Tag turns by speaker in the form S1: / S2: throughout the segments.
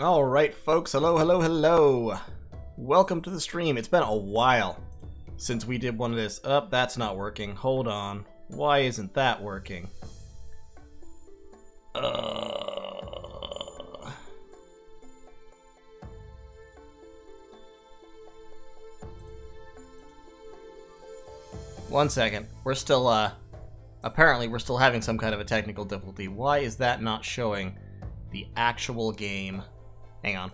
S1: Alright folks, hello, hello, hello. Welcome to the stream. It's been a while since we did one of this. That's not working. Hold on. Why isn't that working? One second. We're still, apparently we're still having some kind of a technical difficulty. Why is that not showing the actual game? Hang on.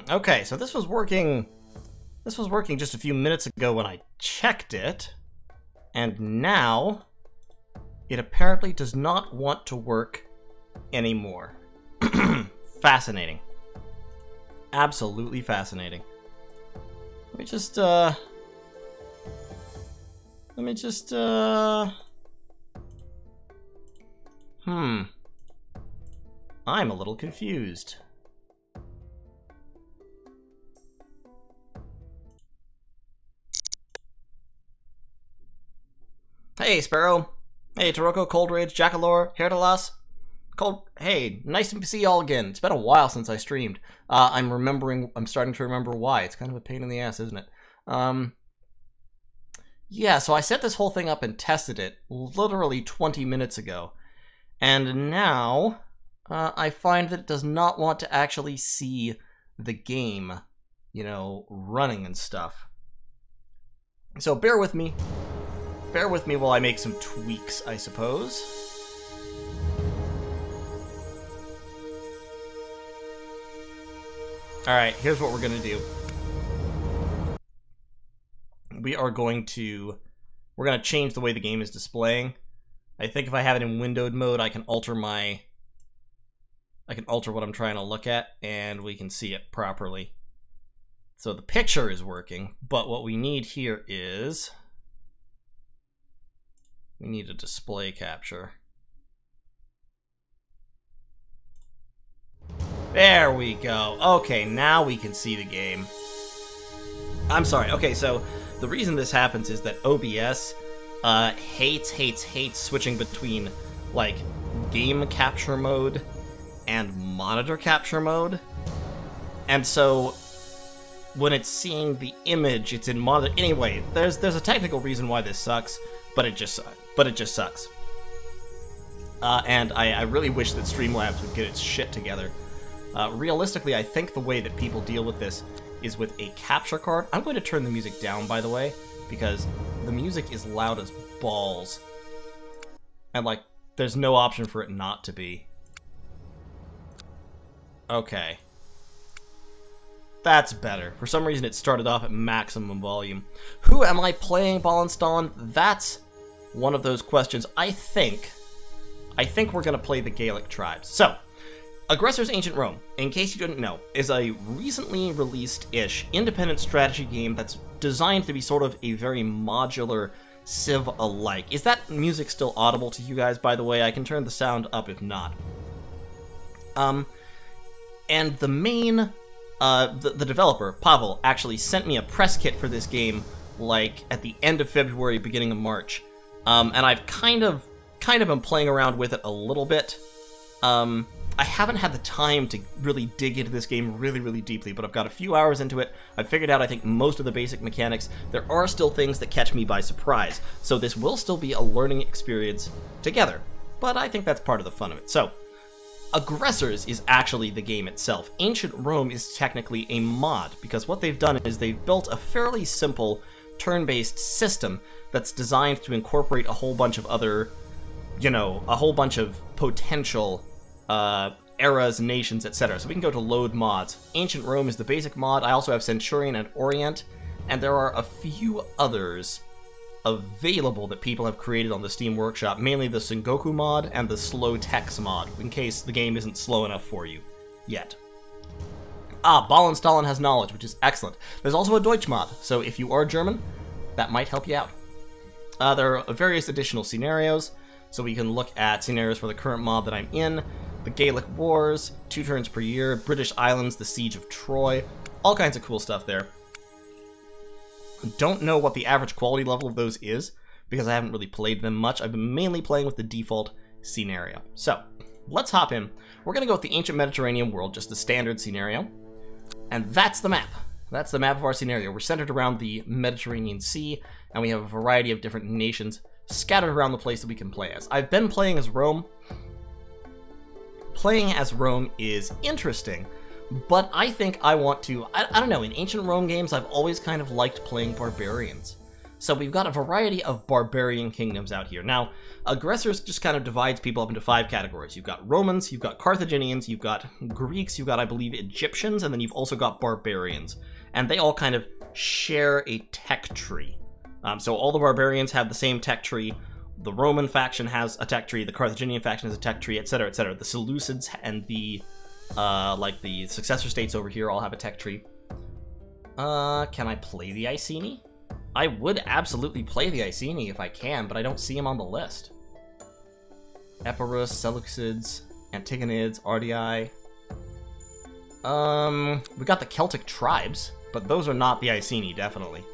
S1: Okay, so this was working just a few minutes ago when I checked it, and now it apparently does not want to work anymore. Fascinating. Absolutely fascinating. Let me just I'm a little confused. Hey, Sparrow. Hey, Taroko, Cold Rage, Jackalore, Herdalas. Hey, nice to see y'all again. It's been a while since I streamed. I'm starting to remember why. It's kind of a pain in the ass, isn't it? Yeah, so I set this whole thing up and tested it literally 20 minutes ago. And now, I find that it does not want to actually see the game, you know, running and stuff. So bear with me. Bear with me while I make some tweaks, I suppose. Alright, here's what we're gonna do. We're gonna change the way the game is displaying. I think if I have it in windowed mode, I can alter what I'm trying to look at, and we can see it properly. So the picture is working, but what we need here is... we need a display capture. There we go. Okay, now we can see the game. I'm sorry. Okay, so the reason this happens is that OBS hates switching between, like, game capture mode and monitor capture mode. And so when it's seeing the image, it's in monitor. Anyway, there's a technical reason why this sucks, but it just sucks. And I really wish that Streamlabs would get its shit together. Realistically, I think the way that people deal with this is with a capture card. I'm going to turn the music down, by the way, because the music is loud as balls. And, like, there's no option for it not to be. Okay. That's better. For some reason, it started off at maximum volume. Who am I playing, Ballenston? That's one of those questions. I think we're going to play the Gaelic tribes. So, Aggressors Ancient Rome, in case you didn't know, is a recently released-ish independent strategy game that's designed to be sort of a very modular Civ-alike. Is that music still audible to you guys, by the way? I can turn the sound up if not. And the main... the developer, Pavel, actually sent me a press kit for this game, like, at the end of February, beginning of March. And I've kind of been playing around with it a little bit. I haven't had the time to really dig into this game really deeply, but I've got a few hours into it. I've figured out, I think, most of the basic mechanics. There are still things that catch me by surprise, so this will still be a learning experience together. But I think that's part of the fun of it. So, Aggressors is actually the game itself. Ancient Rome is technically a mod, because what they've done is they've built a fairly simple turn-based system that's designed to incorporate a whole bunch of other, you know, a whole bunch of potential eras, nations, etc. So we can go to load mods. Ancient Rome is the basic mod. I also have Centurion and Orient, and there are a few others available that people have created on the Steam Workshop, mainly the Sengoku mod and the Slow Text mod, in case the game isn't slow enough for you yet. Stalin has knowledge, which is excellent. There's also a Deutsch mod, so if you are German, that might help you out. There are various additional scenarios, so we can look at scenarios for the current mod that I'm in, the Gaelic Wars, 2 turns per year, British Islands, the Siege of Troy, all kinds of cool stuff there. Don't know what the average quality level of those is, because I haven't really played them much. I've been mainly playing with the default scenario. So, let's hop in. We're going to go with the Ancient Mediterranean world, just the standard scenario. And that's the map. That's the map of our scenario. We're centered around the Mediterranean Sea, and we have a variety of different nations scattered around the place that we can play as. I've been playing as Rome. Playing as Rome is interesting, but I think I want to... I don't know, in Ancient Rome games, I've always kind of liked playing barbarians. So we've got a variety of barbarian kingdoms out here. Now, Aggressors just kind of divides people up into 5 categories. You've got Romans, you've got Carthaginians, you've got Greeks, you've got, I believe, Egyptians, and then you've also got barbarians. And they all kind of share a tech tree. So all the barbarians have the same tech tree. The Roman faction has a tech tree, the Carthaginian faction has a tech tree, etc., etc. The Seleucids and the, like the successor states over here all have a tech tree. Can I play the Iceni? I would absolutely play the Iceni if I can, but I don't see them on the list. Epirus, Seleucids, Antigonids, Ardii. We got the Celtic tribes, but those are not the Iceni, definitely.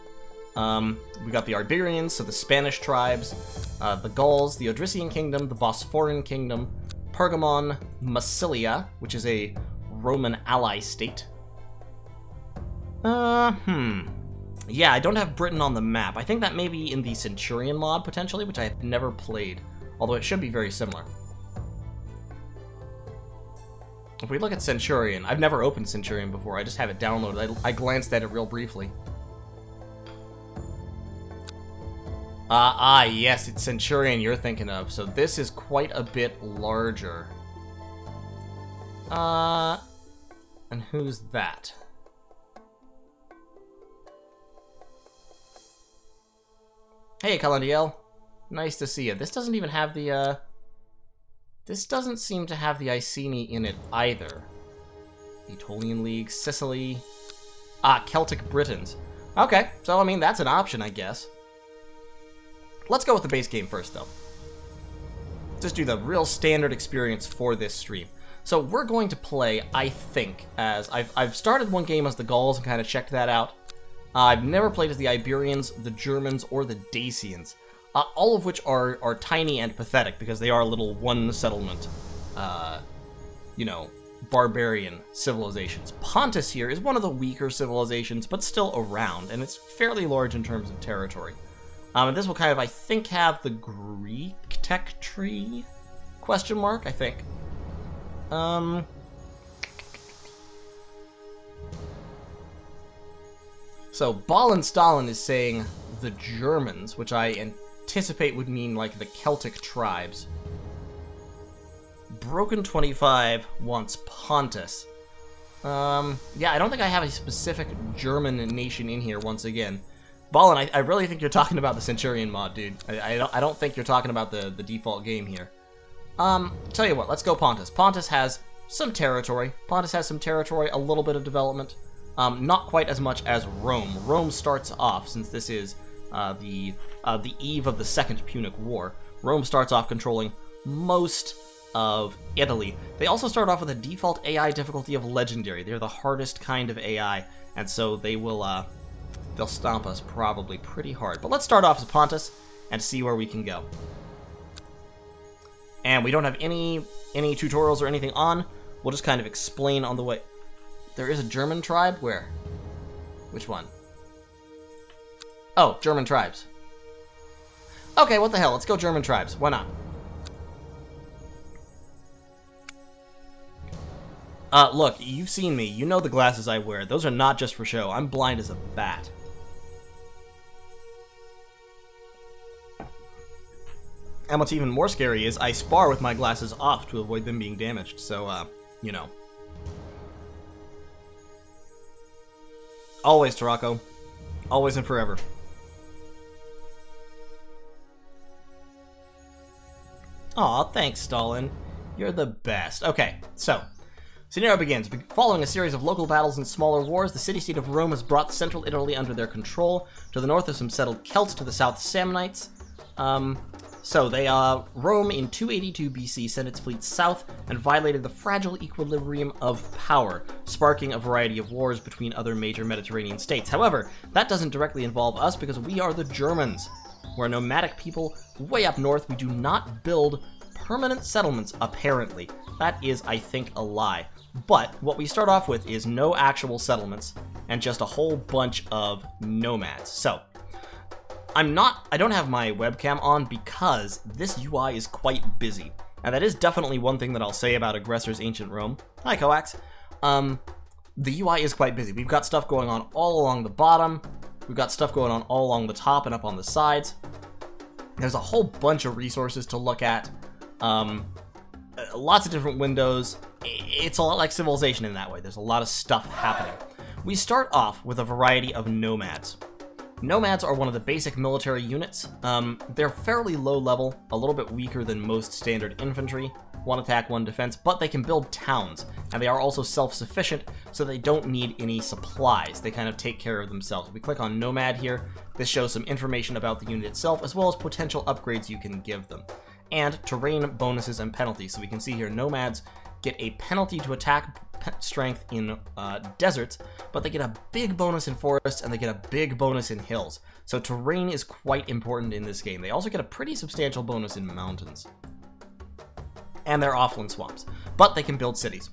S1: We got the Iberians, so the Spanish tribes, the Gauls, the Odrysian kingdom, the Bosphorian kingdom, Pergamon, Massilia, which is a Roman ally state. Yeah, I don't have Britain on the map. I think that may be in the Centurion mod, potentially, which I have never played, although it should be very similar. If we look at Centurion, I've never opened Centurion before, I just have it downloaded. I glanced at it real briefly. Yes, it's Centurion you're thinking of, so this is quite a bit larger. And who's that? Hey, Calandiel. Nice to see you. This doesn't even have the, this doesn't seem to have the Iceni in it either. Aetolian League, Sicily. Celtic Britons. Okay, so I mean, that's an option, I guess. Let's go with the base game first, though. Just do the real standard experience for this stream. So we're going to play, I think, as... I've started one game as the Gauls and kind of checked that out. I've never played as the Iberians, the Germans, or the Dacians. All of which are tiny and pathetic, because they are little one-settlement, you know, barbarian civilizations. Pontus here is one of the weaker civilizations, but still around, and it's fairly large in terms of territory. And this will kind of, I think, have the Greek tech tree? Question mark, I think. So, Stalin is saying the Germans, which I anticipate would mean, like, the Celtic tribes. Broken 25 wants Pontus. Yeah, I don't think I have a specific German nation in here once again. Ballin, I really think you're talking about the Centurion mod, dude. I don't think you're talking about the default game here. Tell you what, let's go Pontus. Pontus has some territory. Pontus has some territory, a little bit of development. Not quite as much as Rome. Rome starts off, since this is the eve of the Second Punic War. Rome starts off controlling most of Italy. They also start off with a default AI difficulty of Legendary. They're the hardest kind of AI, and so they will, they'll stomp us probably pretty hard. But let's start off as Pontus and see where we can go. And we don't have any tutorials or anything on. We'll just kind of explain on the way. There is a German tribe? Where? Which one? Oh, German tribes. Okay, what the hell? Let's go German tribes. Why not? Look, you've seen me. You know the glasses I wear. Those are not just for show. I'm blind as a bat. And what's even more scary is I spar with my glasses off to avoid them being damaged, so, you know. Always, Tarako. Always and forever. Aw, thanks, Stalin. You're the best. Okay, so, scenario begins. Following a series of local battles and smaller wars, the city-state of Rome has brought central Italy under their control. To the north are some settled Celts, to the south Samnites. So they, Rome in 282 BC sent its fleet south and violated the fragile equilibrium of power, sparking a variety of wars between other major Mediterranean states. However, that doesn't directly involve us because we are the Germans. We're a nomadic people way up north. We do not build permanent settlements, apparently. That is, I think, a lie. But what we start off with is no actual settlements and just a whole bunch of nomads. So, I don't have my webcam on because this UI is quite busy. And that is definitely one thing that I'll say about Aggressors Ancient Rome. Hi, Coax. The UI is quite busy. We've got stuff going on all along the bottom. We've got stuff going on all along the top and up on the sides. There's a whole bunch of resources to look at. Lots of different windows. It's a lot like Civilization in that way. There's a lot of stuff happening. We start off with a variety of nomads. Nomads are one of the basic military units. They're fairly low level, a little bit weaker than most standard infantry, 1 attack, 1 defense, but they can build towns, and they are also self-sufficient, so they don't need any supplies. They kind of take care of themselves. If we click on Nomad here, this shows some information about the unit itself, as well as potential upgrades you can give them, and terrain bonuses and penalties. So we can see here, Nomads get a penalty to attack strength in deserts, but they get a big bonus in forests and they get a big bonus in hills. So terrain is quite important in this game. They also get a pretty substantial bonus in mountains. And they're offland swamps, but they can build cities.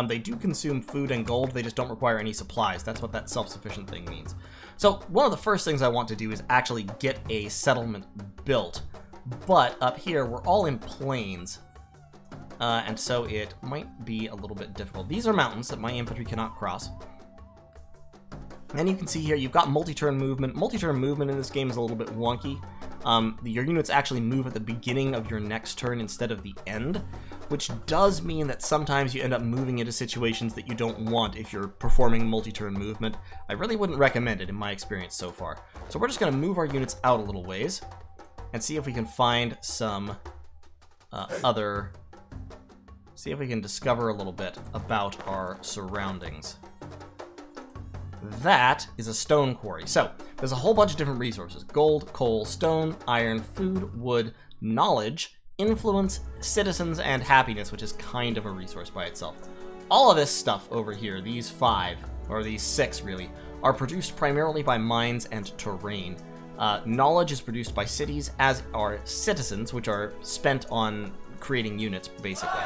S1: They do consume food and gold, they just don't require any supplies. That's what that self-sufficient thing means. So one of the first things I want to do is actually get a settlement built, but up here we're all in plains. And so it might be a little bit difficult. These are mountains that my infantry cannot cross. And you can see here, you've got multi-turn movement. Multi-turn movement in this game is a little bit wonky. Your units actually move at the beginning of your next turn instead of the end, which does mean that sometimes you end up moving into situations that you don't want if you're performing multi-turn movement. I really wouldn't recommend it in my experience so far. So we're just going to move our units out a little ways and see if we can find some see if we can discover a little bit about our surroundings. That is a stone quarry. So, there's a whole bunch of different resources. Gold, coal, stone, iron, food, wood, knowledge, influence, citizens, and happiness, which is kind of a resource by itself. All of this stuff over here, these 5, or these 6 really, are produced primarily by mines and terrain. Knowledge is produced by cities, as are citizens, which are spent on creating units, basically.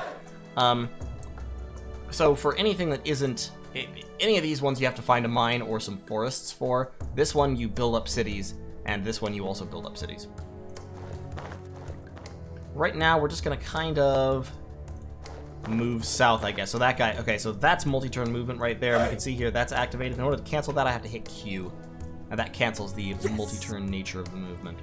S1: So for anything that isn't any of these ones, you have to find a mine or some forests for. This one you build up cities, and this one you also build up cities. Right now we're just gonna kind of move south, I guess. So that guy, okay, so that's multi-turn movement right there. You can see here that's activated. In order to cancel that, I have to hit Q, and that cancels the multi-turn nature of the movement.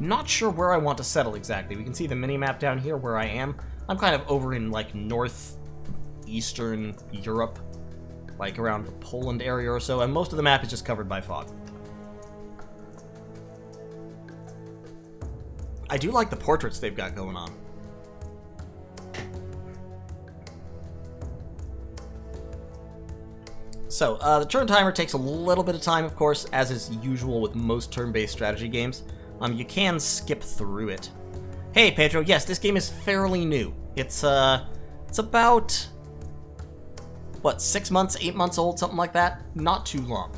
S1: Not sure where I want to settle exactly. We can see the mini-map down here where I am. I'm kind of over in, like, northeastern Europe, like around the Poland area or so, and most of the map is just covered by fog. I do like the portraits they've got going on. So, the turn timer takes a little bit of time, of course, as is usual with most turn-based strategy games. You can skip through it. Hey, Pedro, yes, this game is fairly new. It's about, what, 6 months, 8 months old, something like that? Not too long.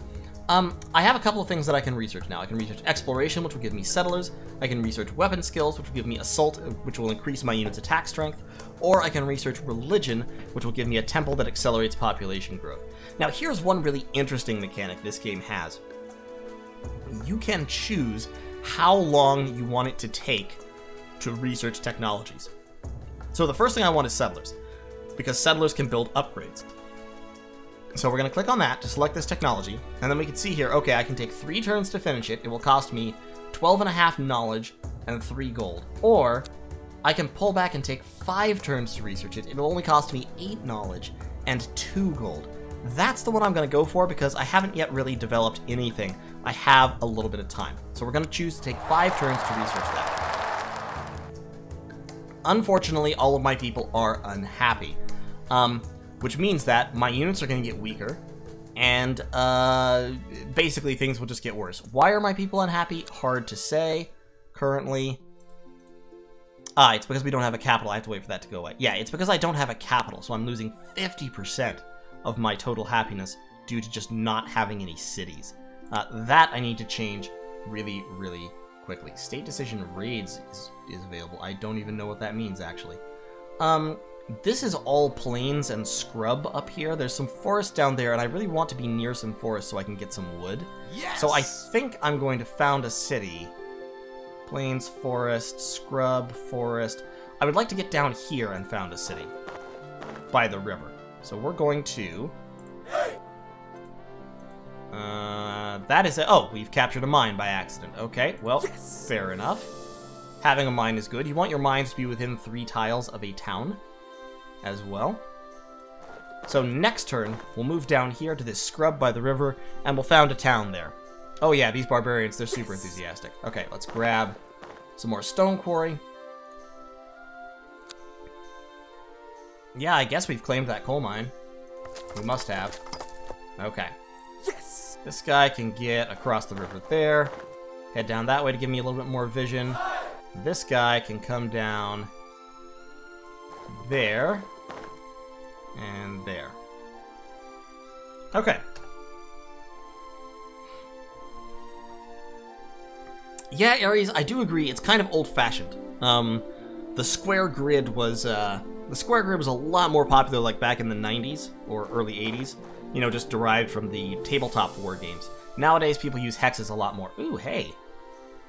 S1: I have a couple of things that I can research now. I can research exploration, which will give me settlers. I can research weapon skills, which will give me assault, which will increase my unit's attack strength. Or I can research religion, which will give me a temple that accelerates population growth. Now, here's one really interesting mechanic this game has. You can choose how long you want it to take to research technologies. So the first thing I want is settlers, because settlers can build upgrades. So we're going to click on that to select this technology, and then we can see here, okay, I can take 3 turns to finish it. It will cost me 12.5 knowledge and 3 gold. Or I can pull back and take 5 turns to research it. It'll only cost me 8 knowledge and 2 gold. That's the one I'm going to go for because I haven't yet really developed anything. I have a little bit of time. So we're going to choose to take 5 turns to research that. Unfortunately, all of my people are unhappy. Which means that my units are going to get weaker. And basically things will just get worse. Why are my people unhappy? Hard to say. Currently... it's because we don't have a capital. I have to wait for that to go away. Yeah, it's because I don't have a capital, so I'm losing 50% of my total happiness due to just not having any cities. That I need to change really, really quickly. State Decision Raids is available. I don't even know what that means, actually. This is all plains and scrub up here. There's some forest down there, and I really want to be near some forest so I can get some wood. Yes! So I think I'm going to found a city. Plains, forest, scrub, forest. I would like to get down here and found a city. By the river. So we're going to... that is it. Oh, we've captured a mine by accident. Okay, well, yes! Fair enough. Having a mine is good. You want your mines to be within 3 tiles of a town as well. So next turn, we'll move down here to this scrub by the river, and we'll found a town there. Oh yeah, these barbarians, they're super enthusiastic. Okay, let's grab some more stone quarry. Yeah, I guess we've claimed that coal mine. We must have. Okay. Yes! This guy can get across the river there. Head down that way to give me a little bit more vision. This guy can come down there. And there. Okay. Yeah, Ares, I do agree. It's kind of old-fashioned. The square grid was a lot more popular like back in the 90s or early 80s. You know, just derived from the tabletop war games. Nowadays, people use hexes a lot more. Ooh, hey.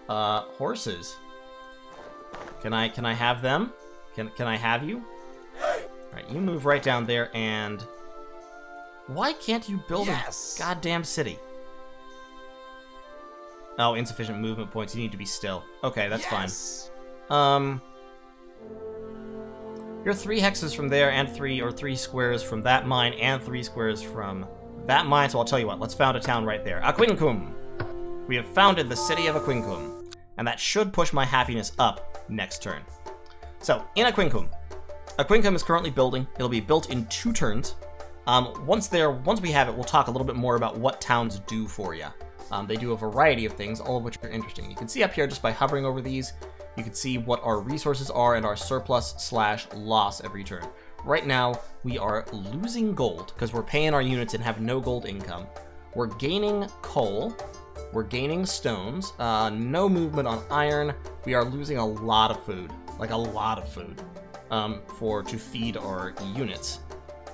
S1: Horses. Can I have them? Can I have you? Alright, you move right down there and... Why can't you build a goddamn city? Oh, insufficient movement points. You need to be still. Okay, that's fine. You're 3 hexes from there, and 3 squares from that mine, and 3 squares from that mine. So I'll tell you what. Let's found a town right there. Aquincum. We have founded the city of Aquincum, and that should push my happiness up next turn. So in Aquincum, Aquincum is currently building. It'll be built in 2 turns. Once we have it, we'll talk a little bit more about what towns do for you. They do a variety of things, all of which are interesting. You can see up here just by hovering over these, you can see what our resources are and our surplus/loss every turn. Right now, we are losing gold because we're paying our units and have no gold income. We're gaining coal. We're gaining stones. No movement on iron. We are losing a lot of food, like a lot of food, to feed our units.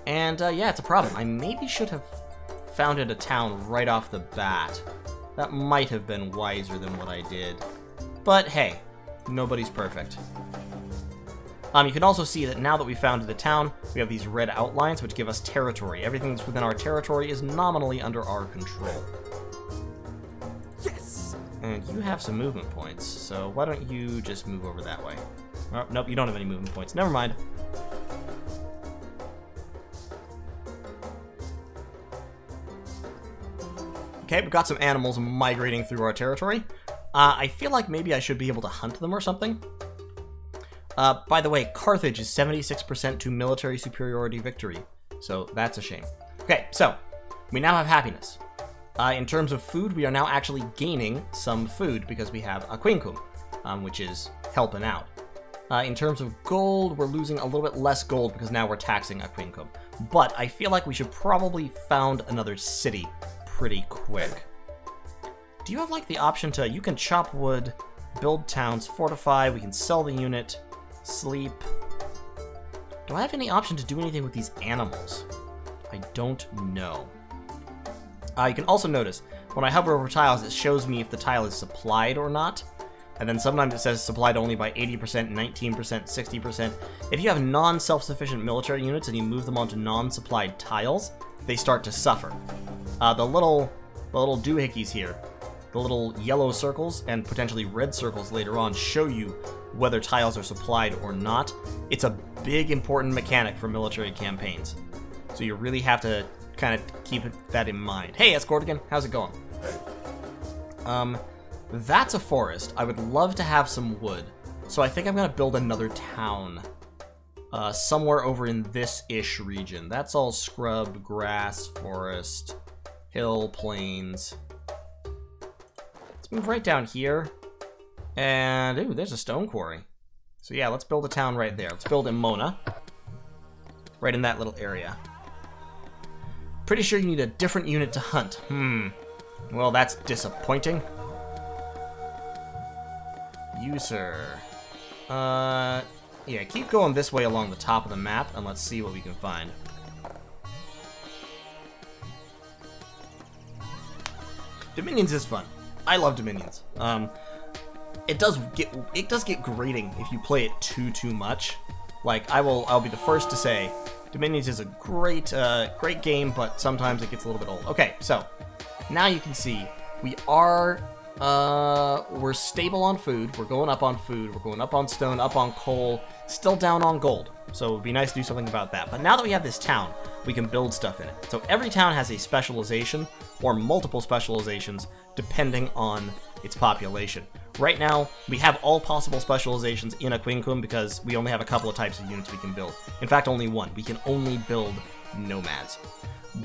S1: And yeah, it's a problem. I maybe should have founded a town right off the bat. That might have been wiser than what I did. But hey, nobody's perfect. You can also see that now that we founded the town, we have these red outlines which give us territory. Everything that's within our territory is nominally under our control. Yes! And you have some movement points, so why don't you just move over that way? Oh, nope, you don't have any movement points. Never mind. Okay, we've got some animals migrating through our territory. I feel like maybe I should be able to hunt them or something. By the way, Carthage is 76% to military superiority victory, so that's a shame. Okay, so we now have happiness. In terms of food, we are now actually gaining some food because we have Aquincum, which is helping out. In terms of gold, we're losing a little bit less gold because now we're taxing Aquincum. But I feel like we should probably found another city pretty quick. Do you have like the option to, you can chop wood, build towns, fortify, we can sell the unit, sleep. Do I have any option to do anything with these animals? I don't know. You can also notice, when I hover over tiles, it shows me if the tile is supplied or not. And then sometimes it says supplied only by 80%, 19%, 60%. If you have non-self-sufficient military units and you move them onto non-supplied tiles, they start to suffer. The little doohickeys here, The little yellow circles and potentially red circles later on show you whether tiles are supplied or not. It's a big important mechanic for military campaigns. So you really have to kind of keep that in mind. Hey, Escortigan, how's it going? That's a forest. I would love to have some wood. So I think I'm going to build another town. Somewhere over in this-ish region. That's all scrub, grass, forest, hill, plains. Let's move right down here. And, ooh, there's a stone quarry. So yeah, let's build a town right there. Let's build Emona. Right in that little area. Pretty sure you need a different unit to hunt. Well, that's disappointing. User. Yeah, keep going this way along the top of the map, and let's see what we can find. Dominions is fun. I love Dominions. It does get grating if you play it too much. Like, I'll be the first to say, Dominions is a great game, but sometimes it gets a little bit old. Okay, so now you can see we are we're stable on food. We're going up on food. We're going up on stone, up on coal. Still down on gold. So it would be nice to do something about that. But now that we have this town, we can build stuff in it. So every town has a specialization or multiple specializations depending on its population. Right now, we have all possible specializations in Aquincum because we only have a couple of types of units we can build. In fact, only one. We can only build nomads.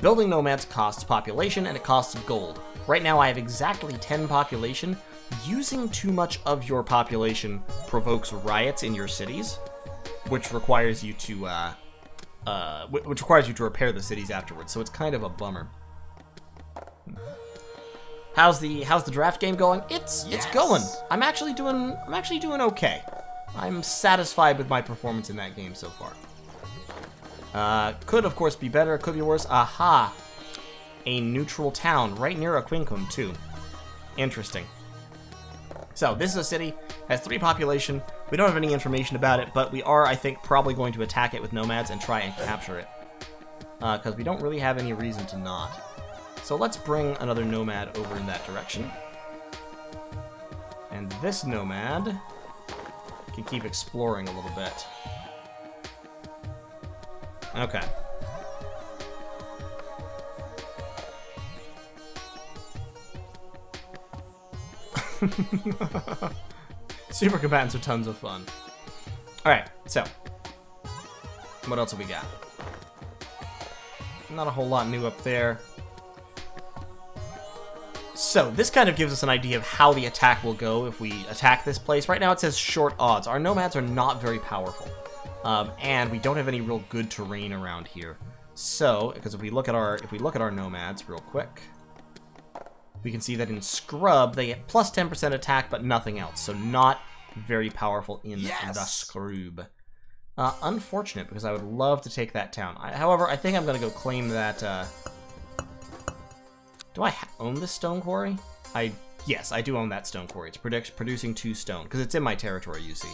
S1: Building nomads costs population and it costs gold. Right now I have exactly 10 population. Using too much of your population provokes riots in your cities, which requires you to repair the cities afterwards. So it's kind of a bummer. How's the draft game going? It's going. I'm actually doing okay. I'm satisfied with my performance in that game so far. Could of course be better, could be worse. Aha! A neutral town right near Aquincum too. Interesting. So this is a city, has 3 population. We don't have any information about it, but we are, I think, probably going to attack it with nomads and try and capture it. Because we don't really have any reason to not. So let's bring another nomad over in that direction. And this nomad can keep exploring a little bit. Okay. Super combatants are tons of fun. Alright, so. What else have we got? Not a whole lot new up there. So, this kind of gives us an idea of how the attack will go if we attack this place. Right now it says short odds. Our nomads are not very powerful. And we don't have any real good terrain around here. So, because if we look at our nomads real quick, we can see that in Scrub they get plus 10% attack, but nothing else. So not very powerful in the Scrub. Unfortunate, because I would love to take that town. However, I think I'm going to go claim that... Do I own this stone quarry? Yes, I do own that stone quarry. It's producing 2 stone, because it's in my territory, you see.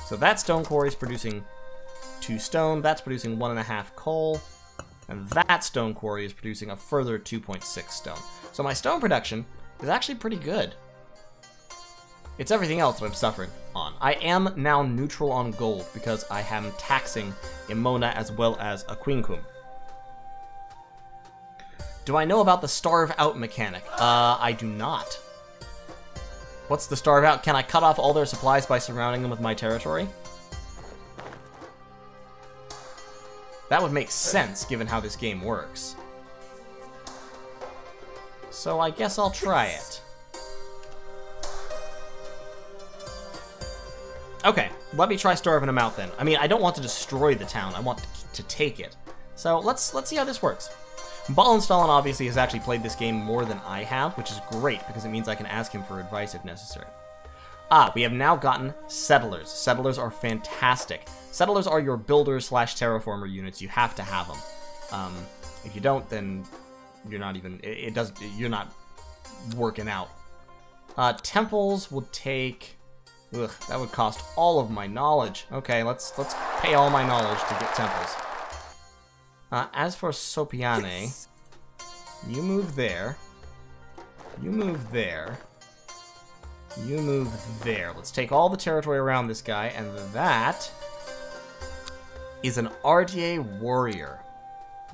S1: So that stone quarry is producing 2 stone. That's producing 1.5 coal. And that stone quarry is producing a further 2.6 stone. So my stone production is actually pretty good. It's everything else that I'm suffering on. I am now neutral on gold because I am taxing Emona as well as Aquincum. Do I know about the starve out mechanic? I do not. What's the starve out? Can I cut off all their supplies by surrounding them with my territory? That would make sense given how this game works. So I guess I'll try it. Okay, let me try starving them out then. I mean, I don't want to destroy the town. I want to take it. So let's see how this works. Ballenstallen obviously has actually played this game more than I have, which is great because it means I can ask him for advice if necessary. We have now gotten settlers. Settlers are fantastic. Settlers are your builders / terraformer units. You have to have them. If you don't, then you're not even. You're not working out. Temples would take. Ugh, that would cost all of my knowledge. Okay, let's pay all my knowledge to get temples. As for Sopiane, you move there. You move there. You move there. Let's take all the territory around this guy, and that is an RDA warrior.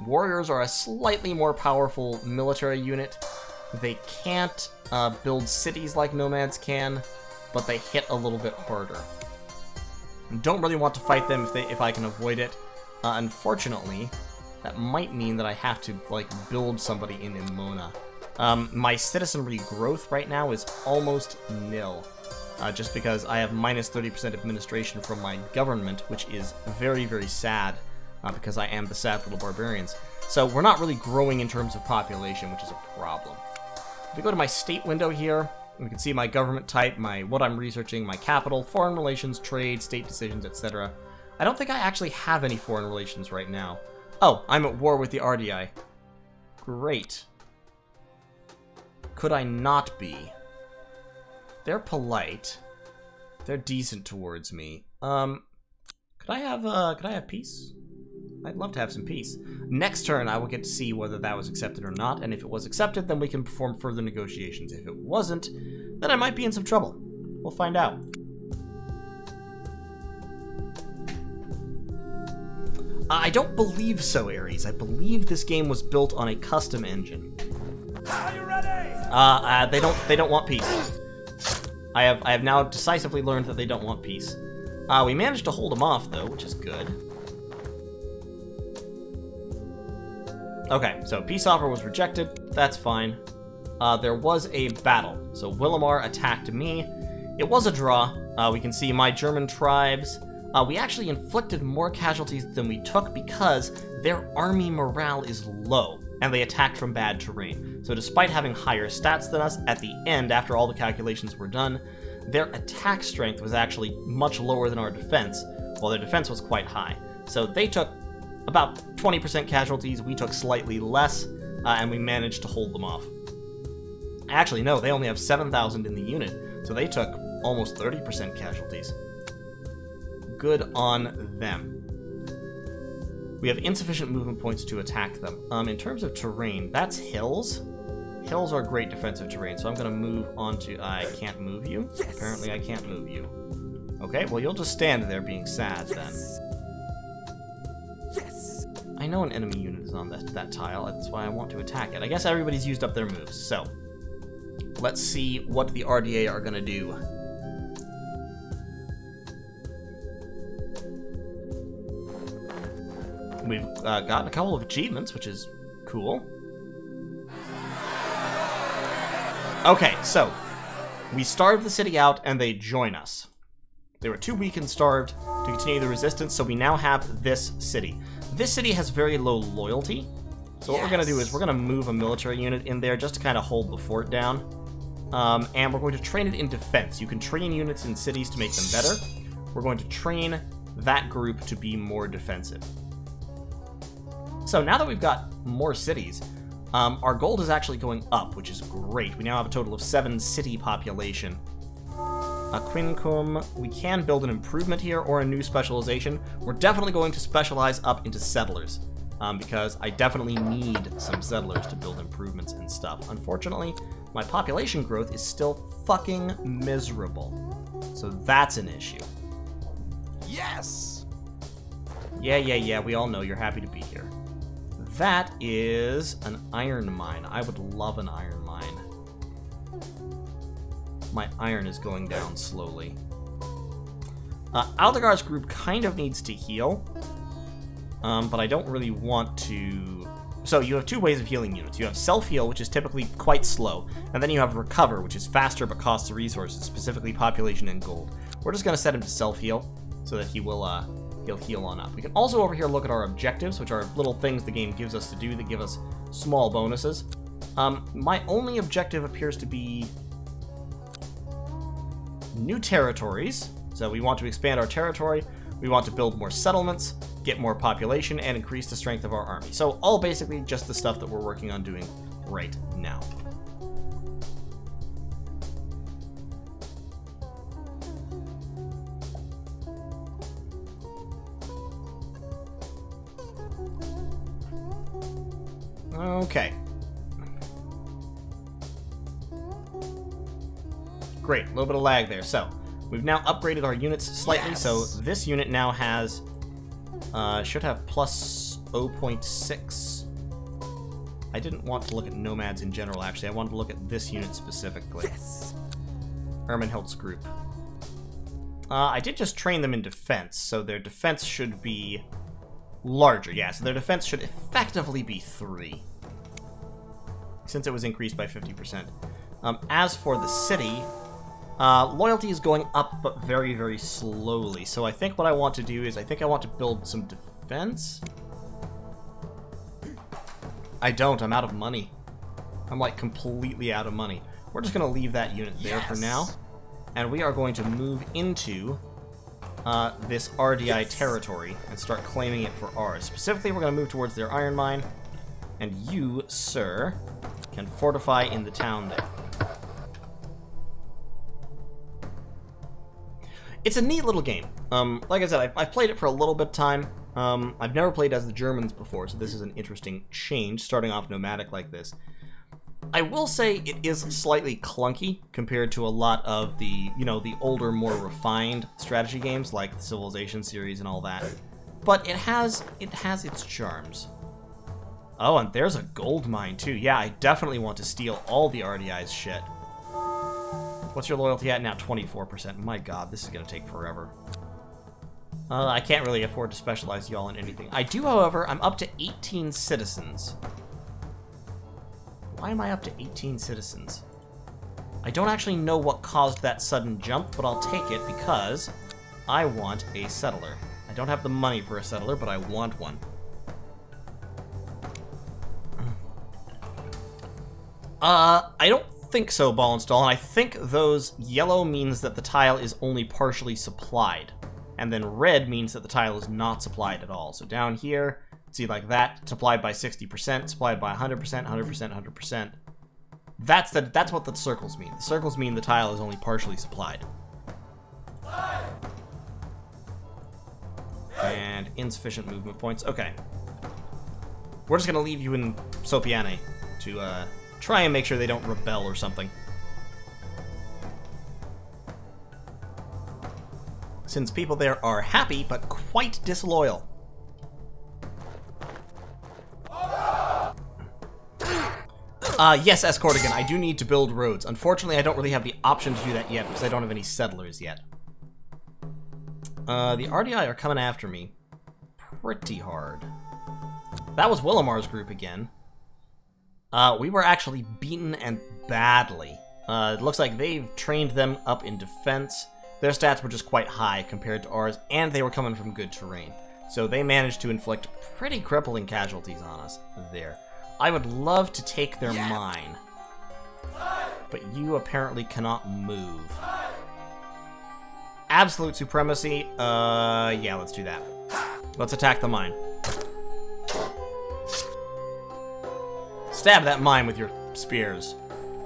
S1: Warriors are a slightly more powerful military unit. They can't build cities like nomads can, but they hit a little bit harder. Don't really want to fight them if I can avoid it. Unfortunately, that might mean that I have to like build somebody in Emona. My citizenry growth right now is almost nil, just because I have minus 30% administration from my government, which is very, very sad, because I am the sad little barbarians. So we're not really growing in terms of population, which is a problem. If we go to my state window here, we can see my government type, what I'm researching, my capital, foreign relations, trade, state decisions, etc. I don't think I actually have any foreign relations right now. Oh, I'm at war with the RDI. Great. Could I not be? They're polite. They're decent towards me. Could I have peace? I'd love to have some peace. Next turn, I will get to see whether that was accepted or not, and if it was accepted, then we can perform further negotiations. If it wasn't, then I might be in some trouble. We'll find out. I don't believe so, Ares. I believe this game was built on a custom engine.
S2: Are you ready?
S1: They don't want peace. I have now decisively learned that they don't want peace. We managed to hold them off though, which is good. Okay, so peace offer was rejected. That's fine. There was a battle. So Willamar attacked me. It was a draw. We can see my German tribes. We actually inflicted more casualties than we took because their army morale is low, and they attacked from bad terrain. So despite having higher stats than us, at the end, after all the calculations were done, their attack strength was actually much lower than our defense, while their defense was quite high. So they took about 20% casualties, we took slightly less, and we managed to hold them off. Actually, no, they only have 7,000 in the unit, so they took almost 30% casualties. Good on them. We have insufficient movement points to attack them. In terms of terrain, that's hills. Hills are great defensive terrain, so I'm going to move on to... I can't move you? Yes. Apparently I can't move you. Okay, well you'll just stand there being sad then.
S2: Yes.
S1: I know an enemy unit is on that tile, that's why I want to attack it. I guess everybody's used up their moves, so... let's see what the RDA are going to do. We've gotten a couple of achievements, which is cool. Okay, so we starved the city out and they join us. They were too weak and starved to continue the resistance, so we now have this city. This city has very low loyalty, so what we're going to do is we're going to move a military unit in there just to kind of hold the fort down. And we're going to train it in defense. You can train units in cities to make them better. We're going to train that group to be more defensive. So now that we've got more cities, our gold is actually going up, which is great. We now have a total of 7 city population. Quincum, we can build an improvement here or a new specialization. We're definitely going to specialize up into settlers, because I definitely need some settlers to build improvements and stuff. Unfortunately, my population growth is still fucking miserable. So that's an issue.
S2: Yes!
S1: Yeah, we all know you're happy to be here. That is an iron mine. I would love an iron mine. My iron is going down slowly. Aldegar's group kind of needs to heal, but I don't really want to... So you have 2 ways of healing units. You have self-heal, which is typically quite slow, and then you have recover, which is faster but costs resources, specifically population and gold. We're just going to set him to self-heal so that he will he'll heal on up. We can also over here look at our objectives, which are little things the game gives us to do that give us small bonuses. My only objective appears to be new territories. So we want to expand our territory, we want to build more settlements, get more population, and increase the strength of our army. So all basically just the stuff that we're working on doing right now. Okay. Great, a little bit of lag there. So, we've now upgraded our units slightly, yes. So this unit now has, should have plus 0.6. I didn't want to look at nomads in general, actually. I wanted to look at this unit specifically. Yes. Ermenhild's group. I did just train them in defense, so their defense should be larger. Yeah, so their defense should effectively be 3. Since it was increased by 50%. As for the city, loyalty is going up, but very, very slowly. So I think what I want to do is, I think I want to build some defense. I don't, I'm out of money. I'm like completely out of money. We're just going to leave that unit there for now. And we are going to move into this RDI territory and start claiming it for ours. Specifically, we're going to move towards their iron mine. And you, sir, can fortify in the town there. It's a neat little game. Like I said, I've played it for a little bit of time. I've never played as the Germans before, so this is an interesting change, starting off nomadic like this. I will say it is slightly clunky compared to a lot of the, you know, the older, more refined strategy games like the Civilization series and all that. But it has its charms. Oh, and there's a gold mine too. Yeah, I definitely want to steal all the RDI's shit. What's your loyalty at now? 24%. My god, this is gonna take forever. I can't really afford to specialize y'all in anything. I do, however, I'm up to 18 citizens. Why am I up to 18 citizens? I don't actually know what caused that sudden jump, but I'll take it because I want a settler. I don't have the money for a settler, but I want one. I don't think so, Ball Install, and I think those yellow means that the tile is only partially supplied, and then red means that the tile is not supplied at all. So down here, see, like that, supplied by 60%, supplied by 100%, 100%, 100%. That's what the circles mean. The circles mean the tile is only partially supplied. And insufficient movement points. Okay. We're just gonna leave you in Sopiane to, try and make sure they don't rebel or something. Since people there are happy, but quite disloyal. Yes, Escortigan, I do need to build roads. Unfortunately, I don't really have the option to do that yet, because I don't have any settlers yet. The RDI are coming after me pretty hard. That was Willimar's group again. We were actually beaten, and badly. It looks like they've trained them up in defense. Their stats were just quite high compared to ours, and they were coming from good terrain. So they managed to inflict pretty crippling casualties on us there. I would love to take their mine, but you apparently cannot move. Absolute supremacy, yeah, let's do that. Let's attack the mine. Stab that mine with your spears.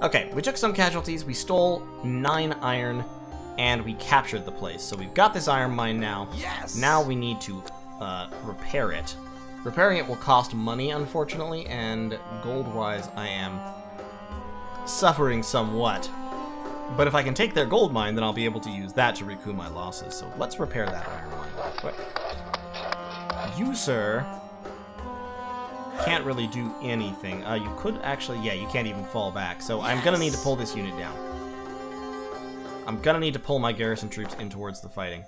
S1: Okay, we took some casualties, we stole 9 iron, and we captured the place. So we've got this iron mine now. Yes! Now we need to repair it. Repairing it will cost money, unfortunately, and gold-wise I am suffering somewhat. But if I can take their gold mine, then I'll be able to use that to recoup my losses. So let's repair that iron mine real quick. You, sir, can't really do anything. You could actually, yeah, you can't even fall back. So I'm gonna need to pull this unit down. I'm gonna need to pull my garrison troops in towards the fighting.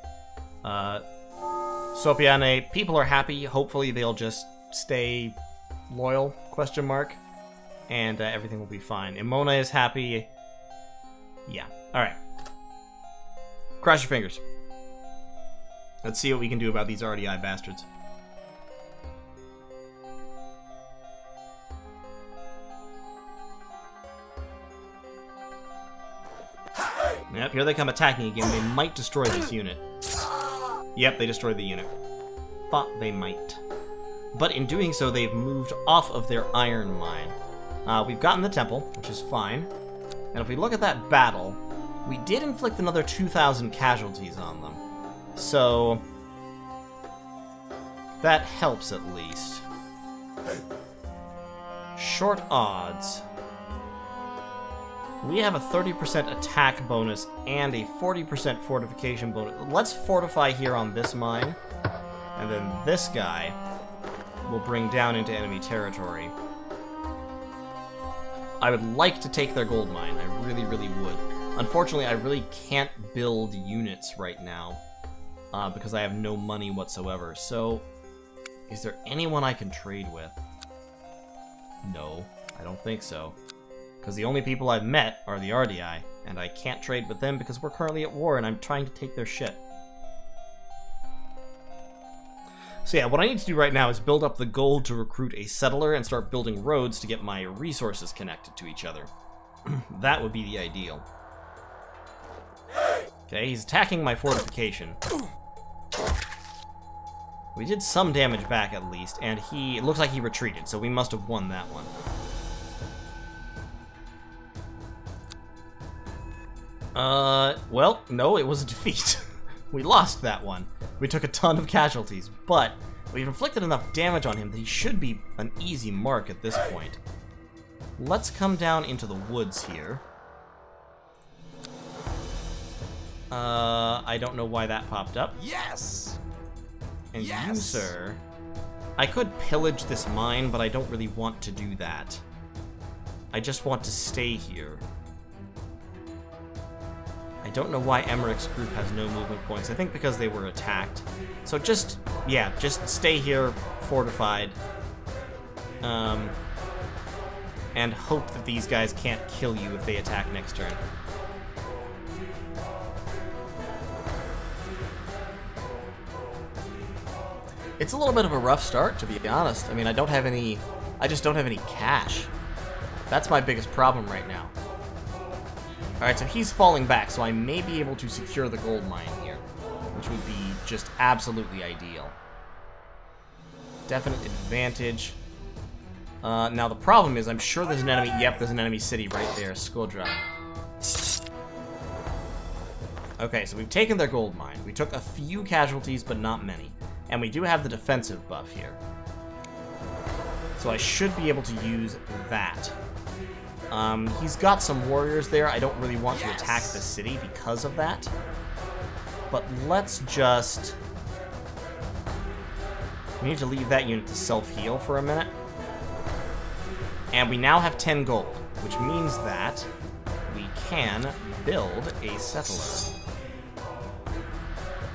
S1: Sopiane, people are happy. Hopefully they'll just stay loyal, question mark. And everything will be fine. Imona is happy. Yeah, alright. Cross your fingers. Let's see what we can do about these RDI bastards. Yep, here they come attacking again. They might destroy this unit. Yep, they destroyed the unit. Thought they might. But in doing so, they've moved off of their iron mine. We've gotten the temple, which is fine. And if we look at that battle, we did inflict another 2,000 casualties on them. So that helps at least. Short odds. We have a 30% attack bonus and a 40% fortification bonus. Let's fortify here on this mine, and then this guy will bring down into enemy territory. I would like to take their gold mine. I really, really would. Unfortunately, I really can't build units right now because I have no money whatsoever. So, is there anyone I can trade with? No, I don't think so. Because the only people I've met are the RDI, and I can't trade with them because we're currently at war and I'm trying to take their shit. So yeah, what I need to do right now is build up the gold to recruit a settler and start building roads to get my resources connected to each other. That would be the ideal. Okay, he's attacking my fortification. We did some damage back at least, and it looks like he retreated, so we must have won that one. Well, no, it was a defeat. We lost that one. We took a ton of casualties, but we've inflicted enough damage on him that he should be an easy mark at this point. Let's come down into the woods here. I don't know why that popped up.
S2: Yes!
S1: And you, sir... I could pillage this mine, but I don't really want to do that. I just want to stay here. I don't know why Emmerich's group has no movement points. I think because they were attacked. So just, yeah, just stay here, fortified. And hope that these guys can't kill you if they attack next turn. It's a little bit of a rough start, to be honest. I mean, I just don't have any cash. That's my biggest problem right now. Alright, so he's falling back, so I may be able to secure the gold mine here, which would be just absolutely ideal. Definite advantage. Now the problem is, I'm sure there's an enemy. Yep, there's an enemy city right there, Skodra. Okay, so we've taken their gold mine. We took a few casualties, but not many. And we do have the defensive buff here. So I should be able to use that. He's got some warriors there. I don't really want to attack the city because of that. But let's just... We need to leave that unit to self-heal for a minute. And we now have 10 gold, which means that we can build a settler.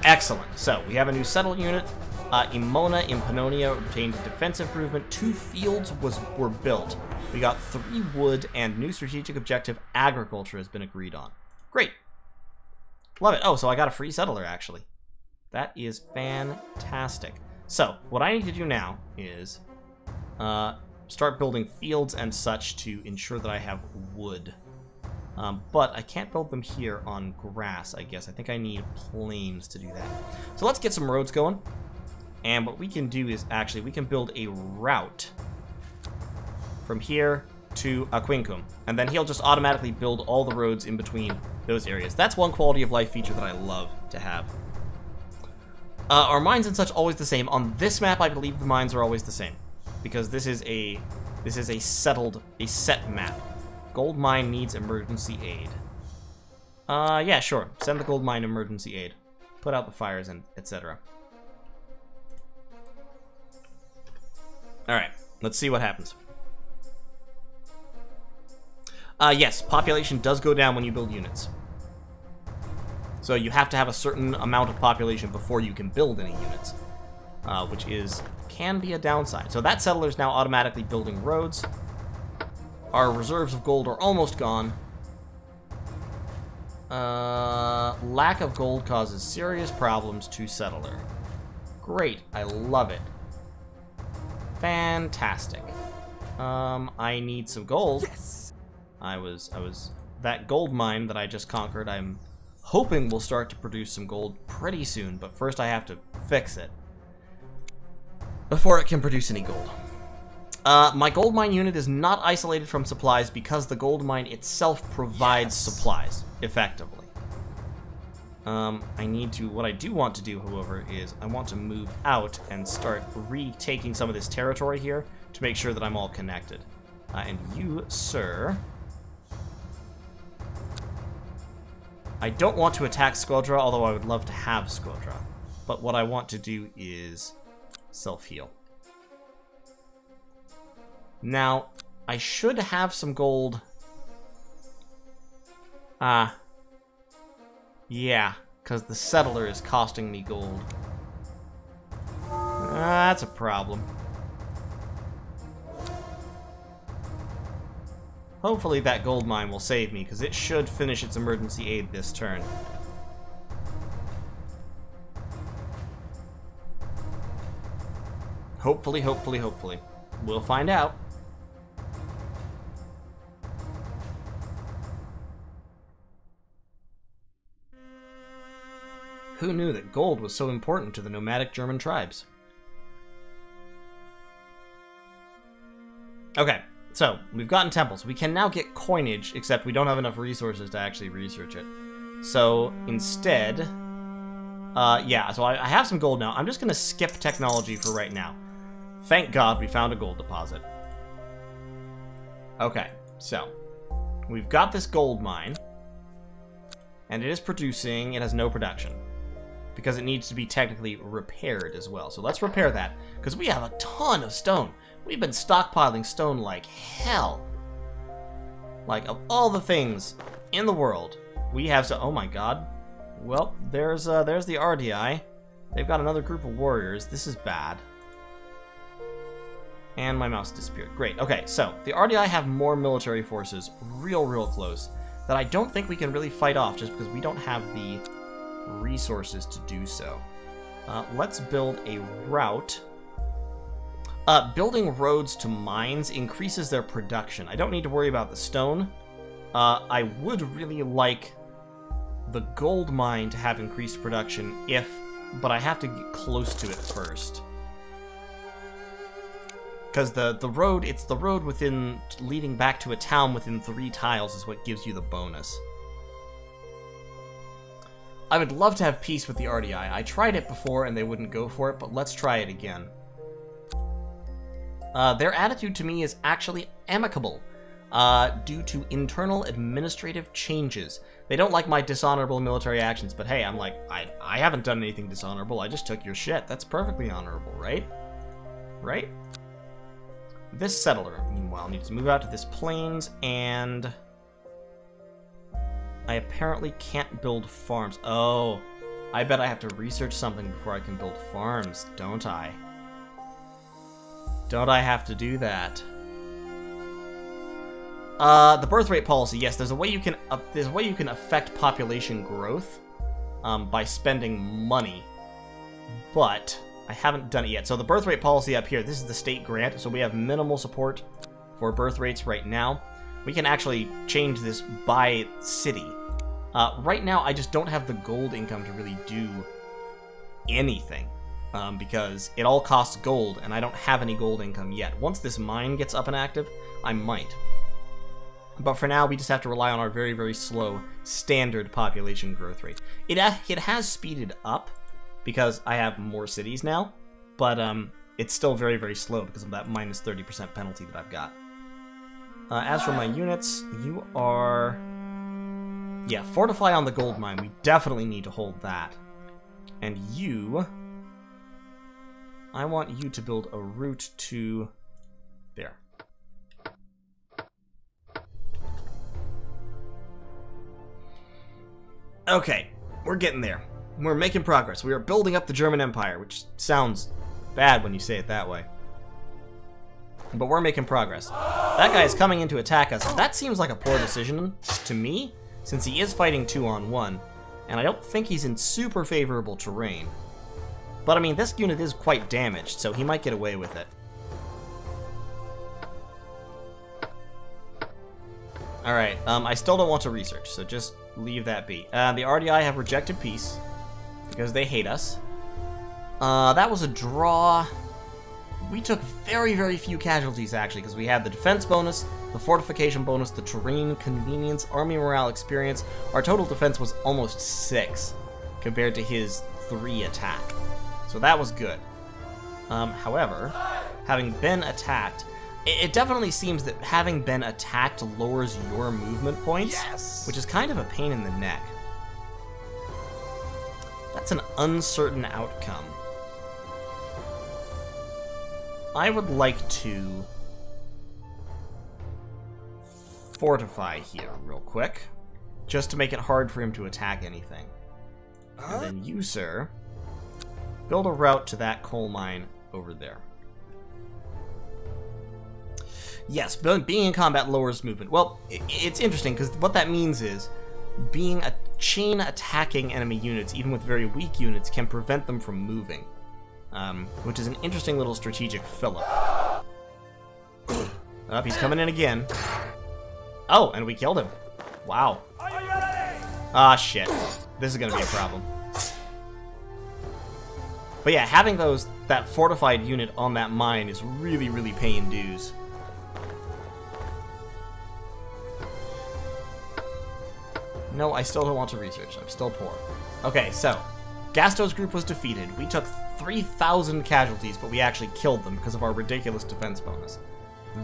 S1: Excellent. So, we have a new settled unit. Emona in Pannonia obtained defense improvement. 2 fields were built. We got 3 wood, and new strategic objective, agriculture, has been agreed on. Great. Love it. Oh, so I got a free settler, actually. That is fantastic. So, what I need to do now is start building fields and such to ensure that I have wood. But I can't build them here on grass, I guess. I think I need plains to do that. So let's get some roads going. And what we can do is, actually, we can build a route from here to Aquincum. And then he'll just automatically build all the roads in between those areas. That's one quality of life feature that I love to have. Are mines and such always the same? On this map, I believe the mines are always the same. Because this is a set map. Gold mine needs emergency aid. Yeah, sure. Send the gold mine emergency aid. Put out the fires and etc. Alright, let's see what happens. Yes, population does go down when you build units. So you have to have a certain amount of population before you can build any units. Which can be a downside. So that settler is now automatically building roads. Our reserves of gold are almost gone. Lack of gold causes serious problems to settler. Great, I love it. Fantastic. I need some gold. Yes. That gold mine that I just conquered, I'm hoping will start to produce some gold pretty soon, but first I have to fix it before it can produce any gold. My gold mine unit is not isolated from supplies because the gold mine itself provides supplies, effectively. What I do want to do, however, is I want to move out and start retaking some of this territory here to make sure that I'm all connected. And you, sir, I don't want to attack Squadra, although I would love to have Squadra. But what I want to do is self-heal. Now, I should have some gold. Yeah, because the settler is costing me gold. That's a problem. Hopefully that gold mine will save me, because it should finish its emergency aid this turn. Hopefully, hopefully, hopefully. We'll find out. Who knew that gold was so important to the nomadic German tribes? Okay, so we've gotten temples. We can now get coinage, except we don't have enough resources to actually research it. So instead, yeah, so I have some gold now. I'm just going to skip technology for right now. Thank God we found a gold deposit. Okay, so we've got this gold mine, and it is producing. It has no production because it needs to be technically repaired as well. So let's repair that, because we have a ton of stone. We've been stockpiling stone like hell. Like, of all the things in the world, we have so. Oh my God. Well, there's the RDI. They've got another group of warriors. This is bad. And my mouse disappeared. Great. Okay, so the RDI have more military forces real close that I don't think we can really fight off just because we don't have the resources to do so. Let's build a route. Building roads to mines increases their production. I don't need to worry about the stone. I would really like the gold mine to have increased production but I have to get close to it first. Because the road, it's the road within, leading back to a town within 3 tiles is what gives you the bonus. I would love to have peace with the RDI. I tried it before and they wouldn't go for it, but let's try it again. Their attitude to me is actually amicable, due to internal administrative changes. They don't like my dishonorable military actions, but hey, I'm like, I haven't done anything dishonorable, I just took your shit. That's perfectly honorable, right? Right? This settler, meanwhile, needs to move out to this plains, and I apparently can't build farms. Oh, I bet I have to research something before I can build farms, don't I? Don't I have to do that? The birth rate policy. Yes, there's a way you can affect population growth by spending money, but I haven't done it yet. So the birth rate policy up here, this is the state grant, so we have minimal support for birth rates right now. We can actually change this by city. Right now, I just don't have the gold income to really do anything. Because it all costs gold, and I don't have any gold income yet. Once this mine gets up and active, I might. But for now, we just have to rely on our very slow standard population growth rate. It has speeded up because I have more cities now, but it's still very slow because of that minus 30% penalty that I've got. As for my units, you are... Yeah, fortify on the gold mine. We definitely need to hold that. And you... I want you to build a route to there. Okay, we're getting there. We're making progress. We are building up the German Empire, which sounds bad when you say it that way. But we're making progress. That guy is coming in to attack us. That seems like a poor decision to me, since he is fighting 2-on-1, and I don't think he's in super favorable terrain. But I mean, this unit is quite damaged, so he might get away with it. Alright, I still don't want to research, so just leave that be. The RDI have rejected peace, because they hate us. That was a draw. We took very few casualties, actually, because we had the defense bonus, the fortification bonus, the terrain convenience, army morale experience. Our total defense was almost 6, compared to his 3 attack. So that was good. However, having been attacked, it definitely seems that having been attacked lowers your movement points, yes! Which is kind of a pain in the neck. That's an uncertain outcome. I would like to fortify here real quick, just to make it hard for him to attack anything. And then you, sir, build a route to that coal mine over there. Yes, being in combat lowers movement. Well, it's interesting, because what that means is being a chain attacking enemy units, even with very weak units, can prevent them from moving. Which is an interesting little strategic fill-up. Oh, he's coming in again. Oh, and we killed him. Wow. Ah, shit. This is gonna be a problem. But yeah, having that fortified unit on that mine is really, really paying dues. No, I still don't want to research. I'm still poor. Okay, so Gasto's group was defeated. We took 3,000 casualties, but we actually killed them because of our ridiculous defense bonus.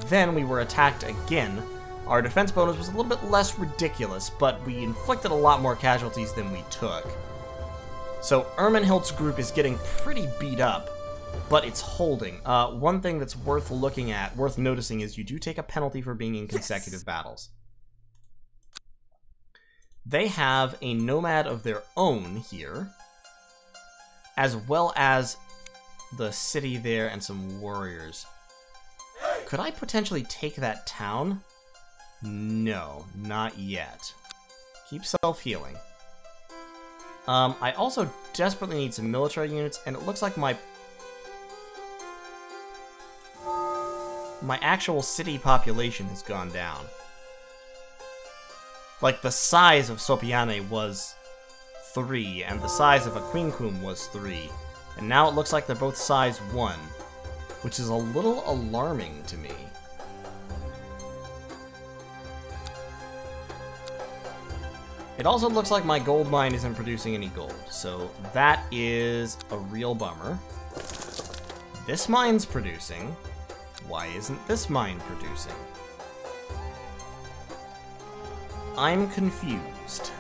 S1: Then we were attacked again. Our defense bonus was a little bit less ridiculous, but we inflicted a lot more casualties than we took. So Ermenhild's group is getting pretty beat up, but it's holding. One thing that's worth looking at, worth noticing, is you do take a penalty for being in consecutive battles. They have a nomad of their own here, as well as the city there and some warriors. Could I potentially take that town? No, not yet. Keep self-healing. I also desperately need some military units, and it looks like my actual city population has gone down. Like, the size of Sopiane was 3, and the size of Aquincum was 3. And now it looks like they're both size 1, which is a little alarming to me. It also looks like my gold mine isn't producing any gold, so that is a real bummer. This mine's producing. Why isn't this mine producing? I'm confused.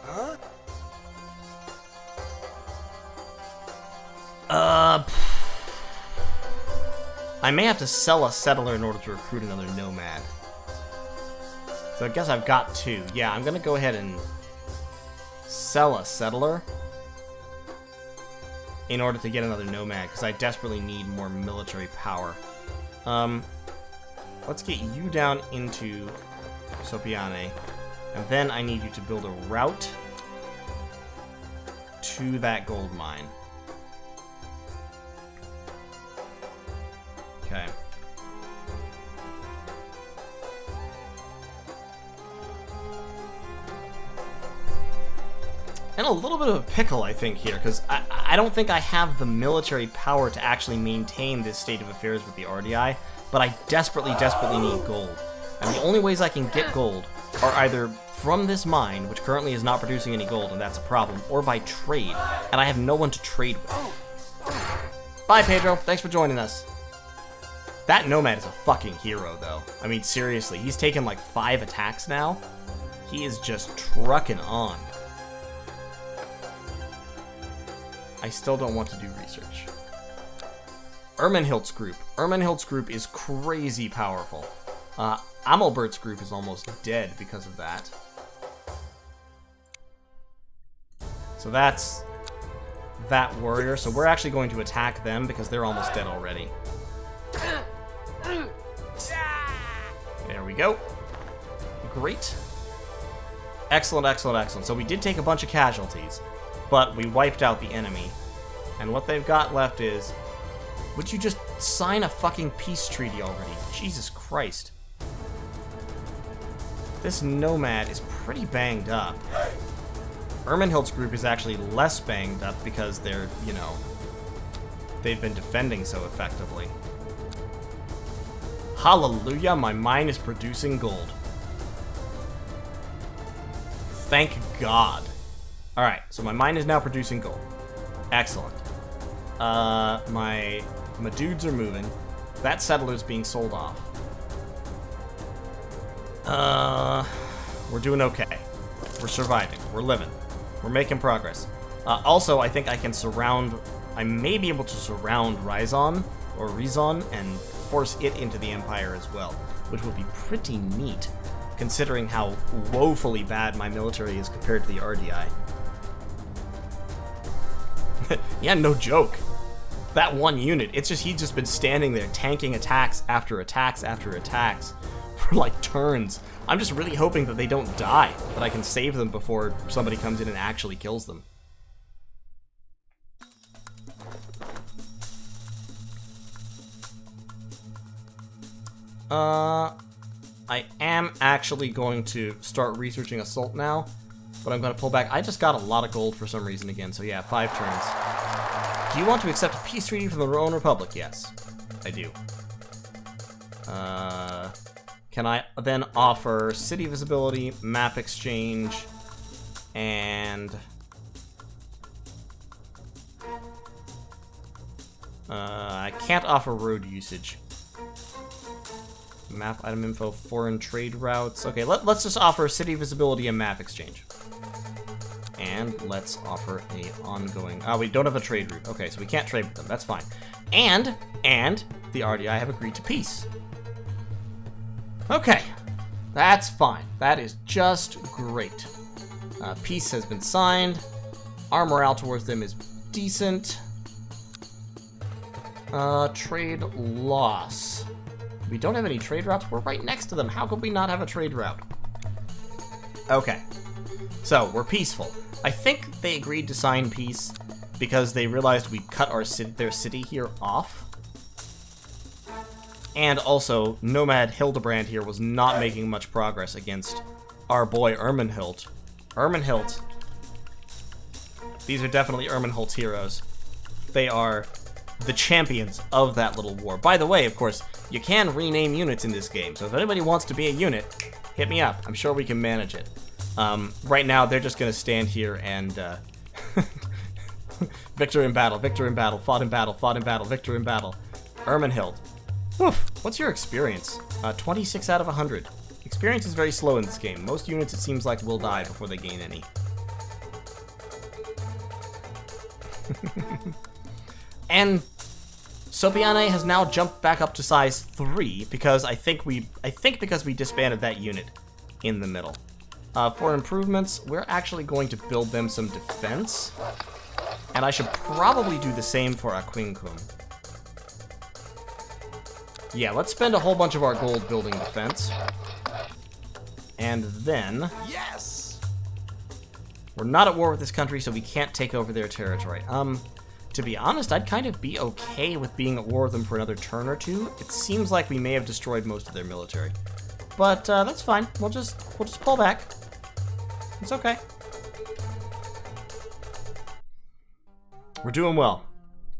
S2: Huh?
S1: I may have to sell a settler in order to recruit another nomad. So I guess I've got 2. Yeah, I'm gonna go ahead and sell a settler in order to get another nomad, because I desperately need more military power. Let's get you down into Sopiane, and then I need you to build a route to that gold mine. Okay. And a little bit of a pickle, I think, here, because I don't think I have the military power to actually maintain this state of affairs with the RDI, but I desperately, desperately need gold. And the only ways I can get gold are either from this mine, which currently is not producing any gold, and that's a problem, or by trade, and I have no one to trade with. Bye, Pedro. Thanks for joining us. That nomad is a fucking hero, though. I mean, seriously, he's taken like 5 attacks now. He is just trucking on. I still don't want to do research. Ermenhild's group. Ermenhild's group is crazy powerful. Amelbert's group is almost dead because of that. So that's that warrior. So we're actually going to attack them because they're almost dead already. There we go. Great. Excellent, excellent, excellent. So we did take a bunch of casualties, but we wiped out the enemy. And what they've got left is... Would you just sign a fucking peace treaty already? Jesus Christ. This nomad is pretty banged up. Ermenhild's group is actually less banged up because they're, you know, they've been defending so effectively. Hallelujah, my mine is producing gold. Thank God. Alright, so my mine is now producing gold. Excellent. My dudes are moving. That settler's being sold off. We're doing okay. We're surviving. We're living. We're making progress. Also, I think I can surround... I may be able to surround Rizon, or Rizon, and force it into the Empire as well, which would be pretty neat, considering how woefully bad my military is compared to the RDI. Yeah, no joke. That one unit, it's just, he's just been standing there tanking attacks after attacks after attacks for like turns. I'm just really hoping that they don't die, that I can save them before somebody comes in and actually kills them. I am actually going to start researching Assault now, but I'm going to pull back. I just got a lot of gold for some reason again, so yeah, 5 turns. Do you want to accept a peace treaty from the Roman Republic? Yes, I do. Can I then offer city visibility, map exchange, and... I can't offer road usage. Map item info, foreign trade routes. Okay, let's just offer city visibility and map exchange. And let's offer a ongoing... Oh, we don't have a trade route. Okay, so we can't trade with them. That's fine. And the RDI have agreed to peace. Okay, that's fine. That is just great. Peace has been signed. Our morale towards them is decent. Trade loss. We don't have any trade routes. We're right next to them. How could we not have a trade route? Okay. So, we're peaceful. I think they agreed to sign peace because they realized we cut their city here off. And also, Nomad Hildebrand here was not making much progress against our boy Ermenhilt. Ermenhilt. These are definitely Ermenhilt's heroes. They are the champions of that little war. By the way, of course, you can rename units in this game, so if anybody wants to be a unit, hit me up. I'm sure we can manage it. Right now, they're just going to stand here and... victor in battle, fought in battle, fought in battle, victor in battle. Ermenhilt. Oof, what's your experience? 26 out of 100. Experience is very slow in this game. Most units, it seems like, will die before they gain any. And Sopiane has now jumped back up to size 3 because I think because we disbanded that unit in the middle. For improvements, we're actually going to build them some defense, and I should probably do the same for Aquincum. Yeah, let's spend a whole bunch of our gold building defense, and then
S2: Yes!
S1: We're not at war with this country, so we can't take over their territory. To be honest, I'd kind of be okay with being at war with them for another turn or two. It seems like we may have destroyed most of their military. But that's fine. We'll just pull back. It's okay. We're doing well.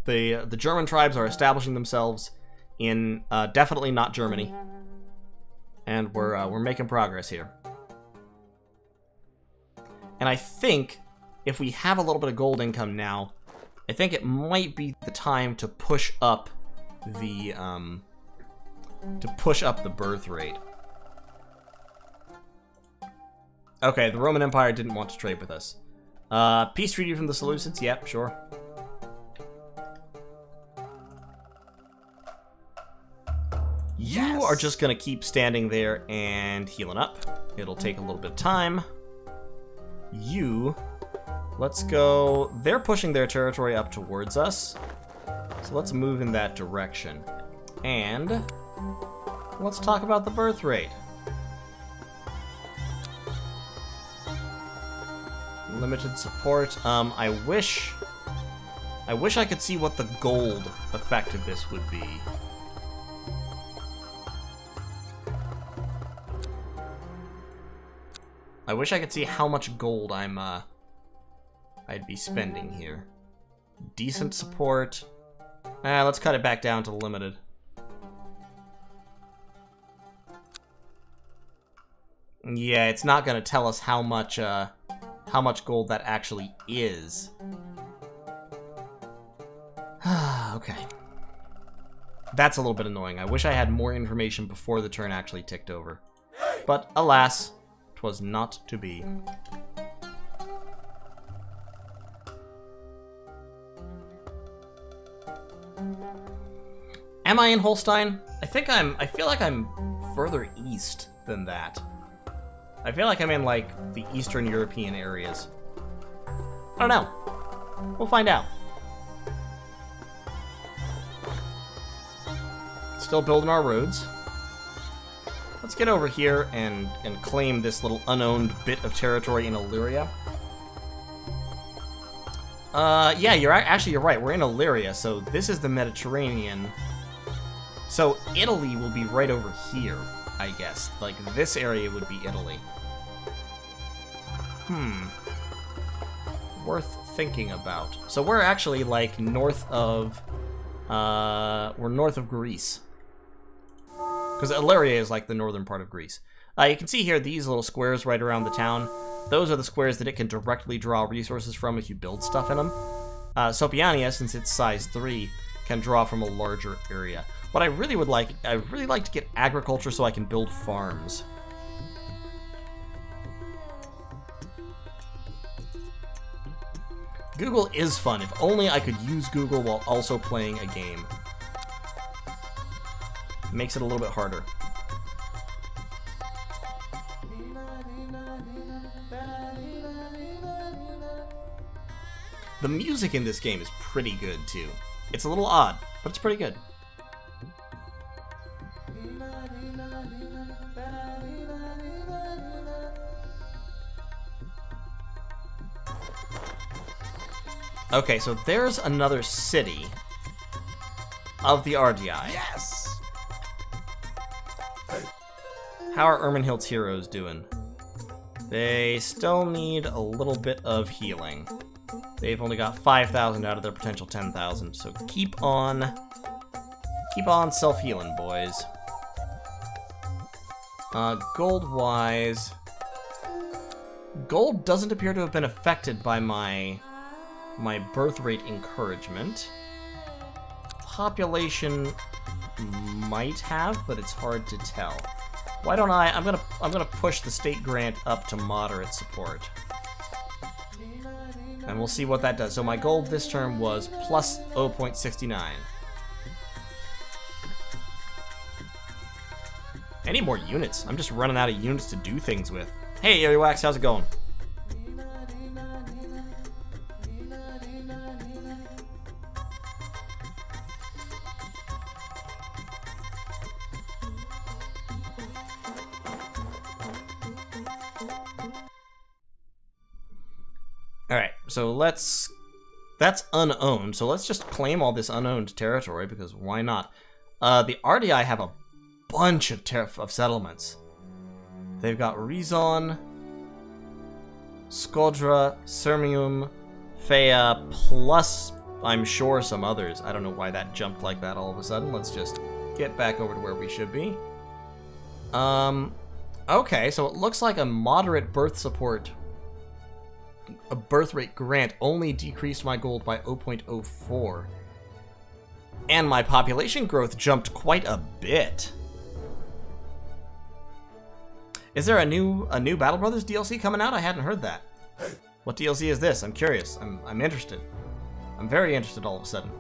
S1: The German tribes are establishing themselves in definitely not Germany. And we're making progress here. And I think if we have a little bit of gold income now, I think it might be the time to push up the birth rate. Okay, the Roman Empire didn't want to trade with us. Peace treaty from the Seleucids? Yep, sure.
S2: Yes!
S1: You are just gonna keep standing there and healing up. It'll take a little bit of time. You... Let's go... They're pushing their territory up towards us. So let's move in that direction. And... let's talk about the birth rate. Limited support. I wish I could see what the gold effect of this would be. I wish I could see how much gold I'd be spending here. Decent support. Let's cut it back down to limited. Yeah, it's not gonna tell us how much gold that actually is. Okay. That's a little bit annoying. I wish I had more information before the turn actually ticked over. But alas, 'twas not to be. Am I in Holstein? I feel like I'm further east than that. I feel like I'm in, like, the Eastern European areas. I don't know. We'll find out. Still building our roads. Let's get over here and claim this little unowned bit of territory in Illyria. Yeah, you're right. We're in Illyria, so this is the Mediterranean. So Italy will be right over here, I guess. Like, this area would be Italy. Worth thinking about. So we're actually, like, north of... we're north of Greece. Because Illyria is, like, the northern part of Greece. You can see here these little squares right around the town. Those are the squares that it can directly draw resources from if you build stuff in them. Sopiania, since it's size 3, can draw from a larger area. What I really would like, I'd really like to get agriculture so I can build farms. Google is fun. If only I could use Google while also playing a game. Makes it a little bit harder. The music in this game is pretty good, too. It's a little odd, but it's pretty good. Okay, so there's another city of the RDI.
S2: Yes!
S1: How are Ermenhild's heroes doing? They still need a little bit of healing. They've only got 5,000 out of their potential 10,000, so keep on self-healing, boys. Gold-wise, gold doesn't appear to have been affected by my birth rate encouragement. Population might have, but it's hard to tell. Why don't I'm gonna push the state grant up to moderate support. And we'll see what that does. So my goal this term was plus 0.69. I need more units. I'm just running out of units to do things with. Hey, Wax, how's it going? Alright, so that's unowned, so let's just claim all this unowned territory, because why not? The RDI have a bunch of settlements. They've got Rizon, Skodra, Sirmium, Fea, plus, I'm sure, some others. I don't know why that jumped like that all of a sudden. Let's just get back over to where we should be. Okay, so it looks like a moderate birth support, a birth rate grant only decreased my gold by 0.04. And my population growth jumped quite a bit. Is there a new Battle Brothers DLC coming out? I hadn't heard that. What DLC is this? I'm curious. I'm interested. I'm very interested all of a sudden.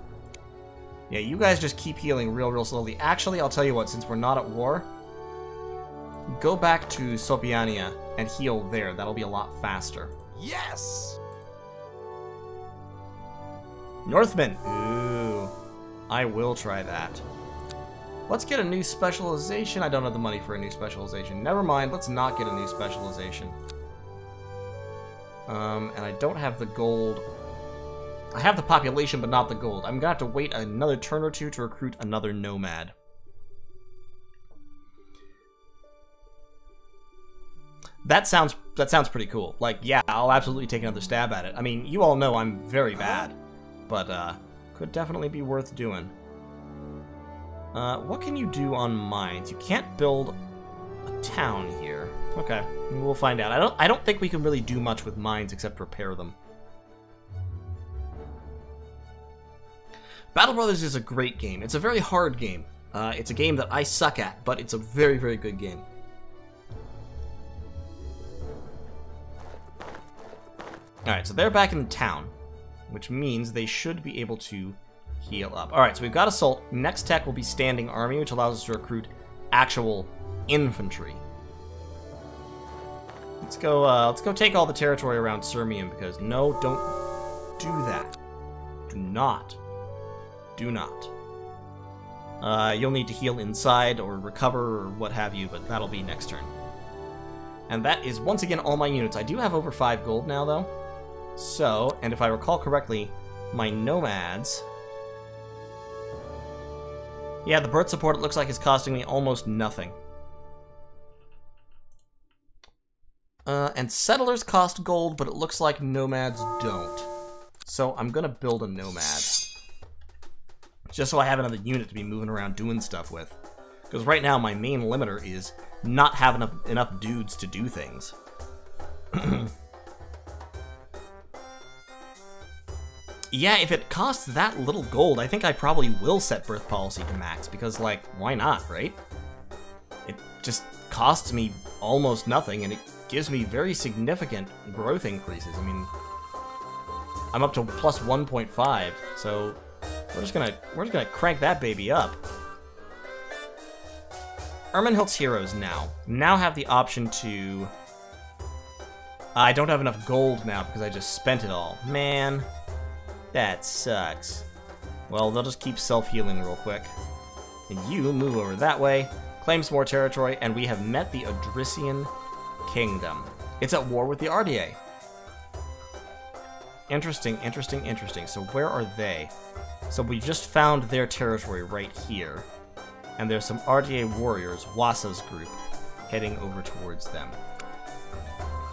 S1: Yeah, you guys just keep healing real slowly. Actually, I'll tell you what, since we're not at war, go back to Sopiania and heal there. That'll be a lot faster.
S2: Yes!
S1: Northmen! Ooh. I will try that. Let's get a new specialization. I don't have the money for a new specialization. Never mind, let's not get a new specialization. And I don't have the gold. I have the population, but not the gold. I'm gonna have to wait another turn or two to recruit another nomad. That sounds pretty cool. Like, yeah, I'll absolutely take another stab at it. I mean, you all know I'm very bad, but could definitely be worth doing. What can you do on mines? You can't build a town here. Okay, we'll find out. I don't think we can really do much with mines except repair them. Battle Brothers is a great game. It's a very hard game. It's a game that I suck at, but it's a very, very good game. Alright, so they're back in town, which means they should be able to heal up. Alright, so we've got Assault. Next tech will be Standing Army, which allows us to recruit actual infantry. Let's go take all the territory around Sirmium, because no, don't do that. Do not. Do not. You'll need to heal inside or recover or what have you, but that'll be next turn. And that is, once again, all my units. I do have over 5 gold now, though. So, and if I recall correctly, my nomads... Yeah, the birth support, it looks like, is costing me almost nothing. And settlers cost gold, but it looks like nomads don't. So I'm gonna build a nomad. Just so I have another unit to be moving around doing stuff with. Because right now my main limiter is not having enough dudes to do things. Yeah, if it costs that little gold, I think I probably will set birth policy to max, because, like, why not, right? It just costs me almost nothing, and it gives me very significant growth increases. I mean, I'm up to plus 1.5, so we're just gonna crank that baby up. Ermenhilt's heroes now have the option to... I don't have enough gold now because I just spent it all. Man, that sucks. Well, they'll just keep self-healing real quick. And you move over that way, claim some more territory, and we have met the Odrysian Kingdom. It's at war with the RDA. Interesting, interesting, interesting. So where are they? So we just found their territory right here. And there's some RDA warriors, Wasa's group, heading over towards them.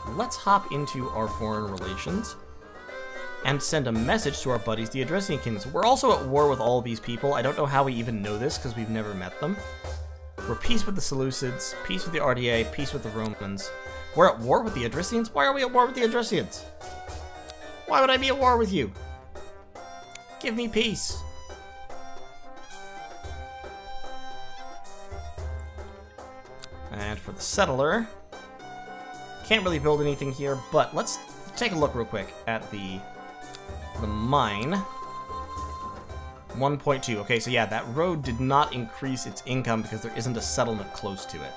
S1: Let's hop into our foreign relations and send a message to our buddies, the Adressian Kings. We're also at war with all of these people. I don't know how we even know this because we've never met them. We're peace with the Seleucids, peace with the RDA, peace with the Romans. We're at war with the Adressians? Why are we at war with the Adressians? Why would I be at war with you? Give me peace. And for the settler, can't really build anything here, but let's take a look real quick at the mine. 1.2. Okay, so yeah, that road did not increase its income because there isn't a settlement close to it.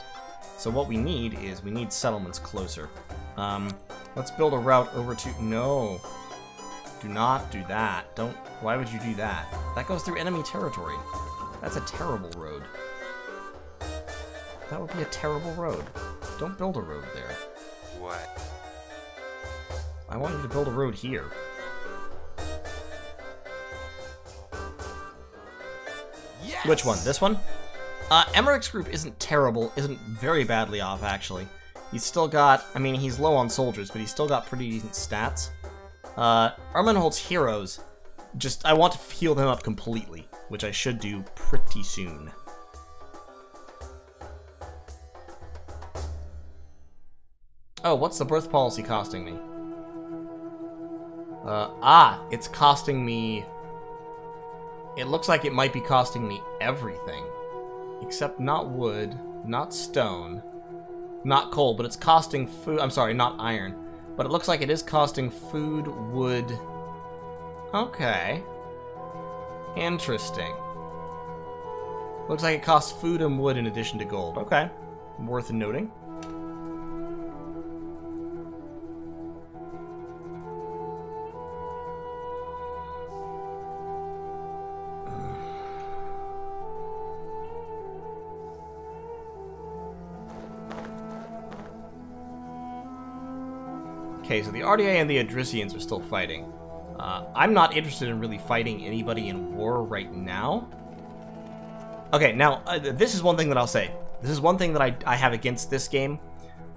S1: So what we need is, we need settlements closer. Let's build a route over to... No. Do not do that. Don't... Why would you do that? That goes through enemy territory. That's a terrible road. That would be a terrible road. Don't build a road there.
S2: What?
S1: I want you to build a road here.
S2: Yes!
S1: Which one? This one? Emmerich's group isn't terrible, isn't very badly off, actually. He's still got, I mean, he's low on soldiers, but he's still got pretty decent stats. Ermenholt's heroes, just, I want to heal them up completely, which I should do pretty soon. Oh, what's the birth policy costing me? It's costing me... It looks like it might be costing me everything. Except not wood, not stone, not coal, but it's costing food... I'm sorry, not iron. But it looks like it is costing food, wood... Okay. Interesting. Looks like it costs food and wood in addition to gold. Okay. Worth noting. Okay, so the RDA and the Adressians are still fighting. I'm not interested in really fighting anybody in war right now. Okay, now, this is one thing that I'll say. This is one thing that I have against this game.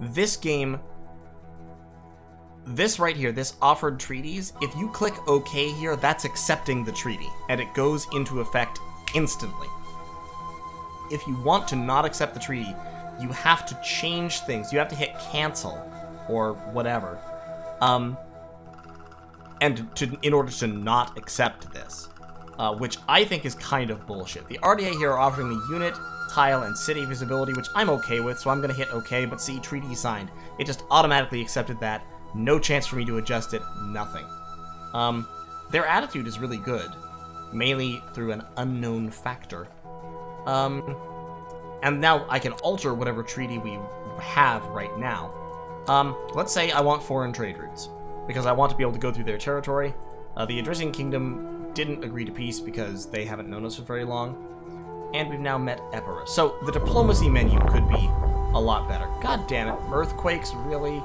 S1: This game, this right here, this offered treaties, if you click OK here, that's accepting the treaty, and it goes into effect instantly. If you want to not accept the treaty, you have to change things. You have to hit cancel, or whatever. In order to not accept this, which I think is kind of bullshit. The RDA here are offering me unit, tile, and city visibility, which I'm okay with, so I'm going to hit OK, but see, treaty signed. It just automatically accepted that. No chance for me to adjust it, nothing. Their attitude is really good. mainly through an unknown factor. And now I can alter whatever treaty we have right now. Let's say I want foreign trade routes, because I want to be able to go through their territory. The Adressian Kingdom didn't agree to peace because they haven't known us for very long. And we've now met Epirus. So the diplomacy menu could be a lot better. God damn it, earthquakes, really?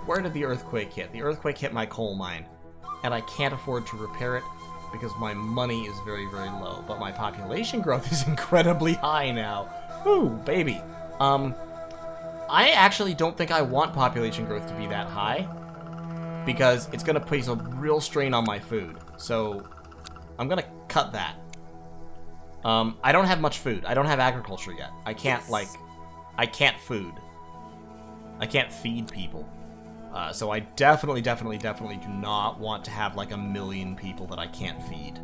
S1: Where did the earthquake hit? The earthquake hit my coal mine, and I can't afford to repair it because my money is very, very low. But my population growth is incredibly high now. Ooh, baby. I actually don't think I want population growth to be that high, because it's going to place a real strain on my food. So I'm going to cut that. I don't have much food. I don't have agriculture yet. I can't, I can't food. I can't feed people. So I definitely do not want to have, like, 1 million people that I can't feed.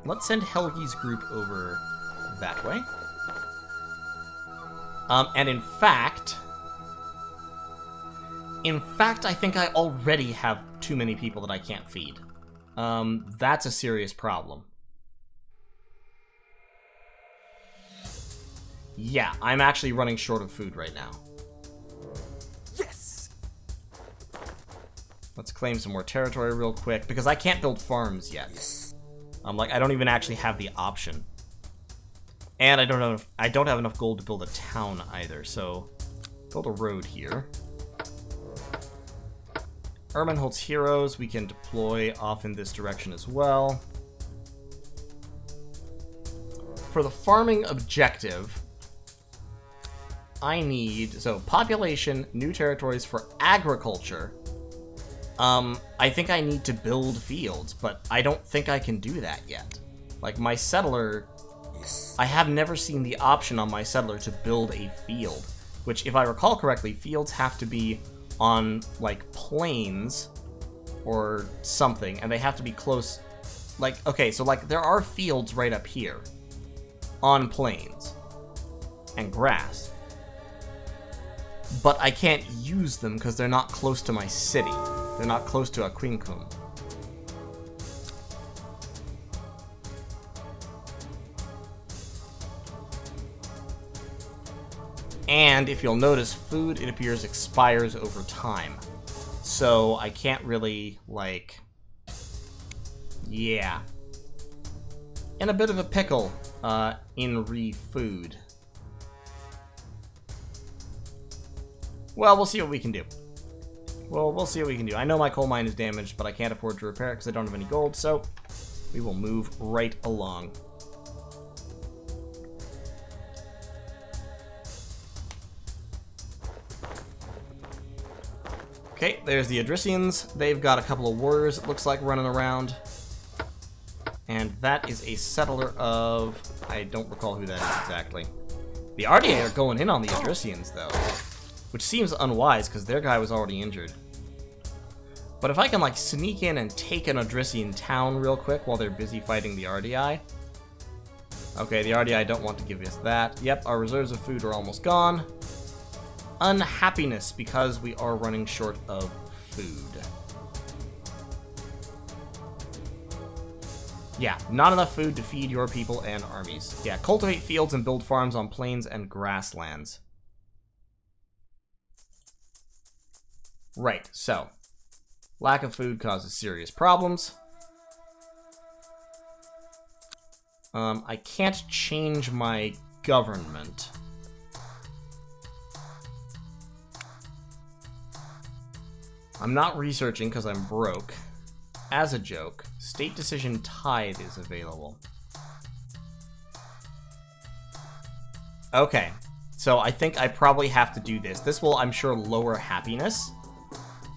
S1: Let's send Helgi's group over that way. And in fact, I think I already have too many people that I can't feed. That's a serious problem. Yeah, I'm actually running short of food right now.
S2: Yes.
S1: Let's claim some more territory real quick, because I can't build farms yet. I don't even actually have the option. And I don't have enough gold to build a town either, so build a road here. Ermenholt's heroes we can deploy off in this direction as well. For the farming objective, I need, so population, new territories for agriculture. I think I need to build fields, but I don't think I can do that yet. Like, my settler, I have never seen the option on my settler to build a field, which, if I recall correctly, fields have to be on, like, plains or something, and they have to be close. Like, okay, so, like, there are fields right up here on plains and grass, but I can't use them because they're not close to my city. They're not close to Aquincum. And if you'll notice, food, it appears, expires over time. So I can't really, like... Yeah. In a bit of a pickle, in re-food. Well, we'll see what we can do. Well, we'll see what we can do. I know my coal mine is damaged, but I can't afford to repair it because I don't have any gold, so we will move right along. Okay, there's the Adressians. They've got a couple of warriors, it looks like, running around. And that is a settler of... I don't recall who that is exactly. The Ardier are going in on the Adressians, though. Which seems unwise, because their guy was already injured. But if I can, like, sneak in and take an Adressian town real quick while they're busy fighting the Ardii. Okay, the Ardii don't want to give us that. Yep, our reserves of food are almost gone. Unhappiness, because we are running short of food. Yeah, not enough food to feed your people and armies. Yeah, cultivate fields and build farms on plains and grasslands. Right, so, lack of food causes serious problems. I can't change my government. I'm not researching because I'm broke. As a joke, state decision tithe is available. Okay, so I think I probably have to do this. This will, I'm sure, lower happiness.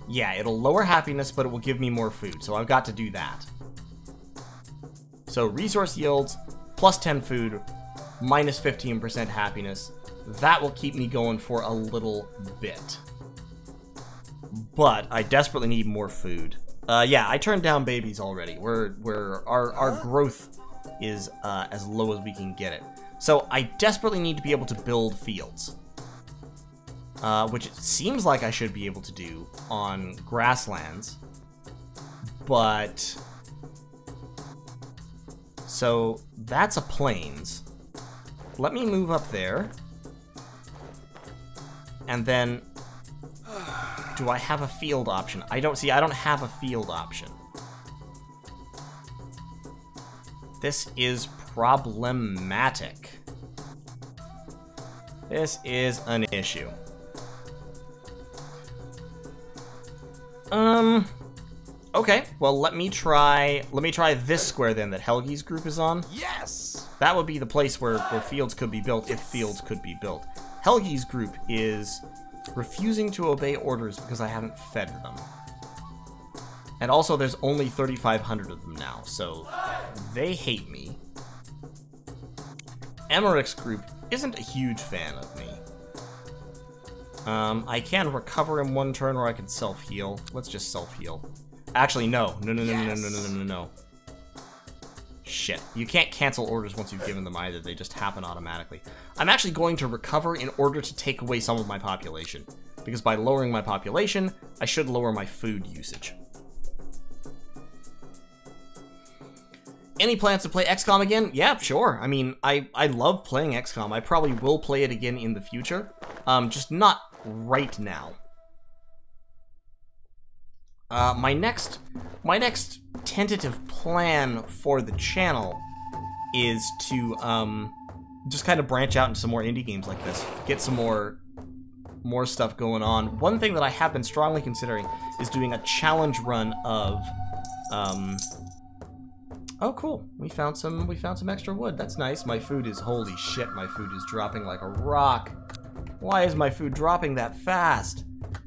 S1: Yeah, it'll lower happiness, but it will give me more food, so I've got to do that. So resource yields, plus 10 food, minus 15% happiness. That will keep me going for a little bit. But I desperately need more food. Yeah, I turned down babies already. Our growth is as low as we can get it. So I desperately need to be able to build fields. Which it seems like I should be able to do on grasslands. But So that's a plains. Let me move up there. And then, do I have a field option? I don't have a field option. This is problematic. This is an issue. Okay, well let me try this square then that Helgi's group is on.
S2: Yes!
S1: That would be the place where fields could be built if fields could be built. Helgi's group is refusing to obey orders because I haven't fed them. And also there's only 3,500 of them now, so they hate me. Emmerich's group isn't a huge fan of me. I can recover in one turn or I can self-heal. Let's just self-heal. Actually, no. No. Shit. You can't cancel orders once you've given them either. They just happen automatically. I'm actually going to recover in order to take away some of my population. Because by lowering my population, I should lower my food usage. Any plans to play XCOM again? Yeah, sure. I mean, I love playing XCOM. I probably will play it again in the future. Just not right now. My next tentative plan for the channel is to just kind of branch out into some more indie games like this. Get some more stuff going on. One thing that I have been strongly considering is doing a challenge run of oh, cool. We found some extra wood. That's nice. My food is, holy shit, my food is dropping like a rock. Why is my food dropping that fast?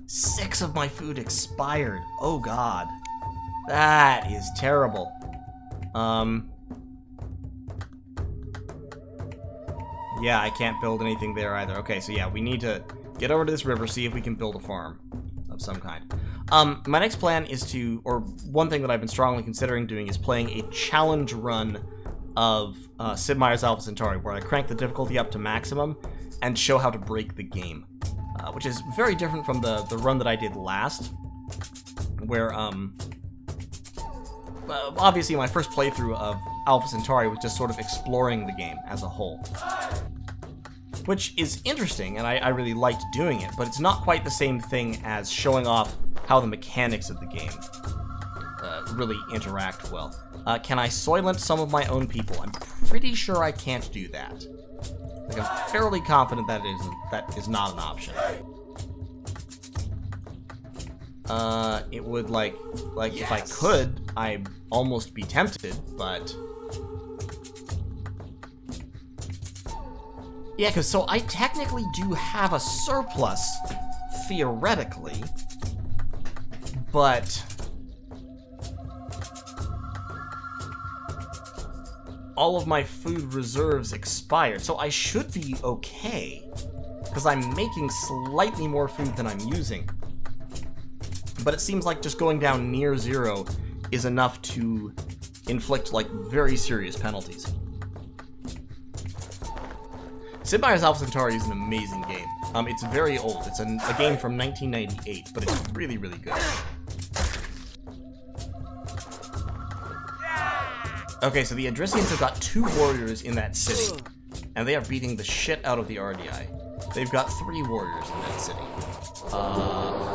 S1: 6 of my food expired. Oh god. That is terrible. Yeah, I can't build anything there either. Okay, so yeah, we need to get over to this river, see if we can build a farm of some kind. My next plan is to, or one thing that I've been strongly considering doing is playing a challenge run of Sid Meier's Alpha Centauri, where I crank the difficulty up to maximum and show how to break the game. Which is very different from the run that I did last, where, obviously my first playthrough of Alpha Centauri was just sort of exploring the game as a whole. Which is interesting, and I really liked doing it, but it's not quite the same thing as showing off how the mechanics of the game really interact well. Can I soylent some of my own people? I'm pretty sure I can't do that. Like, I'm fairly confident that is not an option. It would, like yes. If I could, I'd almost be tempted, but... Yeah, because so I technically do have a surplus, theoretically, but... all of my food reserves expired, so I should be okay, because I'm making slightly more food than I'm using. But it seems like just going down near 0 is enough to inflict, like, very serious penalties. Sid Meier's Alpha Centauri is an amazing game. It's very old. It's a game from 1998, but it's really, really good. Okay, so the Aggressors have got 2 warriors in that city, and they are beating the shit out of the RDI. They've got 3 warriors in that city.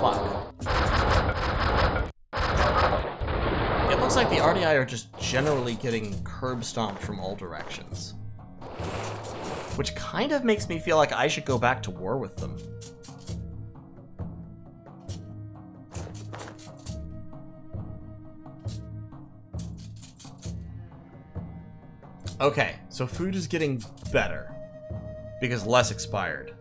S1: Fuck. It looks like the RDI are just generally getting curb stomped from all directions. Which kind of makes me feel like I should go back to war with them. Okay, so food is getting better because less expired.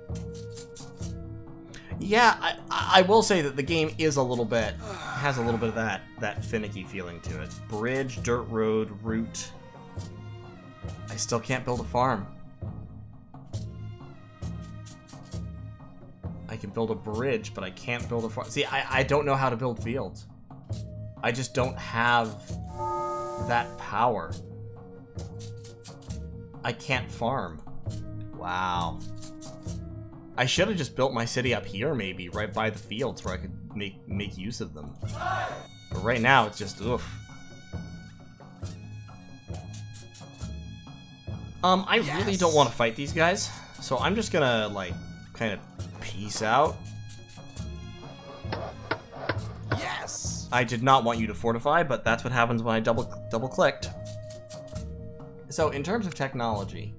S1: Yeah, I will say that the game is a little bit, has a little bit of that finicky feeling to it. Bridge, dirt road, route. I still can't build a farm. I can build a bridge, but I can't build a farm. See, I don't know how to build fields. I just don't have that power. I can't farm. Wow. I should have just built my city up here, maybe, right by the fields where I could make use of them. But right now, it's just, oof. I really don't want to fight these guys, so I'm just gonna, like, kind of peace out.
S2: Yes!
S1: I did not want you to fortify, but that's what happens when I double-clicked. So, in terms of technology,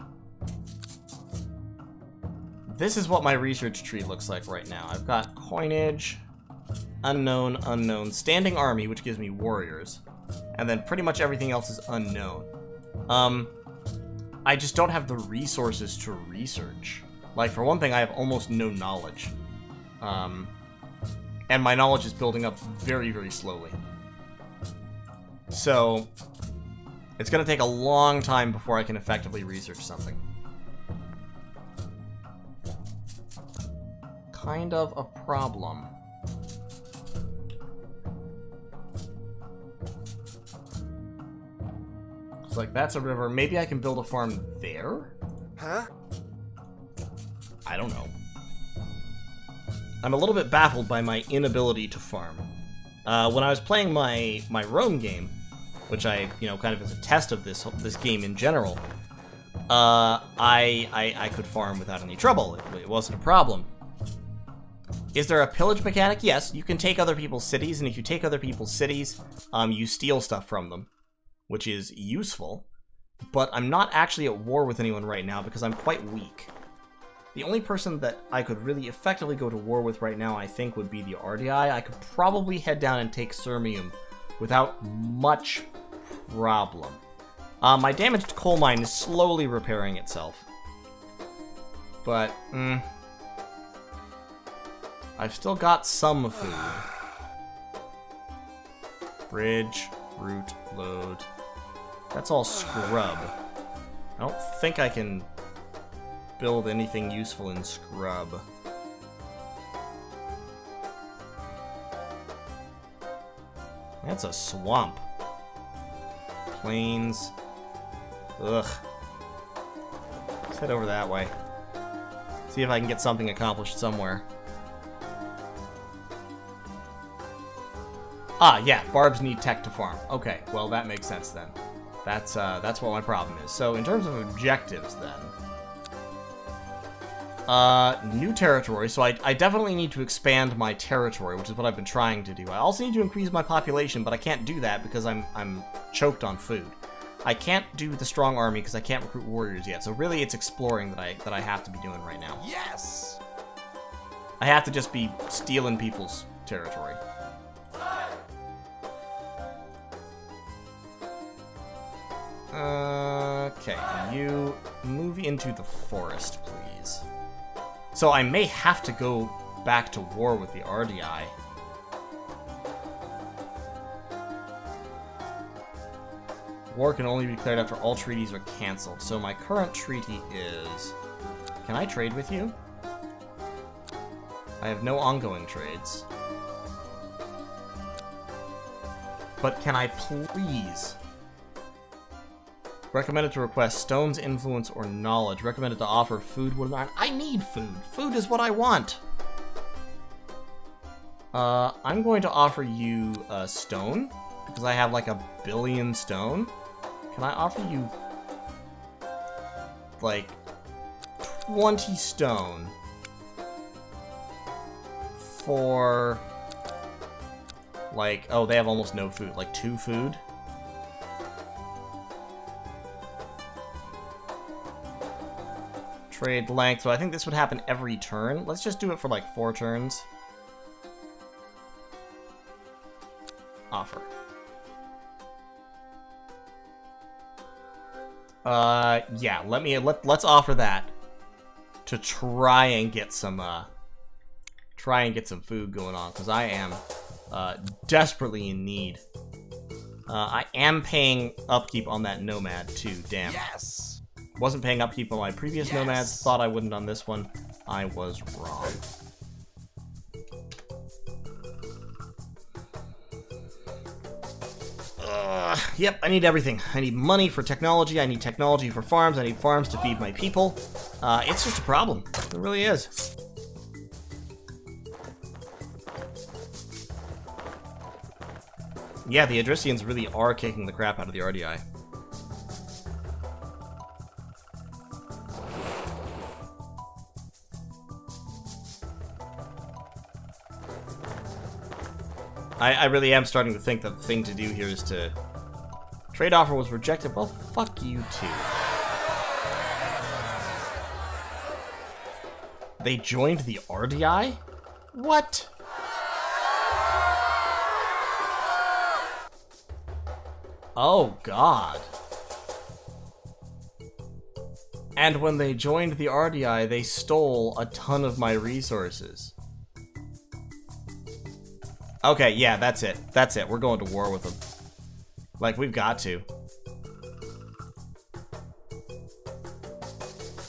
S1: this is what my research tree looks like right now. I've got coinage, unknown, unknown, standing army, which gives me warriors, and then pretty much everything else is unknown. I just don't have the resources to research. Like, for one thing, I have almost no knowledge. And my knowledge is building up very, very slowly. So, it's going to take a long time before I can effectively research something. Kind of a problem. It's like, that's a river. Maybe I can build a farm there?
S2: Huh?
S1: I don't know. I'm a little bit baffled by my inability to farm. When I was playing my Rome game, which I, you know, kind of as a test of this game in general, I could farm without any trouble. It wasn't a problem. Is there a pillage mechanic? Yes, you can take other people's cities, and if you take other people's cities, you steal stuff from them, which is useful, but I'm not actually at war with anyone right now because I'm quite weak. The only person that I could really effectively go to war with right now, I think, would be the RDI. I could probably head down and take Sirmium without much problem. My damaged coal mine is slowly repairing itself. But, I've still got some food. Bridge, route, load. That's all scrub. I don't think I can build anything useful in scrub. That's a swamp. Plains. Ugh. Let's head over that way. See if I can get something accomplished somewhere. Ah, yeah, barbs need tech to farm. Okay, well that makes sense then. That's what my problem is. So in terms of objectives then, new territory. So I definitely need to expand my territory, which is what I've been trying to do. I also need to increase my population, but I can't do that because I'm choked on food. I can't do the strong army because I can't recruit warriors yet. So really, it's exploring that I have to be doing right now.
S2: Yes.
S1: I have to just be stealing people's territory. Okay, you move into the forest, please. So I may have to go back to war with the RDI. War can only be declared after all treaties are cancelled. So my current treaty is... Can I trade with you? I have no ongoing trades. But can I please... Recommended to request stones, influence, or knowledge. Recommended to offer food. I need food. Food is what I want. I'm going to offer you stone because I have like 1 billion stone. Can I offer you like 20 stone for like, oh, they have almost no food, like 2 food? Trade length, so I think this would happen every turn. Let's just do it for like 4 turns. Offer. Yeah, let's offer that to try and get some food going on, because I am desperately in need. I am paying upkeep on that nomad too, damn.
S2: Yes.
S1: Wasn't paying upkeep on my previous nomads, thought I wouldn't on this one. I was wrong. Yep, I need everything. I need money for technology, I need technology for farms, I need farms to feed my people. It's just a problem. It really is. Yeah, the Adricians really are kicking the crap out of the RDI. I really am starting to think that the thing to do here is to... Trade offer was rejected. Well, fuck you too. They joined the RDI? What? Oh, God. And when they joined the RDI, they stole a ton of my resources. Okay, yeah, that's it. That's it. We're going to war with them. Like, we've got to.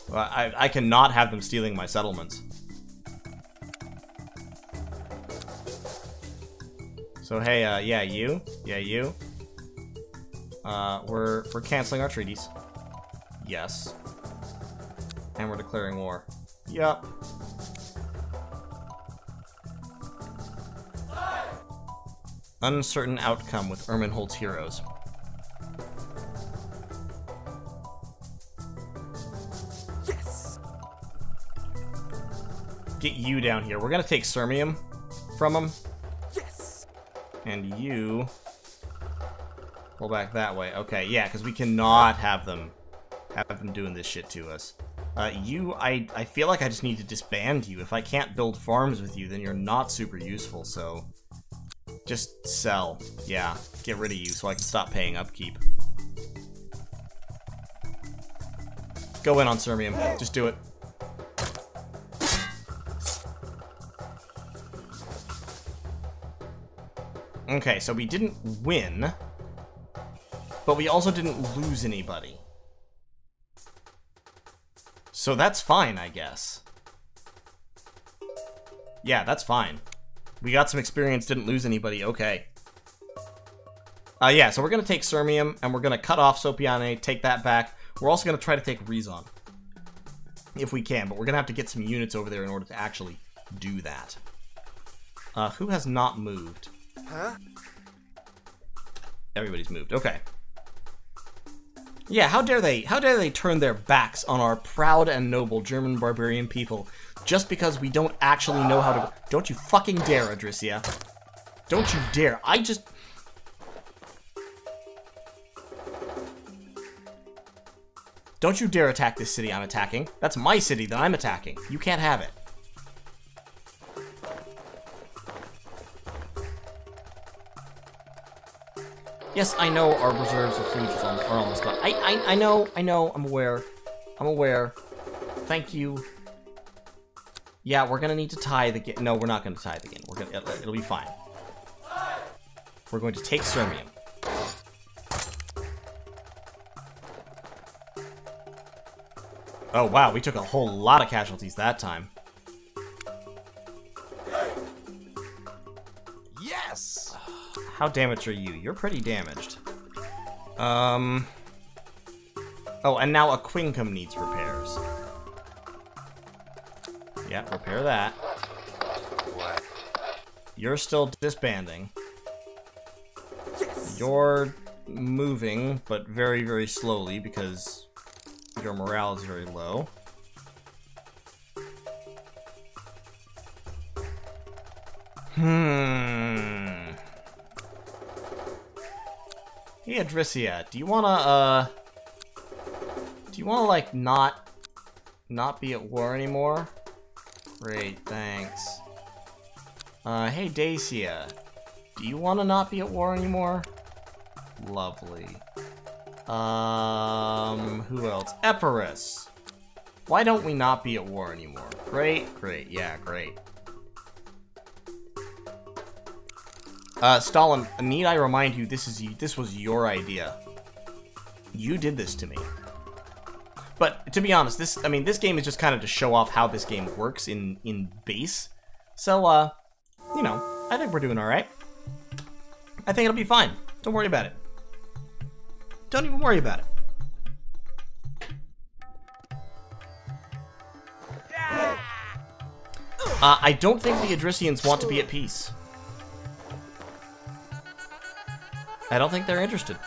S1: Well, I cannot have them stealing my settlements. So, hey, yeah, you. Yeah, you. We're canceling our treaties. Yes. And we're declaring war. Yup. Uncertain outcome with Ermenholt's heroes.
S2: Yes.
S1: Get you down here. We're gonna take Sirmium from him.
S2: Yes.
S1: And you pull back that way. Okay, yeah, because we cannot have them doing this shit to us. I feel like I just need to disband you. If I can't build farms with you, then you're not super useful, so just sell. Yeah, get rid of you so I can stop paying upkeep. Go in on Sirmium. Just do it. Okay, so we didn't win, but we also didn't lose anybody. So that's fine, I guess. Yeah, that's fine. We got some experience, didn't lose anybody, okay. Yeah, so we're gonna take Sirmium, and we're gonna cut off Sopiane, take that back. We're also gonna try to take Rezon. If we can, but we're gonna have to get some units over there in order to actually do that. Who has not moved?
S2: Huh?
S1: Everybody's moved, okay. Yeah, how dare they turn their backs on our proud and noble German barbarian people just because we don't actually know how to... Don't you fucking dare, Adrissia. Don't you dare. Don't you dare attack this city I'm attacking. That's my city that I'm attacking. You can't have it. Yes, I know our reserves of food are almost gone. I know, I'm aware. I'm aware. Thank you. Yeah, we're gonna need to tie the game. No, we're not gonna tie the game. It'll be fine. We're going to take Sirmium. Oh wow, we took a whole lot of casualties that time.
S2: Yes.
S1: How damaged are you? You're pretty damaged. Oh, and now a Quincum needs repairs. Yeah, repair that.
S2: What?
S1: You're still disbanding.
S2: Yes.
S1: You're moving, but very, very slowly because your morale is very low. Hey, Adrissia, do you wanna, like, not be at war anymore? Great, thanks. Hey, Dacia, do you wanna not be at war anymore? Lovely. Who else? Epirus! Why don't we not be at war anymore? Great, great, yeah, great. Stalin, need I remind you, this was your idea. You did this to me. But to be honest, this game is just kind of to show off how this game works in base. So, you know, I think we're doing all right. I think it'll be fine. Don't worry about it. Don't even worry about it. I don't think the Adrissians want to be at peace. I don't think they're interested.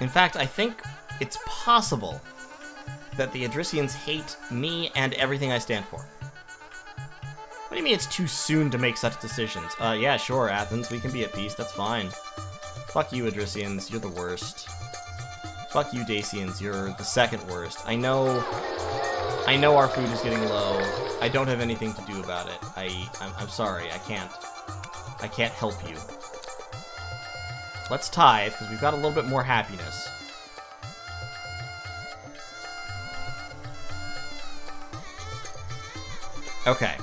S1: In fact, I think it's possible that the Adrissians hate me and everything I stand for. do you mean it's too soon to make such decisions? Yeah, sure, Athens, we can be at peace, that's fine. Fuck you, Adricians, you're the worst. Fuck you, Dacians, you're the second worst. I know our food is getting low. I don't have anything to do about it. I'm sorry, I can't help you. Let's tithe, because we've got a little bit more happiness. Okay.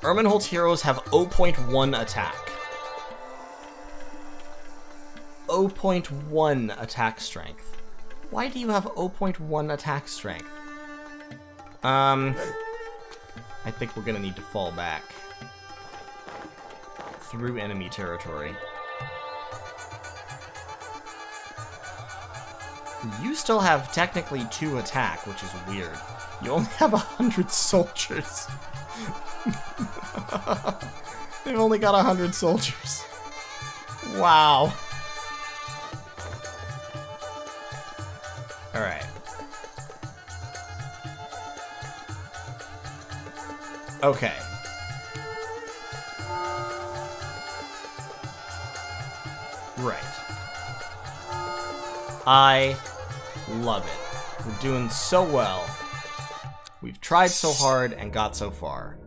S1: Ermenhold's heroes have 0.1 attack. 0.1 attack strength. Why do you have 0.1 attack strength? I think we're gonna need to fall back. Through enemy territory. You still have technically 2 attack, which is weird. You only have 100 soldiers. They've only got 100 soldiers. Wow. Alright. Okay. Right. I love it. We're doing so well. We've tried so hard and got so far.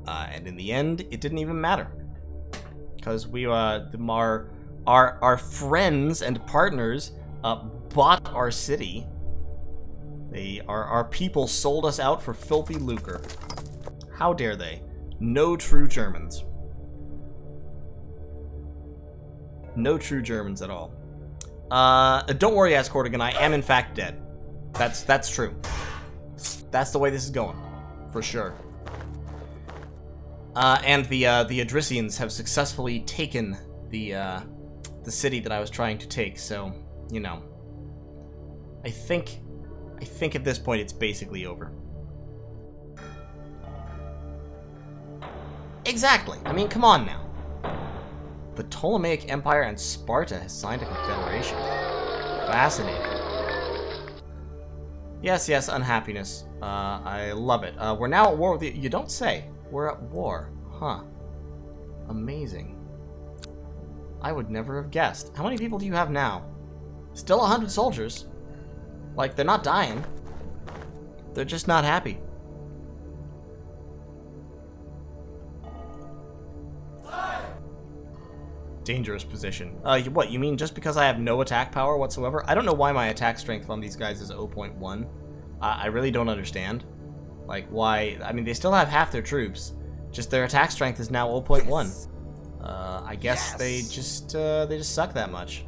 S1: And in the end, it didn't even matter. Because we, our friends and partners bought our city. Our people sold us out for filthy lucre. How dare they? No true Germans. No true Germans at all. Don't worry, Ascordigan, I am in fact dead. That's true. That's the way this is going, for sure. And the Adricians have successfully taken the city that I was trying to take. So, you know, I think at this point it's basically over. Exactly. I mean, come on now. The Ptolemaic Empire and Sparta has signed a confederation. Fascinating. Yes, yes, unhappiness. I love it. We're now at war with you don't say. We're at war. Huh. Amazing. I would never have guessed. How many people do you have now? Still 100 soldiers. Like, they're not dying. They're just not happy. Dangerous position. What, you mean just because I have no attack power whatsoever? I don't know why my attack strength on these guys is 0.1. I really don't understand. Like, why? I mean, they still have half their troops. Just their attack strength is now 0.1. I guess they just suck that much.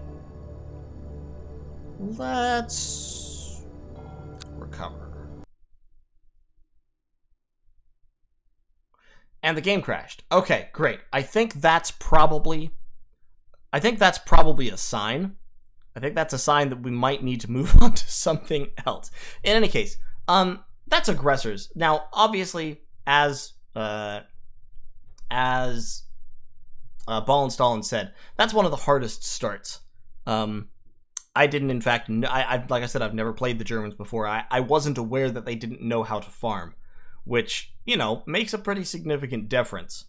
S1: Let's recover. And the game crashed. Okay, great. I think that's probably a sign. I think that's a sign that we might need to move on to something else. In any case, that's Aggressors. Now, obviously, as Ball and Stalin said, that's one of the hardest starts. I didn't, in fact, like I said, I've never played the Germans before. I wasn't aware that they didn't know how to farm, which, you know, makes a pretty significant difference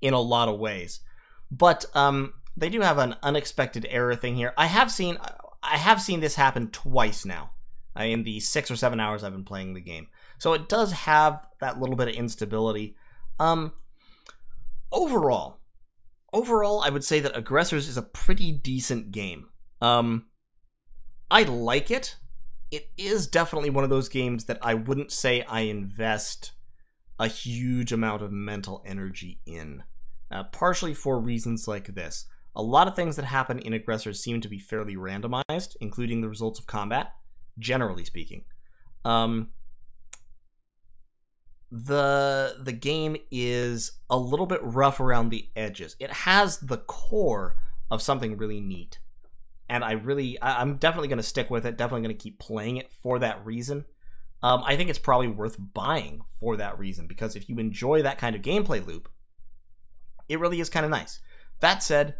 S1: in a lot of ways. But they do have an unexpected error thing here. I have seen this happen twice now in the 6 or 7 hours I've been playing the game. So it does have that little bit of instability. Overall, I would say that Aggressors is a pretty decent game. I like it. It is definitely one of those games that I wouldn't say I invest a huge amount of mental energy in. Partially for reasons like this. A lot of things that happen in Aggressors seem to be fairly randomized, including the results of combat, generally speaking. The game is a little bit rough around the edges. It has the core of something really neat. And I'm definitely going to stick with it, definitely going to keep playing it for that reason. I think it's probably worth buying for that reason, because if you enjoy that kind of gameplay loop, it really is kind of nice. That said,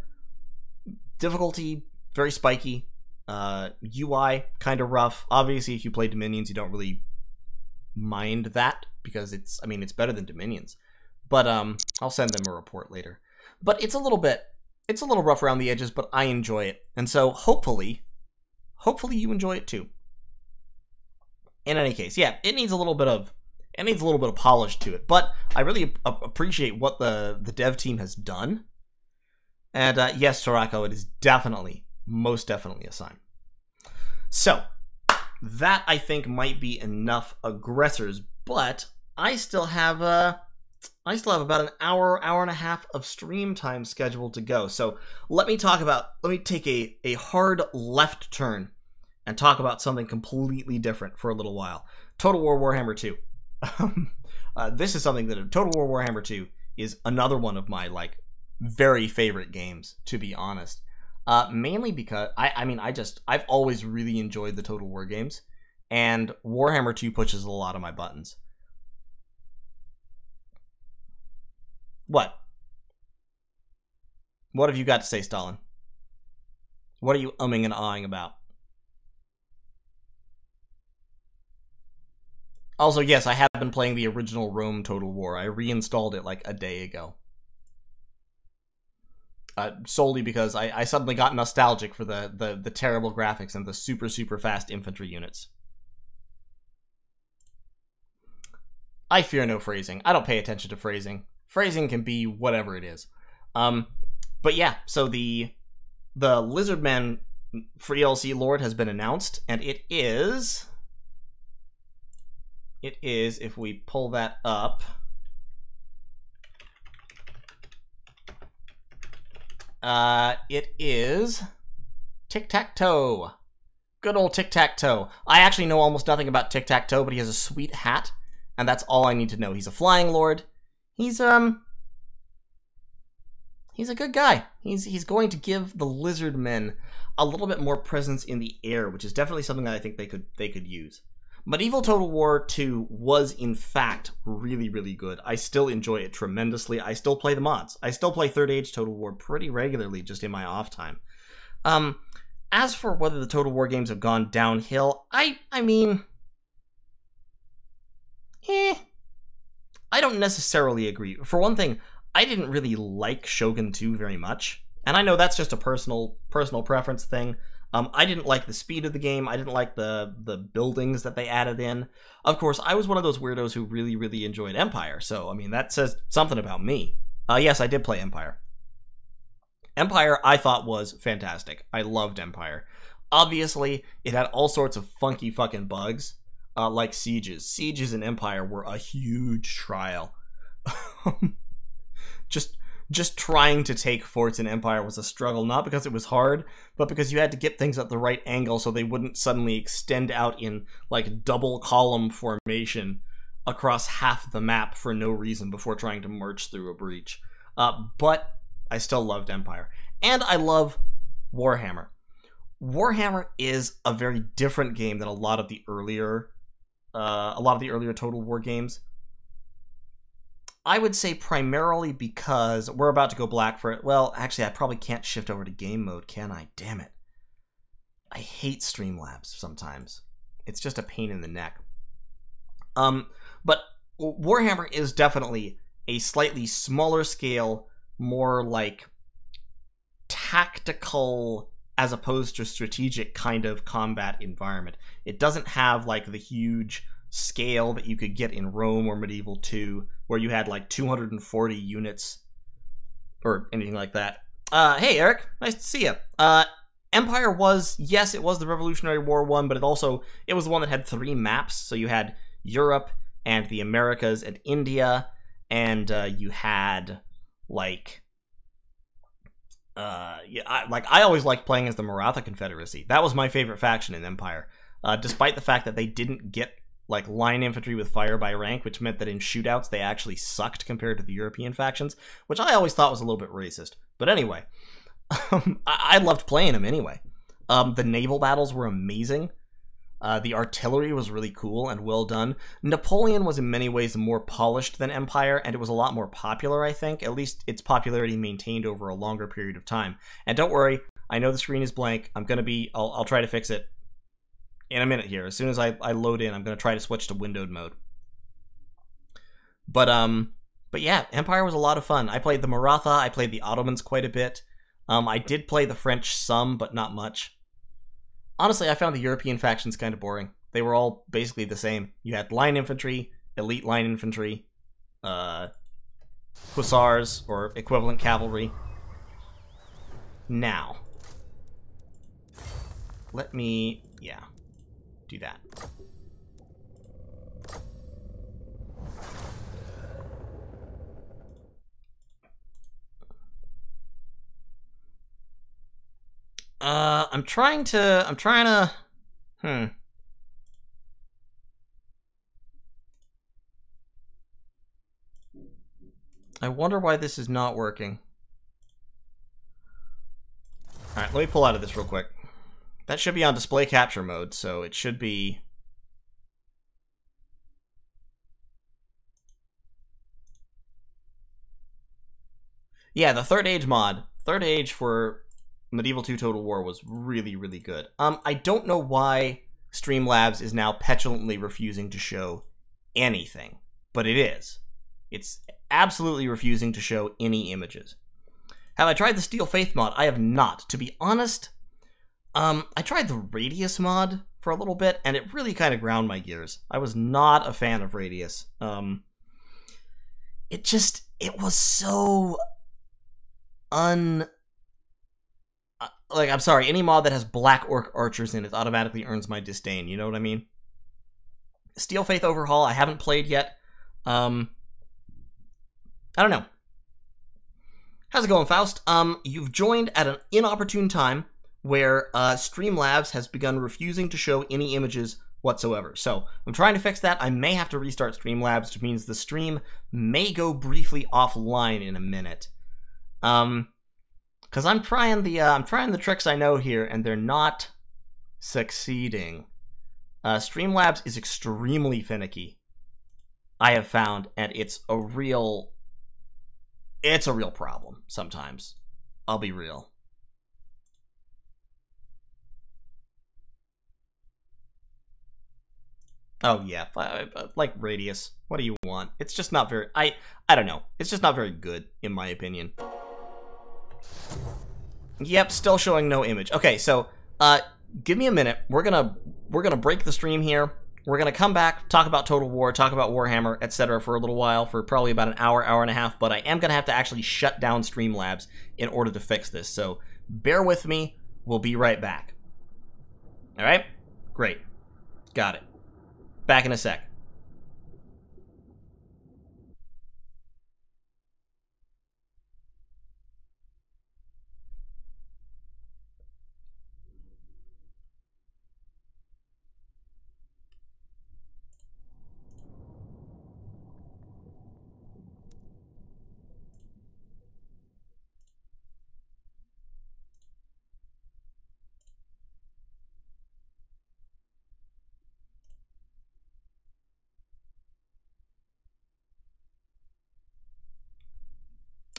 S1: difficulty, very spiky. UI, kind of rough. Obviously, if you play Dominions, you don't really mind that because it's better than Dominions. But I'll send them a report later. But it's a little rough around the edges, but I enjoy it. And so hopefully you enjoy it too. In any case, yeah, it needs a little bit of polish to it, but I really appreciate what the dev team has done. And yes, Torako, it is most definitely a sign. So that I think might be enough aggressors, but I still have about an hour and a half of stream time scheduled to go. So let me take a hard left turn and talk about something completely different for a little while. Total War Warhammer 2. This is something that Total War Warhammer 2 is another one of my very favorite games, to be honest. Mainly because I've always really enjoyed the Total War games, and Warhammer 2 pushes a lot of my buttons. What? What have you got to say, Stalin? What are you umming and ahhing about? Also, yes, I have been playing the original Rome Total War. I reinstalled it a day ago. Solely because I suddenly got nostalgic for the terrible graphics and the super, super fast infantry units. I fear no phrasing. I don't pay attention to phrasing. Phrasing can be whatever it is. But yeah, so the Lizardmen Free LC Lord has been announced, and it is, if we pull that up, it is Tic-Tac-Toe. Good old Tic-Tac-Toe. I actually know almost nothing about Tic-Tac-Toe, but he has a sweet hat, and that's all I need to know. He's a flying lord. He's a good guy. He's going to give the Lizardmen a little bit more presence in the air, which is definitely something that I think they could use. Medieval Total War 2 was, in fact, really, really good. I still enjoy it tremendously. I still play the mods. I still play Third Age Total War pretty regularly just in my off time. As for whether the Total War games have gone downhill, I don't necessarily agree. For one thing, I didn't really like Shogun 2 very much. And I know that's just a personal preference thing. I didn't like the speed of the game. I didn't like the buildings that they added in. Of course, I was one of those weirdos who really, really enjoyed Empire. So, that says something about me. Yes, I did play Empire. Empire, I thought, was fantastic. I loved Empire. Obviously, it had all sorts of funky fucking bugs, like sieges. Sieges in Empire were a huge trial. Just trying to take forts in Empire was a struggle, not because it was hard, but because you had to get things at the right angle so they wouldn't suddenly extend out in double column formation across half the map for no reason before trying to march through a breach. But I still loved Empire. And I love Warhammer. Warhammer is a very different game than a lot of the earlier Total War games. I would say primarily because we're about to go black for it. Well, actually, I probably can't shift over to game mode, can I? Damn it. I hate Streamlabs sometimes. It's just a pain in the neck. But Warhammer is definitely a slightly smaller scale, more tactical as opposed to strategic kind of combat environment. It doesn't have the huge scale that you could get in Rome or Medieval 2, where you had 240 units or anything like that. Hey Eric, nice to see you. Empire was, yes, it was the Revolutionary War one, but it was the one that had 3 maps. So you had Europe and the Americas and India, and you had I always liked playing as the Maratha Confederacy. That was my favorite faction in Empire, despite the fact that they didn't get line infantry with fire by rank, which meant that in shootouts they actually sucked compared to the European factions, which I always thought was a little bit racist. But anyway, I loved playing them anyway. The naval battles were amazing. The artillery was really cool and well done. Napoleon was in many ways more polished than Empire, and it was a lot more popular, I think. At least its popularity maintained over a longer period of time. And don't worry, I know the screen is blank. I'll try to fix it in a minute here. As soon as I load in, I'm going to try to switch to windowed mode. But yeah, Empire was a lot of fun. I played the Maratha, I played the Ottomans quite a bit. I did play the French some, but not much. Honestly, I found the European factions kind of boring. They were all basically the same. You had line infantry, elite line infantry, hussars, or equivalent cavalry. Now, let me, do that. I'm trying to, I wonder why this is not working. Alright, let me pull out of this real quick. That should be on display capture mode, so it should be... Yeah, the Third Age mod. Third Age for Medieval 2 Total War was really, really good. I don't know why Streamlabs is now petulantly refusing to show anything, but it is. It's absolutely refusing to show any images. Have I tried the Steel Faith mod? I have not. To be honest, I tried the Radius mod for a little bit, and it really kind of ground my gears. I was not a fan of Radius. It was so like, I'm sorry, any mod that has Black Orc archers in it automatically earns my disdain, you know what I mean? Steel Faith Overhaul, I haven't played yet. I don't know. How's it going, Faust? You've joined at an inopportune time where Streamlabs has begun refusing to show any images whatsoever. So I'm trying to fix that. I may have to restart Streamlabs, which means the stream may go briefly offline in a minute. Because I'm trying the tricks I know here, and they're not succeeding. Streamlabs is extremely finicky, I have found, and it's a real problem sometimes. I'll be real. Oh yeah, like Radius. What do you want? It's just not very, I don't know. It's just not very good, in my opinion. Yep, still showing no image. Okay, so, give me a minute. We're gonna break the stream here. We're gonna come back, talk about Total War, talk about Warhammer, etc. for a little while, for probably about an hour, hour and a half, but I am gonna have to actually shut down Streamlabs in order to fix this, so bear with me. We'll be right back. Alright? Great. Got it. Back in a sec.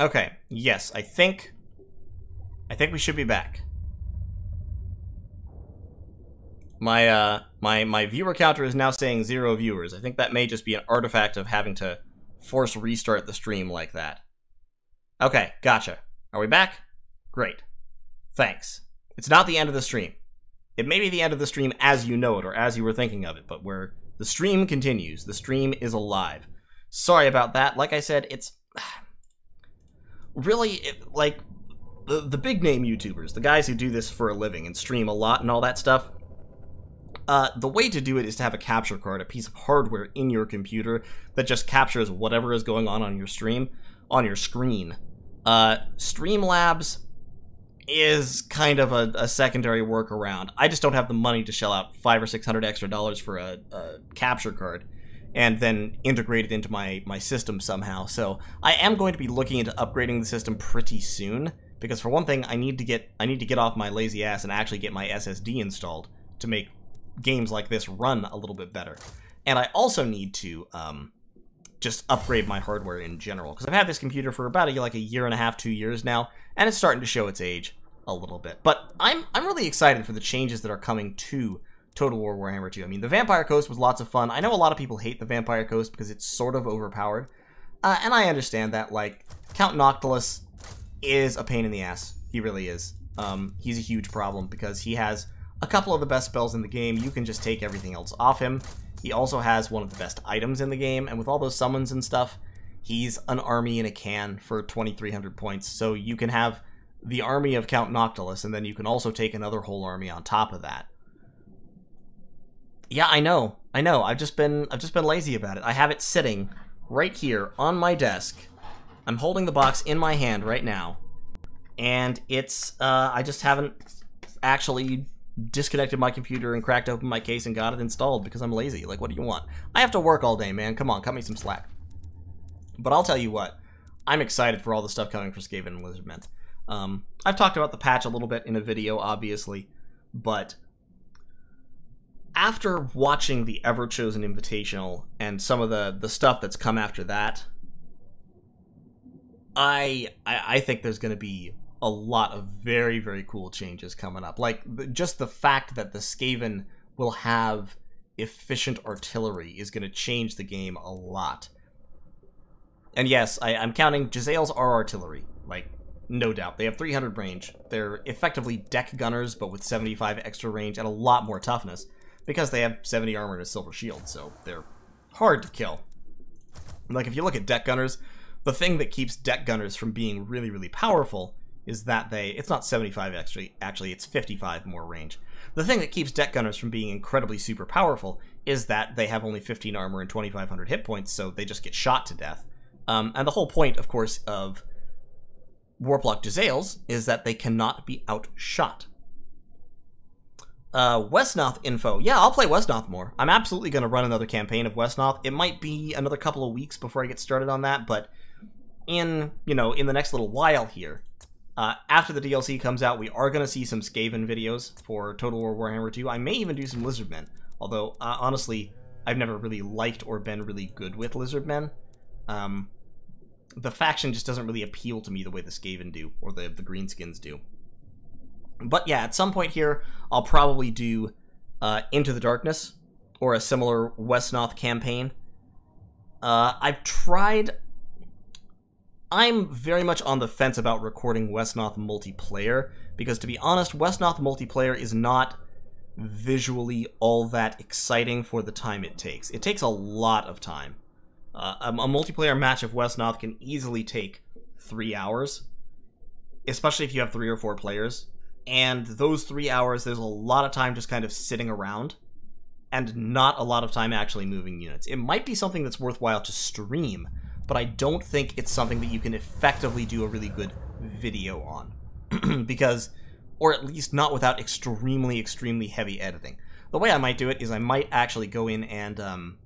S1: Okay, yes, I think we should be back. My viewer counter is now saying 0 viewers. I think that may just be an artifact of having to force restart the stream like that. Okay, gotcha. Are we back? Great. Thanks. It's not the end of the stream. It may be the end of the stream as you know it, or as you were thinking of it, but where the stream continues. The stream is alive. Sorry about that. Like I said, it's... really, like, the big name YouTubers, the guys who do this for a living and stream a lot and all that stuff, the way to do it is to have a capture card, a piece of hardware in your computer that just captures whatever is going on your stream, on your screen. Streamlabs is kind of a secondary workaround. I just don't have the money to shell out $500 or $600 extra for a capture card and then integrate it into my system somehow. So I am going to be looking into upgrading the system pretty soon, because for one thing, I need to get off my lazy ass and actually get my SSD installed to make games like this run a little bit better. And I also need to just upgrade my hardware in general, because I've had this computer for about a year and a half, 2 years now, and it's starting to show its age a little bit. But I'm really excited for the changes that are coming to Total War Warhammer 2. I mean, the Vampire Coast was lots of fun. I know a lot of people hate the Vampire Coast because it's sort of overpowered. And I understand that, like, Count Noctilus is a pain in the ass. He really is. He's a huge problem because he has a couple of the best spells in the game. You can just take everything else off him. He also has one of the best items in the game, and with all those summons and stuff, he's an army in a can for 2,300 points. So you can have the army of Count Noctilus, and then you can also take another whole army on top of that. Yeah, I know. I've just been lazy about it. I have it sitting right here on my desk. I'm holding the box in my hand right now, and it's I just haven't actually disconnected my computer and cracked open my case and got it installed because I'm lazy. Like, what do you want? I have to work all day, man. Come on, cut me some slack. But I'll tell you what, I'm excited for all the stuff coming for Skaven and Lizardmen. I've talked about the patch a little bit in a video, obviously, but after watching the Ever-Chosen Invitational and some of the stuff that's come after that, I think there's going to be a lot of very, very cool changes coming up. Like, just the fact that the Skaven will have efficient artillery is going to change the game a lot. And yes, I'm counting Jezzails are artillery, like, no doubt. They have 300 range. They're effectively deck gunners, but with 75 extra range and a lot more toughness, because they have 70 armor and a silver shield, so they're hard to kill. Like, if you look at deck gunners, the thing that keeps deck gunners from being really, really powerful is that it's not 75 actually, it's 55 more range. The thing that keeps deck gunners from being incredibly super powerful is that they have only 15 armor and 2,500 hit points, so they just get shot to death. And the whole point, of course, of Warplock Jezzails is that they cannot be outshot. Westnoth info. Yeah, I'll play Westnoth more. I'm absolutely going to run another campaign of Westnoth. It might be another couple of weeks before I get started on that, but in the next little while here, after the DLC comes out, we are going to see some Skaven videos for Total War Warhammer 2. I may even do some Lizardmen, although, honestly, I've never really liked or been really good with Lizardmen. The faction just doesn't really appeal to me the way the Skaven do, or the Greenskins do. But yeah, at some point here, I'll probably do Into the Darkness, or a similar Westnoth campaign. I'm very much on the fence about recording Westnoth multiplayer, because to be honest, Westnoth multiplayer is not visually all that exciting for the time it takes. It takes a lot of time. A multiplayer match of Westnoth can easily take 3 hours, especially if you have 3 or 4 players. And those 3 hours, there's a lot of time just kind of sitting around, and not a lot of time actually moving units. It might be something that's worthwhile to stream, but I don't think it's something that you can effectively do a really good video on. Because, or at least not without extremely, extremely heavy editing. The way I might do it is I might actually go in and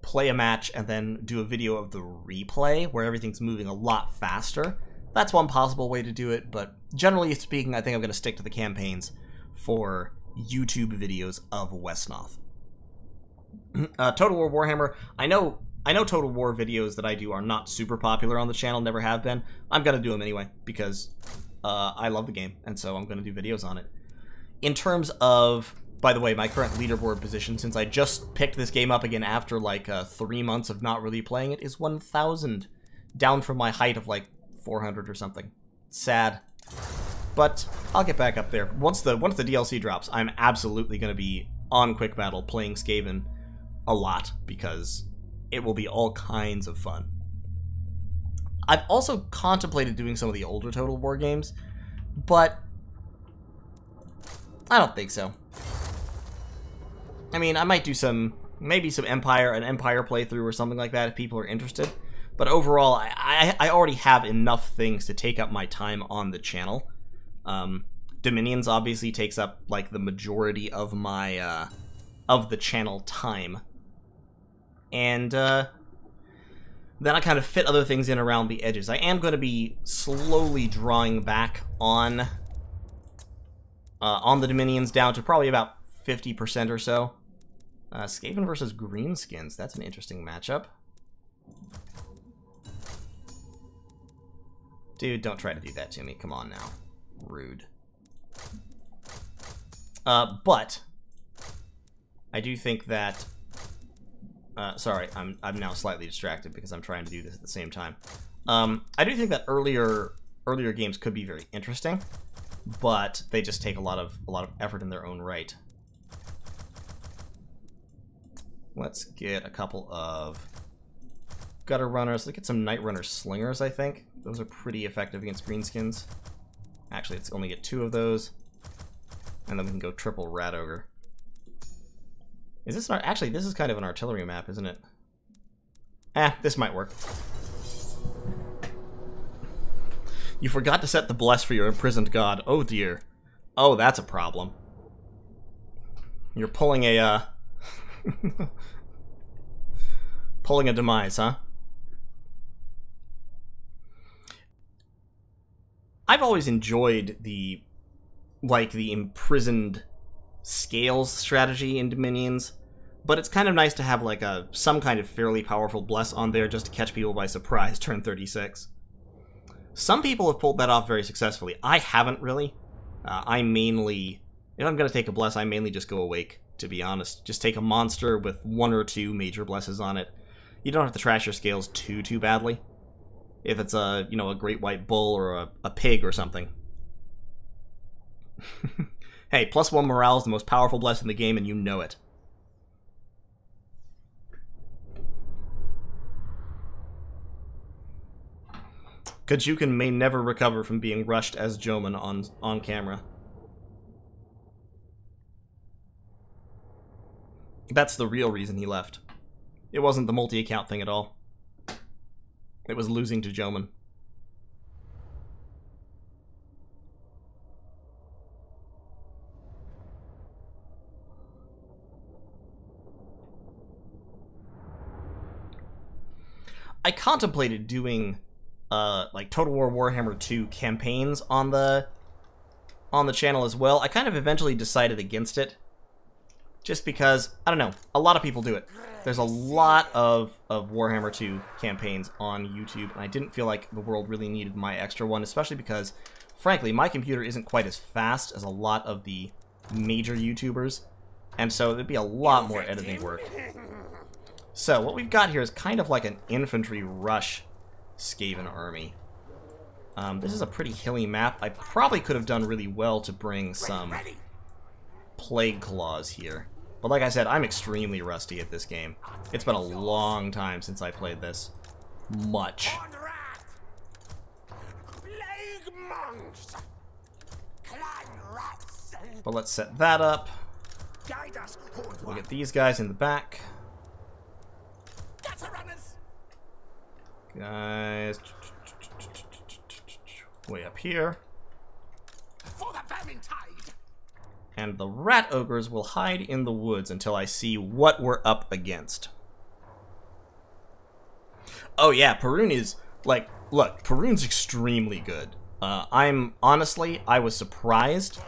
S1: play a match and then do a video of the replay, where everything's moving a lot faster. That's one possible way to do it, but generally speaking, I think I'm going to stick to the campaigns for YouTube videos of Westnoth. Total War Warhammer, I know Total War videos that I do are not super popular on the channel, never have been. I'm going to do them anyway, because I love the game, and so I'm going to do videos on it. In terms of, by the way, my current leaderboard position, since I just picked this game up again after like 3 months of not really playing it, is 1,000, down from my height of like 400 or something. Sad. But I'll get back up there. Once the DLC drops, I'm absolutely going to be on Quick Battle playing Skaven a lot, because it will be all kinds of fun. I've also contemplated doing some of the older Total War games, but I don't think so. I mean, I might do maybe some an Empire playthrough or something like that if people are interested. But overall, I already have enough things to take up my time on the channel. Dominions obviously takes up like the majority of my of the channel time, and then I kind of fit other things in around the edges. I am going to be slowly drawing back on the Dominions down to probably about 50% or so. Skaven versus Greenskins, that's an interesting matchup. Dude, don't try to do that to me. Come on now. Rude. But I do think that... sorry, I'm now slightly distracted because I'm trying to do this at the same time. I do think that earlier games could be very interesting, but they just take a lot of effort in their own right. Let's get a couple of gutter runners. Let's get some night runner slingers, I think. Those are pretty effective against greenskins. Actually, let's only get 2 of those. And then we can go triple rat ogre. Is this an... Actually, this is kind of an artillery map, isn't it? This might work. You forgot to set the bless for your imprisoned god. Oh dear. Oh, that's a problem. You're pulling a, pulling a demise, huh? I've always enjoyed the imprisoned scales strategy in Dominions, but it's kind of nice to have like some kind of fairly powerful bless on there just to catch people by surprise turn 36. Some people have pulled that off very successfully. I haven't really. I mainly, if I'm going to take a bless, I mainly just go awake, to be honest. Just take a monster with 1 or 2 major blesses on it. You don't have to trash your scales too badly. If it's a, you know, a great white bull or a pig or something. Hey, +1 morale is the most powerful bless in the game, and you know it. Kajukin may never recover from being rushed as Joman on camera. That's the real reason he left. It wasn't the multi-account thing at all. It was losing to Joman. I contemplated doing like Total War Warhammer 2 campaigns on the channel as well. I kind of eventually decided against it, just because, I don't know, a lot of people do it. There's a lot of Warhammer 2 campaigns on YouTube, and I didn't feel like the world really needed my extra one, especially because, frankly, my computer isn't quite as fast as a lot of the major YouTubers, and so there'd be a lot more editing work. So, what we've got here is kind of like an infantry rush Skaven army. This is a pretty hilly map. I probably could have done really well to bring some Plague Claws here. But like I said, I'm extremely rusty at this game. It's been a long time since I played this. Much. But let's set that up. We'll get these guys in the back. Guys, way up here. For the Vermintide. And the rat ogres will hide in the woods until I see what we're up against. Oh yeah, Perun is, like, look, Perun's extremely good. Honestly, I was surprised,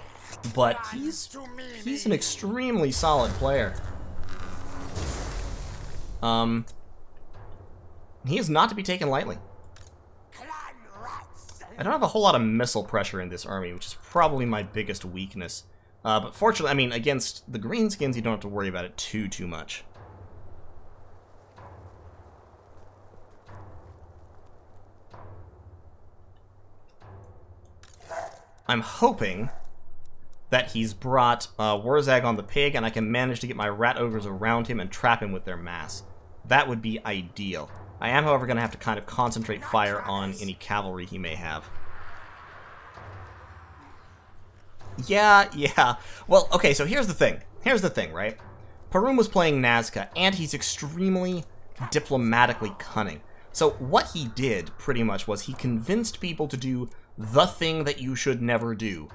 S1: but he's an extremely solid player. He is not to be taken lightly. I don't have a whole lot of missile pressure in this army, which is probably my biggest weakness. But fortunately, I mean, against the greenskins, you don't have to worry about it too much. I'm hoping that he's brought Wurzag on the pig, and I can manage to get my rat ogres around him and trap him with their mass. That would be ideal. I am, however, going to have to kind of concentrate fire on any cavalry he may have. Yeah. Well, okay, so here's the thing. Here's the thing, right? Perun was playing Nazca, and he's extremely diplomatically cunning. So what he did, pretty much, was he convinced people to do the thing that you should never do,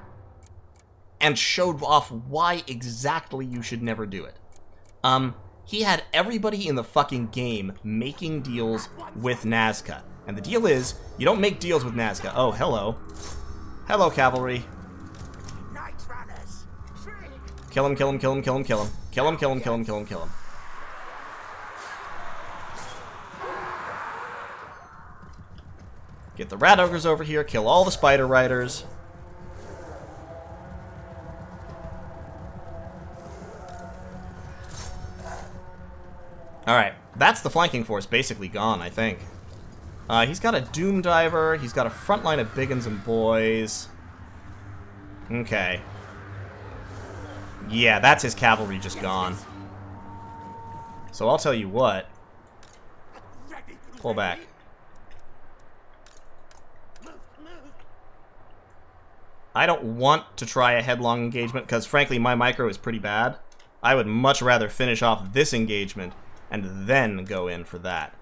S1: and showed off why exactly you should never do it. He had everybody in the fucking game making deals with Nazca. And the deal is, you don't make deals with Nazca. Oh, hello. Hello, cavalry. Kill him, kill him, kill him, kill him, kill him. Kill him, kill him, kill him, kill him, kill him. Get the rat ogres over here, kill all the spider riders. Alright, that's the flanking force basically gone, I think. He's got a Doom Diver, he's got a front line of Biggins and Boys. Okay. Yeah, that's his cavalry just gone. So I'll tell you what. Pull back. I don't want to try a headlong engagement, because frankly my micro is pretty bad. I would much rather finish off this engagement and then go in for that.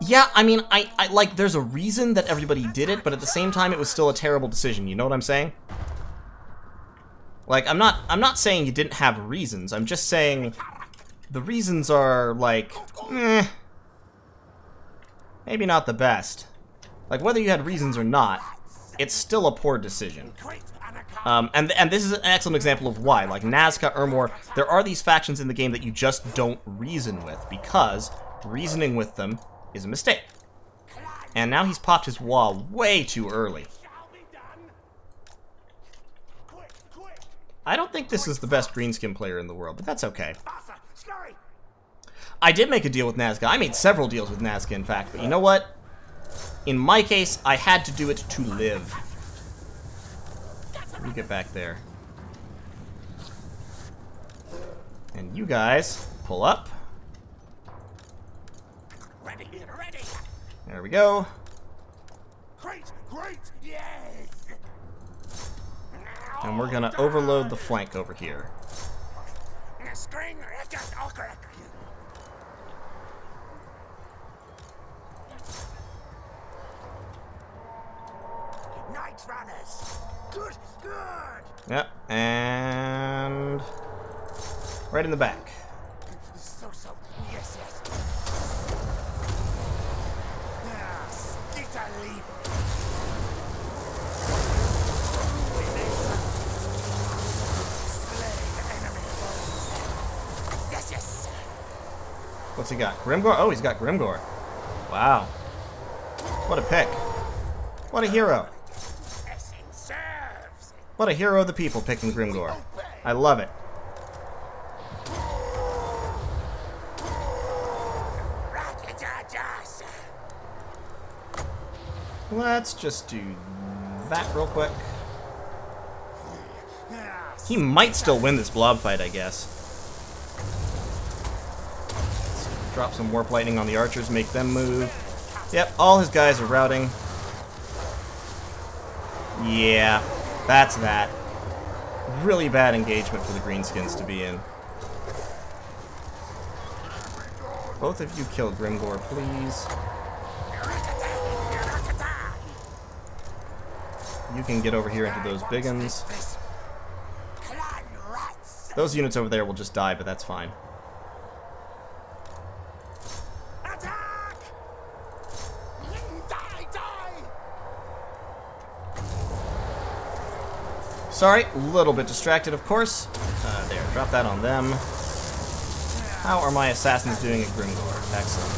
S1: Yeah, I mean, I like, there's a reason that everybody did it, but at the same time, it was still a terrible decision. You know what I'm saying? Like, I'm not saying you didn't have reasons. I'm just saying the reasons are, like, maybe not the best. Like, whether you had reasons or not, it's still a poor decision. And this is an excellent example of why. Like, Nazca, Ermor, there are these factions in the game that you just don't reason with, because reasoning with them is a mistake. And now he's popped his wall way too early. I don't think this is the best greenskin player in the world, but that's okay. I did make a deal with Nazca. I made several deals with Nazca, in fact, but you know what? In my case, I had to do it to live. You get back there. And you guys, pull up. There we go.
S2: Great, yes.
S1: And we're gonna overload the flank over here.
S2: Night runners. Good.
S1: Yep, and right in the back.
S2: So, yes.
S1: What's he got? Grimgor? Oh, he's got Grimgor. Wow. What a pick. What a hero. What a hero of the people picking Grimgor. I love it. Let's just do that real quick. He might still win this blob fight, I guess. Let's drop some Warp Lightning on the archers, make them move. Yep, all his guys are routing. Yeah, that's that. Really bad engagement for the Greenskins to be in. Both of you kill Grimgor, please. You can get over here into those big uns. Those units over there will just die, but that's fine. Sorry, a little bit distracted, of course. There, drop that on them. How are my assassins doing at Grimgor? Excellent.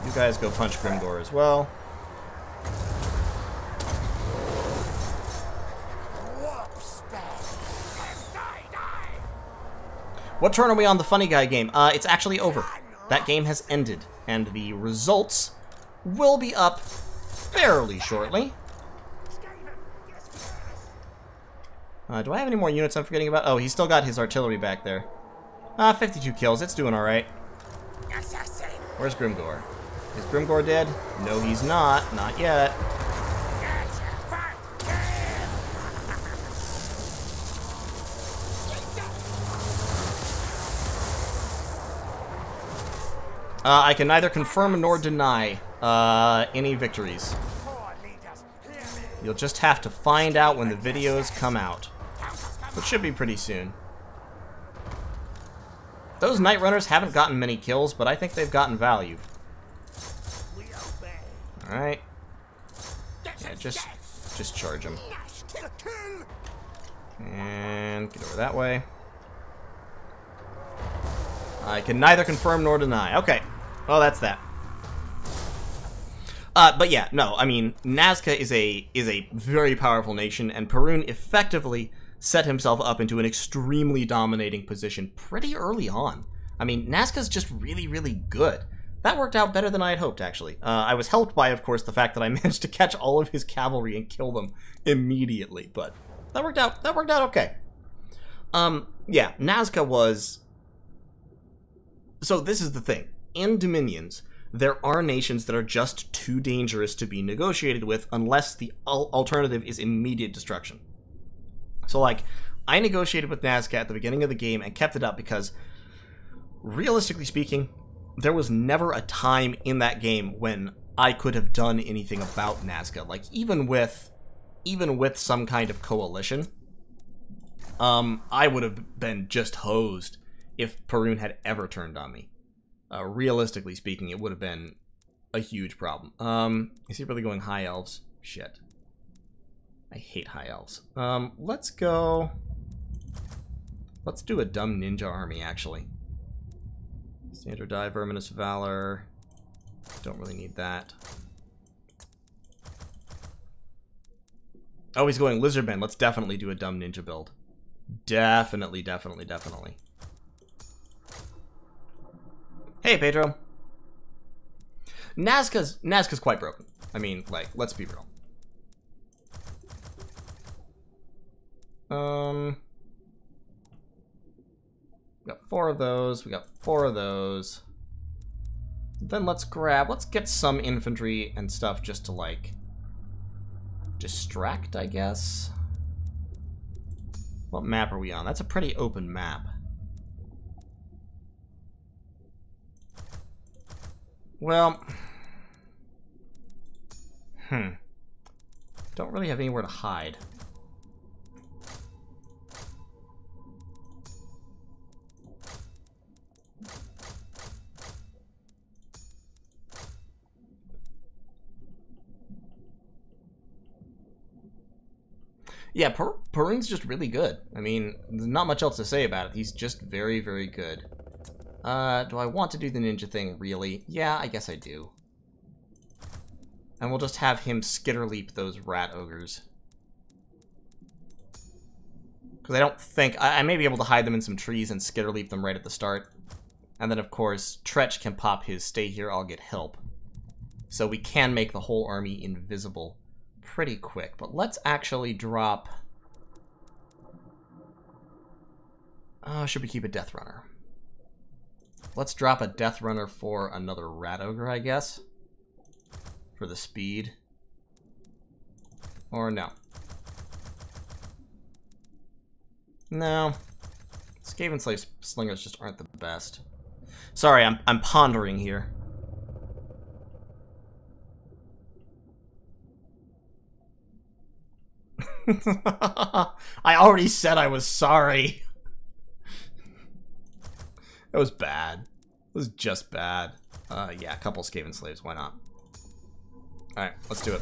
S1: You guys go punch Grimgor as well. What turn are we on the funny guy game? It's actually over. That game has ended, and the results will be up fairly shortly. Do I have any more units I'm forgetting about? Oh, he's still got his artillery back there. 52 kills. It's doing alright. Where's Grimgor? Is Grimgor dead? No, he's not. Not yet. I can neither confirm nor deny any victories. You'll just have to find out when the videos come out, which should be pretty soon. Those Night Runners haven't gotten many kills, but I think they've gotten value. Alright. Yeah, just charge them. And get over that way. I can neither confirm nor deny. Okay. Well, that's that. But yeah, no, I mean, Nazca is a very powerful nation, and Perun effectively set himself up into an extremely dominating position pretty early on. I mean, Nazca's just really, really good. That worked out better than I had hoped, actually. I was helped by, of course, the fact that I managed to catch all of his cavalry and kill them immediately, but that worked out okay. Yeah, Nazca was... So this is the thing. In Dominions, there are nations that are just too dangerous to be negotiated with unless the alternative is immediate destruction. So, like, I negotiated with Nazca at the beginning of the game and kept it up because, realistically speaking, there was never a time in that game when I could have done anything about Nazca. Like, even with some kind of coalition, I would have been just hosed if Perun had ever turned on me. Realistically speaking, it would have been a huge problem. Is he really going high elves? Shit. I hate high elves. Let's do a dumb ninja army, actually. Standard die, Verminous Valor. Don't really need that. Oh, he's going Lizardmen. Let's definitely do a dumb ninja build. Definitely. Hey, Pedro. Nazca's quite broken. I mean, like, let's be real. We got 4 of those. We got 4 of those. Then let's get some infantry and stuff just to, like, distract, I guess. What map are we on? That's a pretty open map. Well, don't really have anywhere to hide. Yeah, Perun's just really good. I mean, there's not much else to say about it. He's just very, very good. Do I want to do the ninja thing, really? Yeah, I guess I do. And we'll just have him skitterleap those rat ogres. Because I don't think... I may be able to hide them in some trees and skitterleap them right at the start. And then, of course, Tretch can pop his stay here, I'll get help. So we can make the whole army invisible pretty quick. But let's actually drop... should we keep a Death Runner? Let's drop a Death Runner for another Rat Ogre, I guess. For the speed. Or no. No. Skaven Slave Slingers just aren't the best. Sorry, I'm pondering here. I already said I was sorry. That was bad. It was just bad. Yeah, a couple Skaven Slaves, why not? Alright, let's do it.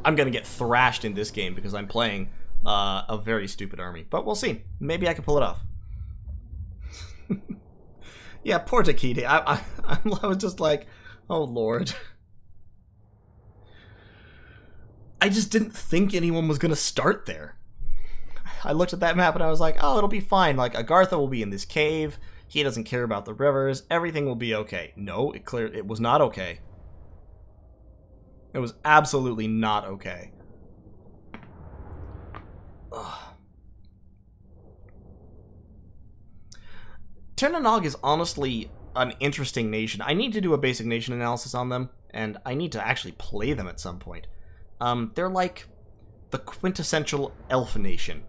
S1: I'm gonna get thrashed in this game because I'm playing a very stupid army. But we'll see. Maybe I can pull it off. Yeah, poor Takiti. I was just like, oh lord. I just didn't think anyone was gonna start there. I looked at that map and I was like, oh, it'll be fine. Like, Agartha will be in this cave. He doesn't care about the rivers. Everything will be okay. No, it was not okay. It was absolutely not okay. Ugh. Tir na Nog is honestly an interesting nation. I need to do a basic nation analysis on them, and I need to actually play them at some point. They're like the quintessential elf nation.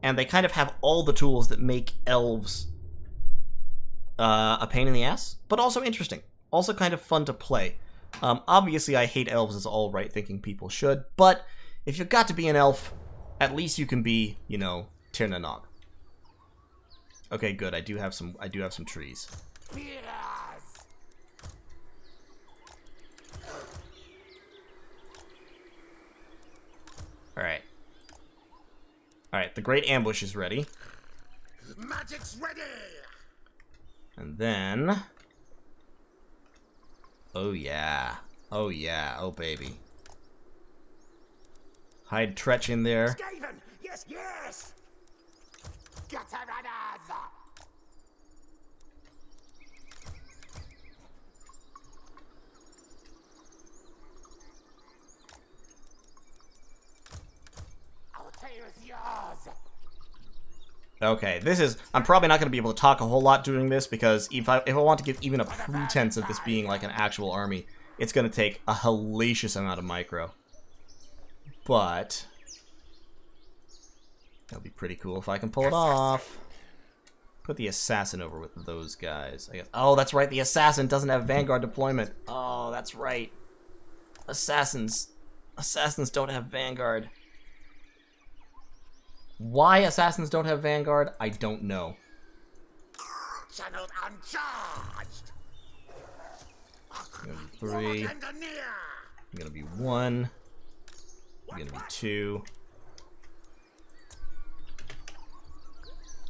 S1: And they kind of have all the tools that make elves a pain in the ass, but also interesting. Also kind of fun to play. Obviously, I hate elves as all right-thinking people should, but if you've got to be an elf, at least you can be, you know, Tir na Nog. Okay, good. I do have some trees. All right. All right, the Great Ambush is ready.
S2: Magic's ready.
S1: And then... oh, yeah. Oh yeah, oh baby. Hide Tretch in there.
S2: Skaven! Yes, yes! Gutter runners! Our tale is yours!
S1: Okay, this is... I'm probably not going to be able to talk a whole lot doing this, because if I want to give even a pretense of this being like an actual army, it's going to take a hellacious amount of micro. But... that'll be pretty cool if I can pull it off. Put the assassin over with those guys, I guess. Oh, that's right, the assassin doesn't have Vanguard deployment. Oh, that's right. Assassins don't have Vanguard. Why assassins don't have Vanguard, I don't know.
S2: Channeled uncharged!
S1: I'm gonna be 3. I'm gonna be 1. I'm gonna be 2.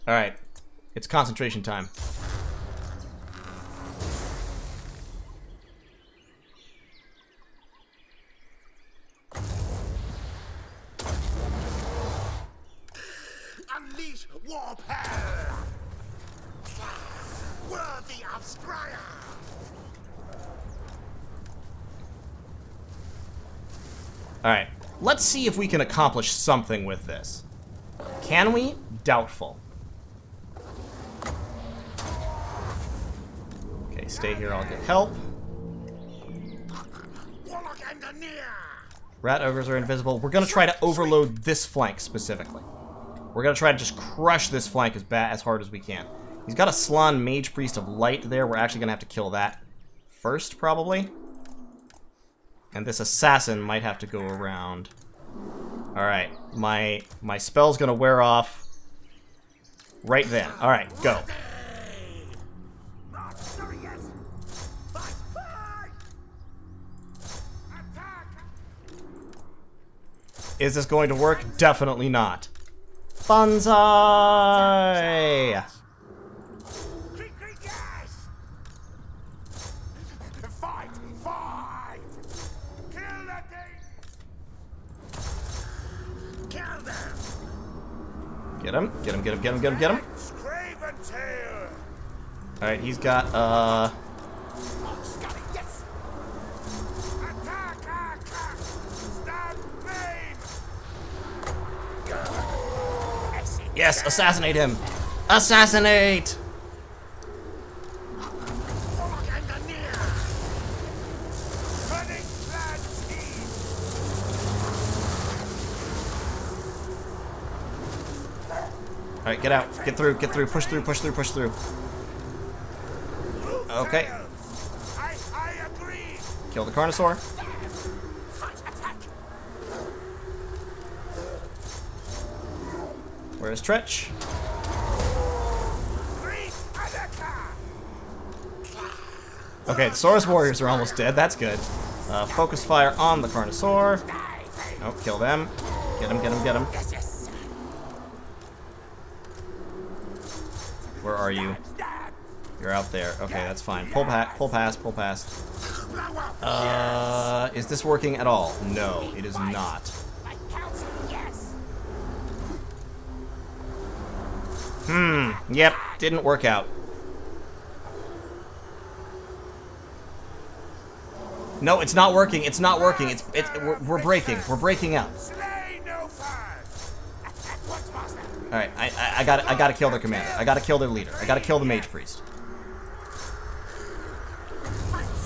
S1: Alright. It's concentration time.
S2: Unleash warfare! Worthy of Scryer!
S1: Alright. Let's see if we can accomplish something with this. Can we? Doubtful. Okay, stay here, I'll get help.
S2: Warlock engineer!
S1: Rat ogres are invisible. We're gonna try to overload this flank specifically. We're gonna try to just crush this flank as hard as we can. He's got a Slann Mage Priest of Light there. We're actually gonna have to kill that first, probably. And this assassin might have to go around. Alright, my spell's gonna wear off right then. Alright, go. Is this going to work? Definitely not. Banzai!
S2: Fight! Fight! Kill the thing! Kill them!
S1: Get him, get him, get him, get him, get him, get him.
S2: Scraven tail!
S1: Alright, he's got,
S2: Scotty, yes! Attack! Stand main!
S1: yes, assassinate him! Assassinate!
S2: Warlock engineer! Cunning plan team!
S1: Alright, get out. Get through, get through, push through, push through, push through. Okay.
S2: I agree!
S1: Kill the Carnosaur.
S2: Fight, attack!
S1: Where's Tretch? Okay, the Saurus Warriors are almost dead. That's good. Focus fire on the Carnosaur. Oh, kill them. Get him, get him, get him. Where are you? You're out there. Okay, that's fine. Pull past, pull past. Is this working at all? No, it is not. Yep, didn't work out. No, it's not working. It's not working. We're breaking. We're breaking out. All right, I gotta kill their commander. I gotta kill their leader. I gotta kill the Mage Priest.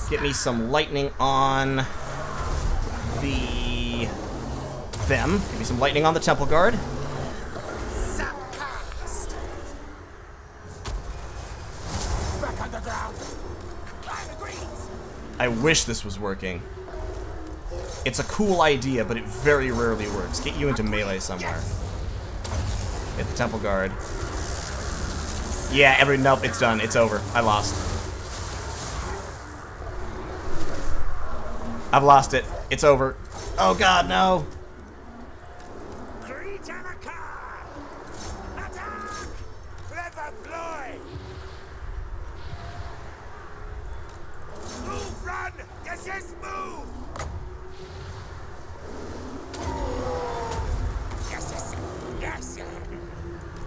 S1: Get me some lightning on them. Give me some lightning on the Temple Guard. I wish this was working. It's a cool idea, but it very rarely works. Get you into melee somewhere. Hit the Temple Guard. Yeah, nope, it's done. It's over. I lost. I've lost it. It's over. Oh god, no.
S2: Move, run! Yes, yes, move!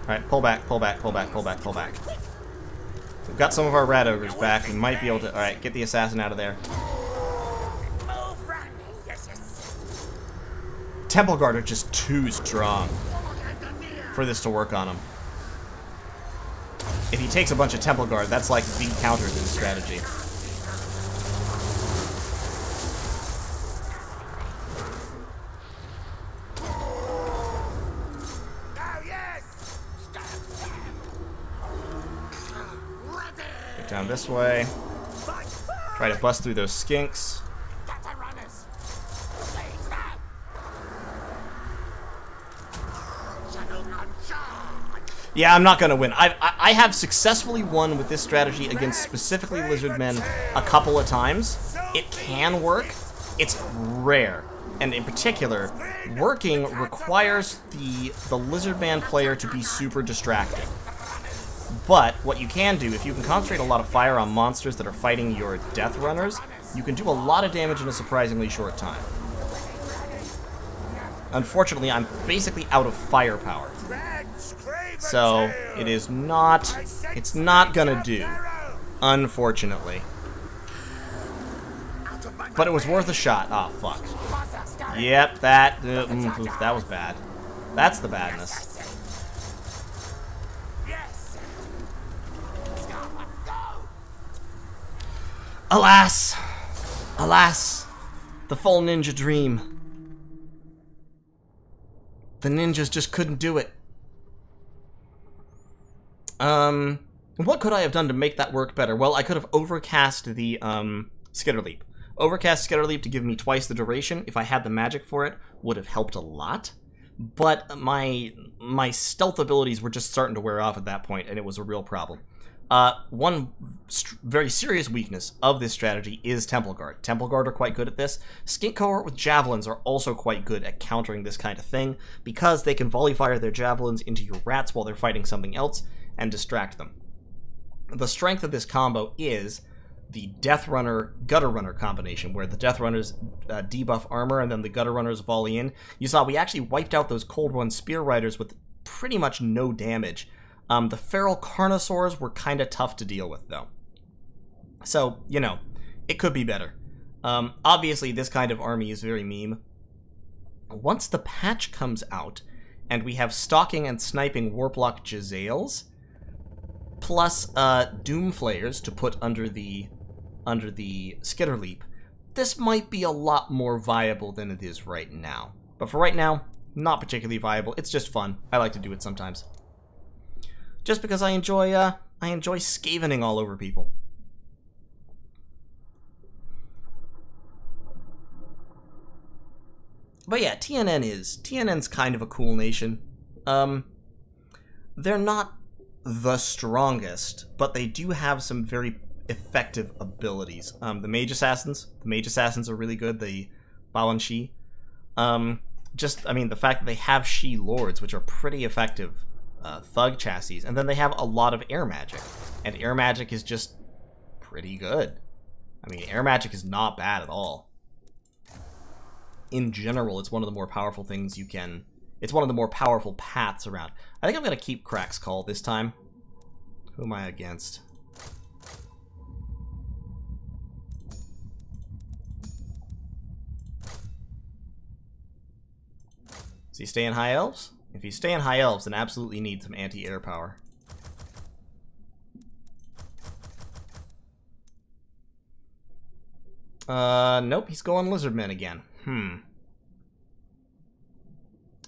S1: Alright, pull back, pull back, pull back, pull back, pull back. We've got some of our rat ogres back. We might be able to... Alright, get the assassin out of there. Temple Guard are just too strong for this to work on him. If he takes a bunch of Temple Guard, that's like the counter to the strategy. Get down this way. Try to bust through those skinks. Yeah, I'm not gonna win. I have successfully won with this strategy against specifically lizardmen a couple of times. It can work. It's rare. And in particular, working requires the lizardman player to be super distracting. But what you can do, if you can concentrate a lot of fire on monsters that are fighting your death runners, you can do a lot of damage in a surprisingly short time. Unfortunately, I'm basically out of firepower. So, it is not... It's not gonna do. Unfortunately. But it was worth a shot. Oh, fuck. Yep, that... oof, that was bad. That's the badness. Alas! Alas! The full ninja dream. The ninjas just couldn't do it. What could I have done to make that work better? Well, I could have overcast the, Skitter Leap. Overcast Skitter Leap to give me twice the duration, if I had the magic for it, would have helped a lot. But my stealth abilities were just starting to wear off at that point, and it was a real problem. One very serious weakness of this strategy is Temple Guard. Temple Guard are quite good at this. Skink Cohort with Javelins are also quite good at countering this kind of thing, because they can volley fire their Javelins into your rats while they're fighting something else, and distract them. The strength of this combo is the Death Runner Gutter Runner combination, where the Death Runners debuff armor and then the Gutter Runners volley in. You saw we actually wiped out those Cold Run Spear Riders with pretty much no damage. The Feral Carnosaurs were kind of tough to deal with, though. So, you know, it could be better. Obviously, this kind of army is very meme. Once the patch comes out, and we have Stalking and Sniping Warplock Jezzails, plus Doom Flayers to put under the Skitter Leap, this might be a lot more viable than it is right now. But for right now, not particularly viable. It's just fun. I like to do it sometimes. Just because I enjoy scavening all over people. But yeah, TNN's kind of a cool nation. They're not the strongest, but they do have some very effective abilities. The Mage Assassins are really good, the Balanshi. I mean, the fact that they have Shi Lords, which are pretty effective thug chassis, and then they have a lot of air magic, and air magic is just pretty good. I mean, air magic is not bad at all. In general, it's one of the more powerful things you can... It's one of the more powerful paths around. I think I'm going to keep Crack's Call this time. Who am I against? Does he stay in High Elves? If he's staying High Elves, then absolutely need some anti-air power. Nope, he's going Lizardmen again.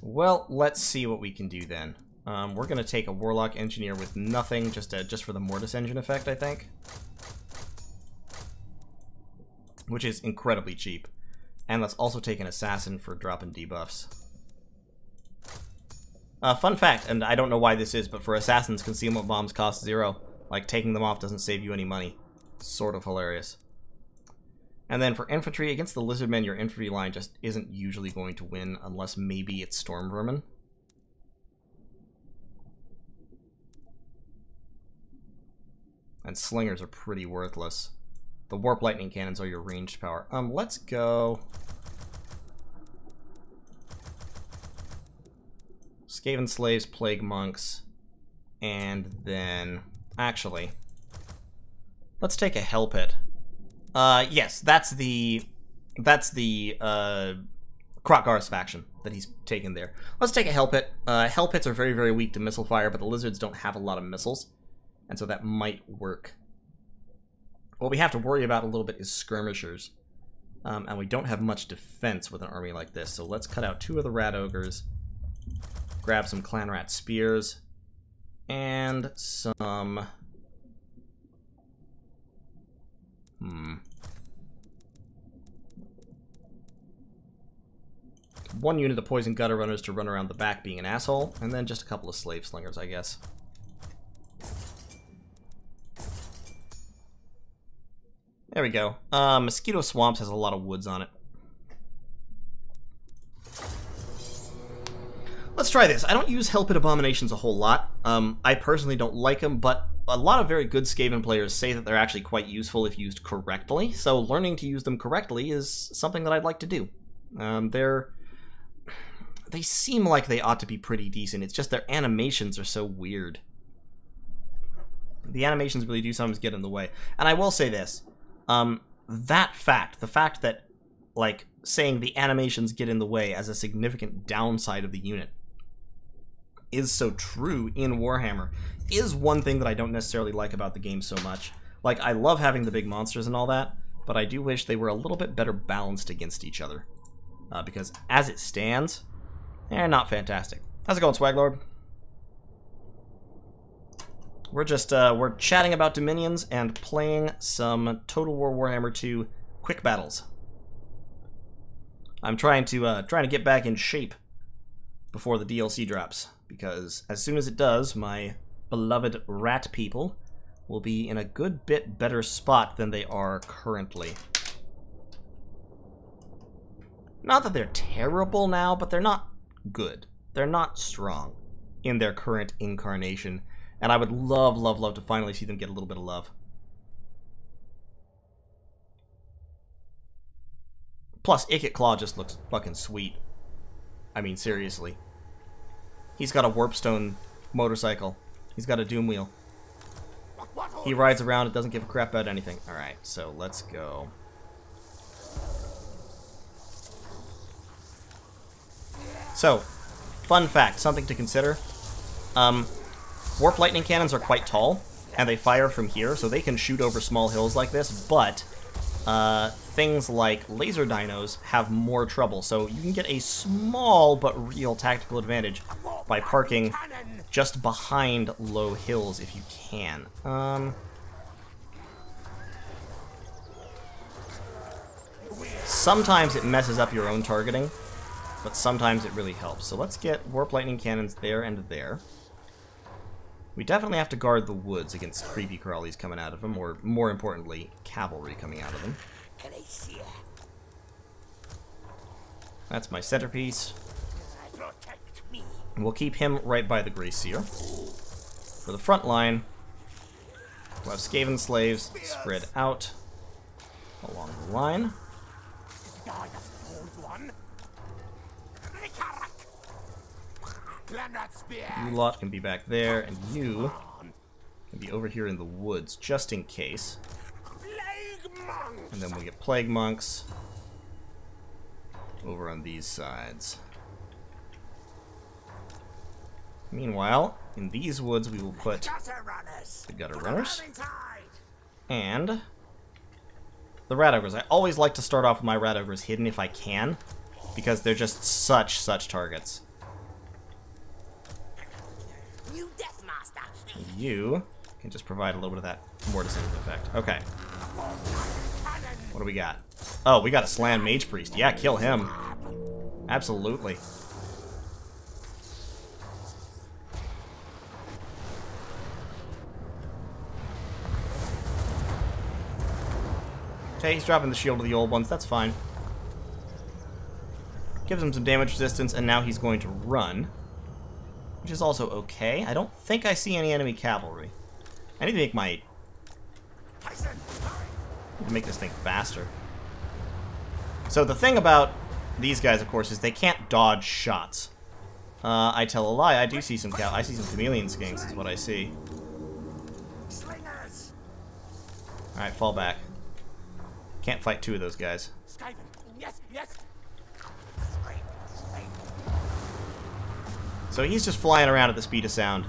S1: Well, let's see what we can do then. We're gonna take a Warlock Engineer with nothing, just for the Mortis Engine effect, I think. Which is incredibly cheap. And let's also take an Assassin for dropping debuffs. Fun fact, and I don't know why this is, but for Assassins, concealment bombs cost 0. Like, taking them off doesn't save you any money. Sort of hilarious. And then for infantry, against the Lizardmen, your infantry line just isn't usually going to win, unless maybe it's Storm Vermin. And Slingers are pretty worthless. The Warp Lightning Cannons are your ranged power. Let's go... Skaven Slaves, Plague Monks. And then, actually, let's take a Hell Pit. Yes, that's the Krokgar's faction that he's taken there. Let's take a Hell Pit. Hell Pits are very, very weak to missile fire, but the lizards don't have a lot of missiles, and so that might work. What we have to worry about a little bit is skirmishers, and we don't have much defense with an army like this, so let's cut out 2 of the Rat Ogres, grab some Clan Rat Spears, and some... One unit of Poison Gutter Runners to run around the back being an asshole, and then just a couple of Slave Slingers, I guess. There we go. Mosquito Swamps has a lot of woods on it. Let's try this. I don't use Hell Pit Abominations a whole lot. I personally don't like them, but a lot of very good Skaven players say that they're actually quite useful if used correctly, so learning to use them correctly is something that I'd like to do. They seem like they ought to be pretty decent, it's just their animations are so weird. The animations really do sometimes get in the way. And I will say this, the fact that, like, saying the animations get in the way as a significant downside of the unit is so true in Warhammer is one thing that I don't necessarily like about the game so much. Like, I love having the big monsters and all that, but I do wish they were a little bit better balanced against each other. Because as it stands, they're not fantastic. How's it going, Swaglord? We're just, we're chatting about Dominions and playing some Total War Warhammer 2 quick battles. I'm trying to get back in shape before the DLC drops, because as soon as it does, my beloved rat people will be in a good bit better spot than they are currently. Not that they're terrible now, but they're not good. They're not strong in their current incarnation, and I would love, love, love to finally see them get a little bit of love. Plus, Ikit Claw just looks fucking sweet. I mean, seriously. He's got a Warpstone motorcycle. He's got a Doom Wheel. He rides around and doesn't give a crap about anything. Alright, so let's go. So, fun fact, something to consider. Warp lightning cannons are quite tall, and they fire from here, so they can shoot over small hills like this, but things like laser dinos have more trouble, so you can get a small but real tactical advantage by parking just behind low hills if you can. Sometimes it messes up your own targeting, but sometimes it really helps. So let's get Warp Lightning Cannons there and there. We definitely have to guard the woods against creepy crawlies coming out of them, or more importantly, cavalry coming out of them. That's my centerpiece. And we'll keep him right by the Greyseer. For the front line, we'll have Skaven slaves spread out along the line. You lot can be back there, and you can be over here in the woods, just in case. And then we'll get Plague Monks over on these sides. Meanwhile, in these woods we will put the Gutter Runners and the Rat Ogres. I always like to start off with my Rat Ogres hidden if I can, because they're just such targets. You can just provide a little bit of that mortising effect. Okay. What do we got? Oh, we got a Slan Mage Priest. Yeah, kill him. Absolutely. Okay, he's dropping the shield to the old ones. That's fine. Gives him some damage resistance, and now he's going to run. Which is also okay. I don't think I see any enemy cavalry. I need to make this thing faster. So the thing about these guys, of course, is they can't dodge shots. I tell a lie. I do see some I see some chameleon skinks, is what I see.
S2: Slingers.
S1: Alright, fall back. Can't fight two of those guys.
S2: Skyven. Yes, yes.
S1: So he's just flying around at the speed of sound,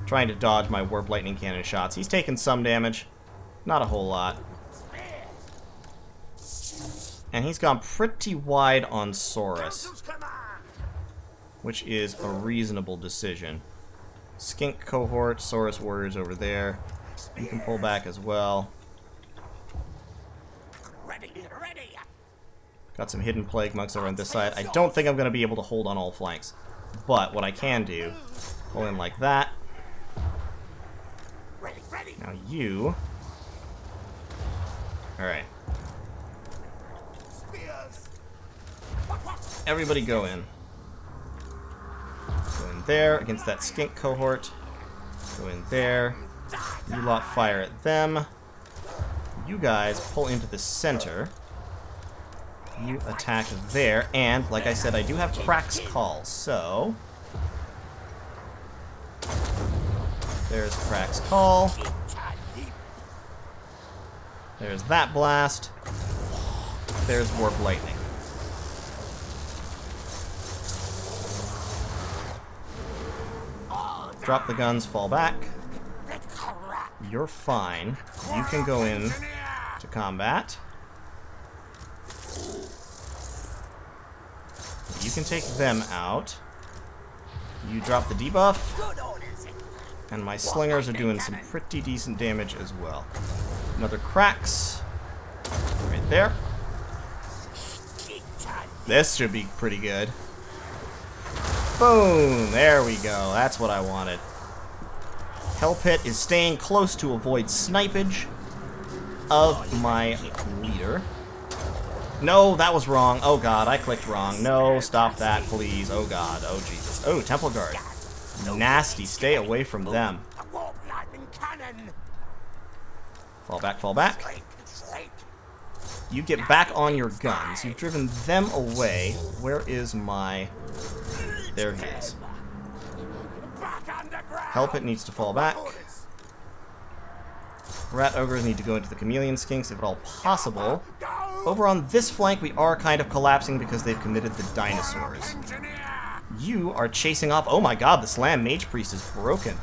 S1: trying to dodge my warp lightning cannon shots. He's taken some damage. Not a whole lot. And he's gone pretty wide on Saurus, which is a reasonable decision. Skink cohort, Saurus warriors over there. You can pull back as well.
S2: Ready, ready.
S1: Got some hidden plague monks over on this side. I don't think I'm going to be able to hold on all flanks. But what I can do, pull in like that.
S2: Ready, ready.
S1: Now you... Alright.
S2: Spears.
S1: Everybody go in. Go in there against that skink cohort. Go in there. You lot fire at them. You guys pull into the center. You attack there, and like I said, I do have Crack's Call, so... There's Crack's Call. There's that blast. There's Warp Lightning. Drop the guns, fall back. You're fine. You can go in to combat. You can take them out. You drop the debuff. And my slingers are doing some pretty decent damage as well. Another cracks. Right there. This should be pretty good. Boom! There we go. That's what I wanted. Hell Pit is staying close to avoid snipage of my leader. No, that was wrong. Oh god, I clicked wrong. No, stop that, please. Oh god, oh Jesus. Oh, Temple Guard. Nasty, stay away from them. Fall back, fall back. You get back on your guns. You've driven them away. Where is my... There he is. Hell Pit needs to fall back. Rat Ogres need to go into the Chameleon Skinks if at all possible. Over on this flank, we are kind of collapsing because they've committed the dinosaurs. You are chasing off... Oh my god, the Slam Mage Priest is broken.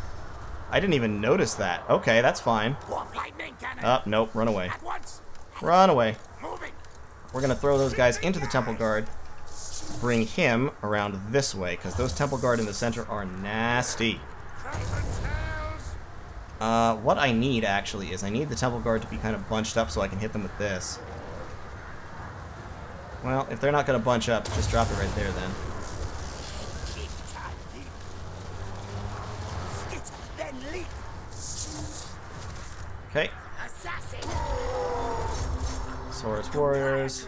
S1: I didn't even notice that. Okay, that's fine. Nope, run away. Run away. We're going to throw those guys into the Temple Guard. Bring him around this way, because those Temple Guard in the center are nasty. What I need, actually, is I need the Temple Guard to be kind of bunched up so I can hit them with this. Well, if they're not going to bunch up, just drop it right there, then. Okay. Saurus Warriors.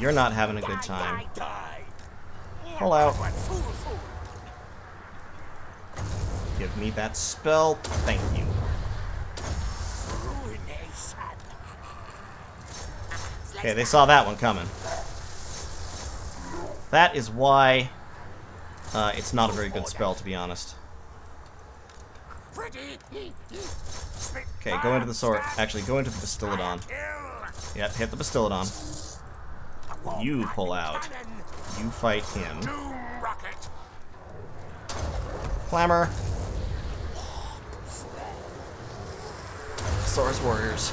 S1: You're not having a good time. Pull out. Give me that spell. Thank you. Okay, they saw that one coming. That is why it's not a very good spell, to be honest. Okay, go into the sword. Actually, go into the Bastillodon. Yep, hit the Bastillodon. You pull out. You fight him. Clamor. Saurus Warriors.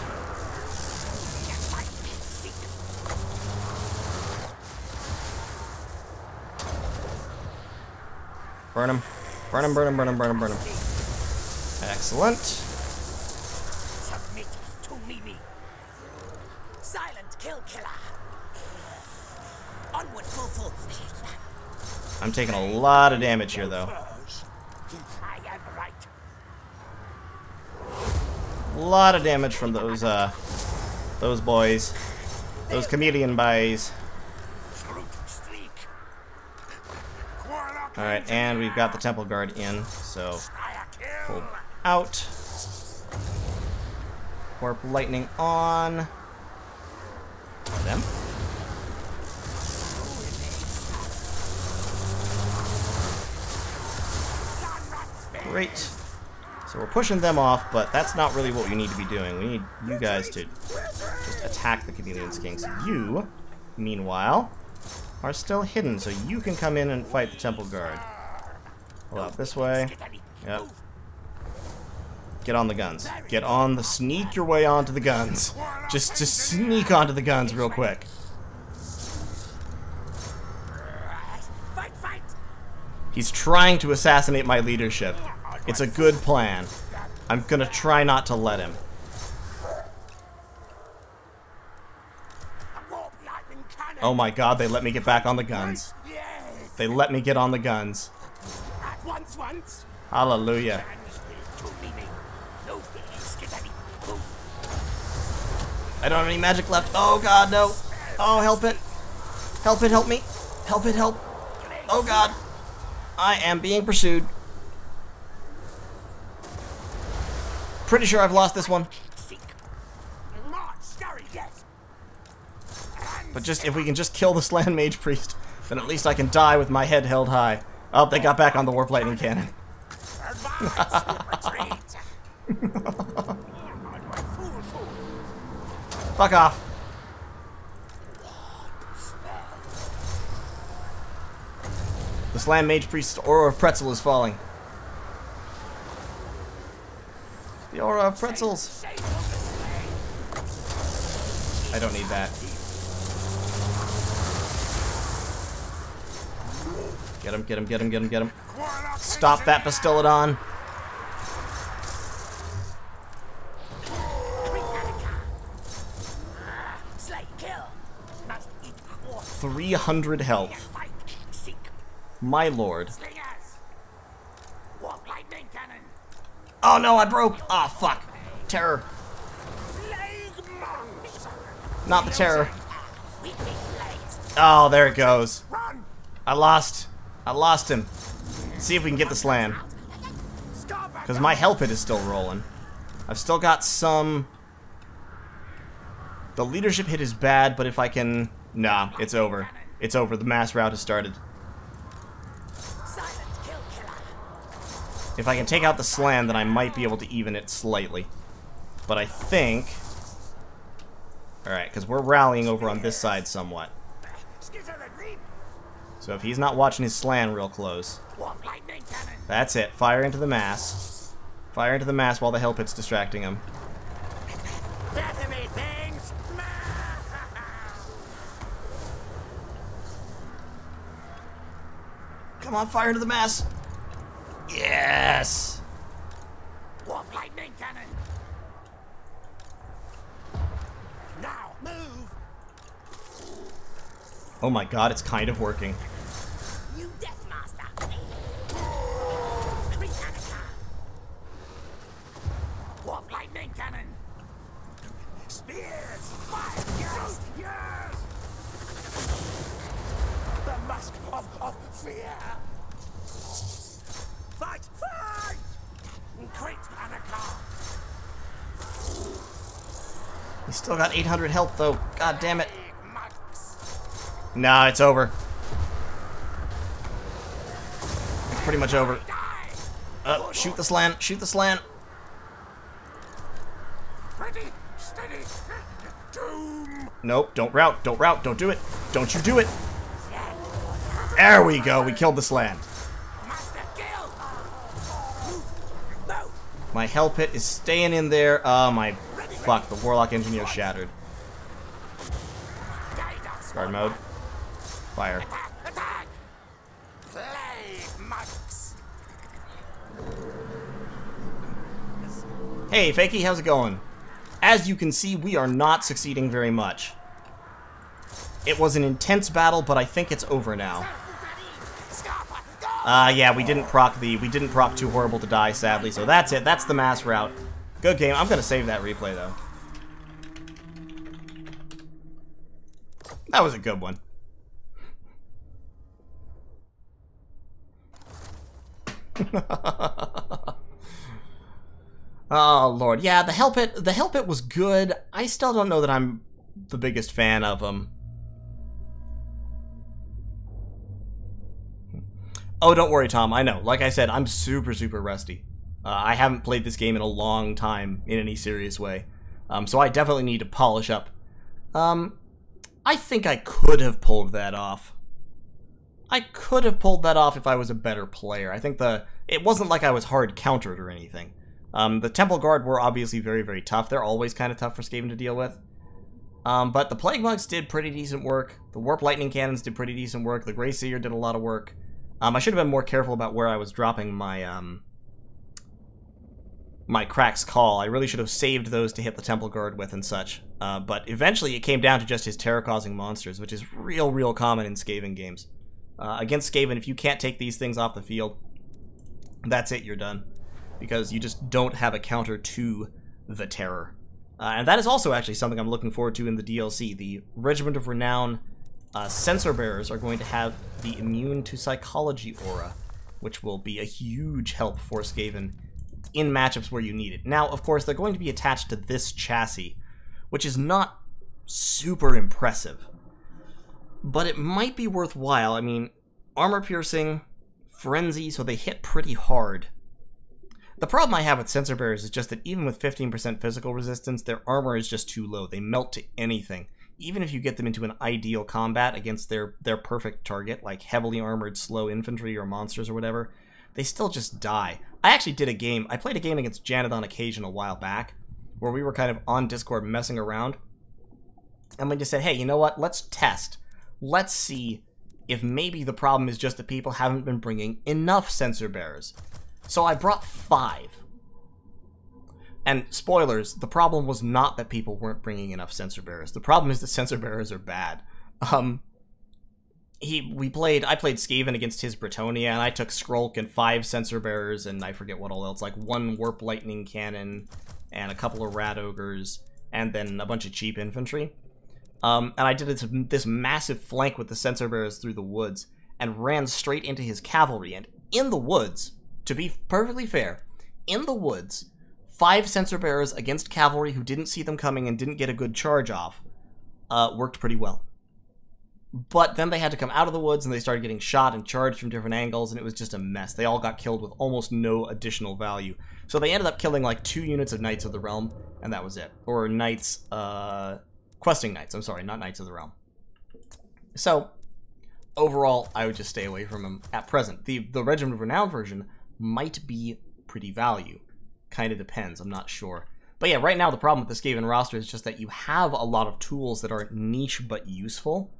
S1: Burn him. Burn him, burn him, burn him, burn him, burn him. Excellent.
S2: Submit to me. Silent kill killer. Onward, full.
S1: I'm taking a lot of damage here, though.
S2: I am right.
S1: A lot of damage from those boys. Those chameleon boys. Alright, and we've got the Temple Guard in, so pull out. Warp Lightning on them. Great. So we're pushing them off, but that's not really what we need to be doing. We need you guys to just attack the Chameleon Skinks. You, meanwhile, are still hidden, so you can come in and fight the Temple Guard. Pull out this way. Yep. Get on the guns. Get on the... Sneak your way onto the guns. Just sneak onto the guns real quick. He's trying to assassinate my leadership. It's a good plan. I'm gonna try not to let him. Oh my god, they let me get back on the guns. They let me get on the guns. Hallelujah. I don't have any magic left. Oh god, no. Oh, help it. Help it, help me. Help it, help. Oh god. I am being pursued. Pretty sure I've lost this one. But just, if we can just kill the Slan Mage Priest, then at least I can die with my head held high. Oh, they got back on the Warp Lightning Cannon. Fuck off. The Slan Mage Priest's Aura of Pretzel is falling. The Aura of Pretzels. I don't need that. Get him, get him, get him, get him, get him. Stop that Bastiladon.
S2: Kill.
S1: 300 health. My lord. Oh no, I broke. Ah, oh, fuck. Terror. Not the terror. Oh, there it goes. I lost him. See if we can get the Slan. Because my Hell Pit is still rolling. I've still got some... The leadership hit is bad, but if I can... Nah, it's over. It's over. The mass rout has started. If I can take out the Slan, then I might be able to even it slightly. But I think... Alright, because we're rallying over on this side somewhat. So if he's not watching his Slan real close... That's it. Fire into the mass. Fire into the mass while the Hell Pit's distracting him. Come on, fire into the mass! Yes!
S2: Warp lightning cannon. Now move.
S1: Oh my god, it's kind of working.
S2: You Death Master. Warp lightning cannon. Spears. Fire. Yes. Yes. The mask of fear. Fight! Fight! Great Anacar!
S1: He's still got 800 health, though. God damn it. Nah, it's over. It's pretty much over. Shoot the Slan. Shoot the Slan.
S2: Ready, steady, doom.
S1: Nope, don't rout. Don't rout. Don't do it. Don't you do it. There we go. We killed the Slan. My Hell Pit is staying in there. Oh my... Fuck, the Warlock Engineer shattered. Guard mode. Fire.
S2: Attack! Plague monks.
S1: Hey, Fakey, how's it going? As you can see, we are not succeeding very much. It was an intense battle, but I think it's over now. Yeah, we didn't proc Too Horrible to Die, sadly, so that's it. That's the mass route. Good game. I'm gonna save that replay, though. That was a good one. Oh, Lord. Yeah, the Hell Pit was good. I still don't know that I'm the biggest fan of him. Oh, don't worry, Tom. I know. Like I said, I'm super, super rusty. I haven't played this game in a long time in any serious way. So I definitely need to polish up. I think I could have pulled that off. I could have pulled that off if I was a better player. I think it wasn't like I was hard countered or anything. The Temple Guard were obviously very, very tough. They're always kind of tough for Skaven to deal with. But the Plague Monks did pretty decent work. The Warp Lightning Cannons did pretty decent work. The Grey Seer did a lot of work. I should have been more careful about where I was dropping my my Crack's Call. I really should have saved those to hit the Temple Guard with and such. But eventually it came down to just his terror-causing monsters, which is real common in Skaven games. Against Skaven, if you can't take these things off the field, that's it, you're done. Because you just don't have a counter to the terror. And that is also actually something I'm looking forward to in the DLC. The Regiment of Renown Censor Bearers are going to have the Immune to Psychology aura, which will be a huge help for Skaven in matchups where you need it. Now, of course, they're going to be attached to this chassis, which is not super impressive. But it might be worthwhile. I mean, armor piercing, frenzy, so they hit pretty hard. The problem I have with Censor Bearers is just that even with 15% physical resistance, their armor is just too low. They melt to anything. Even if you get them into an ideal combat against their perfect target, like heavily armored slow infantry or monsters or whatever, they still just die. I actually did a game, I played a game against Janet on occasion a while back, where we were kind of on Discord messing around, and we just said, hey, you know what, let's test. Let's see if maybe the problem is just that people haven't been bringing enough Censor Bearers. So I brought 5. And spoilers, the problem was not that people weren't bringing enough Censor Bearers. The problem is that Censor Bearers are bad. I played Skaven against his Bretonnia, and I took Skrulk and 5 Censor Bearers, and I forget what all else, like 1 Warp Lightning Cannon, and a couple of Rat Ogres, and then a bunch of cheap infantry. And I did this massive flank with the Censor Bearers through the woods, and ran straight into his cavalry, and in the woods, to be perfectly fair, in the woods, 5 Censor Bearers against cavalry who didn't see them coming and didn't get a good charge off worked pretty well. But then they had to come out of the woods and they started getting shot and charged from different angles, and it was just a mess. They all got killed with almost no additional value. So they ended up killing like 2 units of Knights of the Realm, and that was it. Or Knights, Questing Knights, I'm sorry, not Knights of the Realm. So, overall, I would just stay away from them at present. The Regiment of Renown version might be pretty value. Kind of depends, I'm not sure. But yeah, right now the problem with the Skaven roster is just that you have a lot of tools that are niche but useful,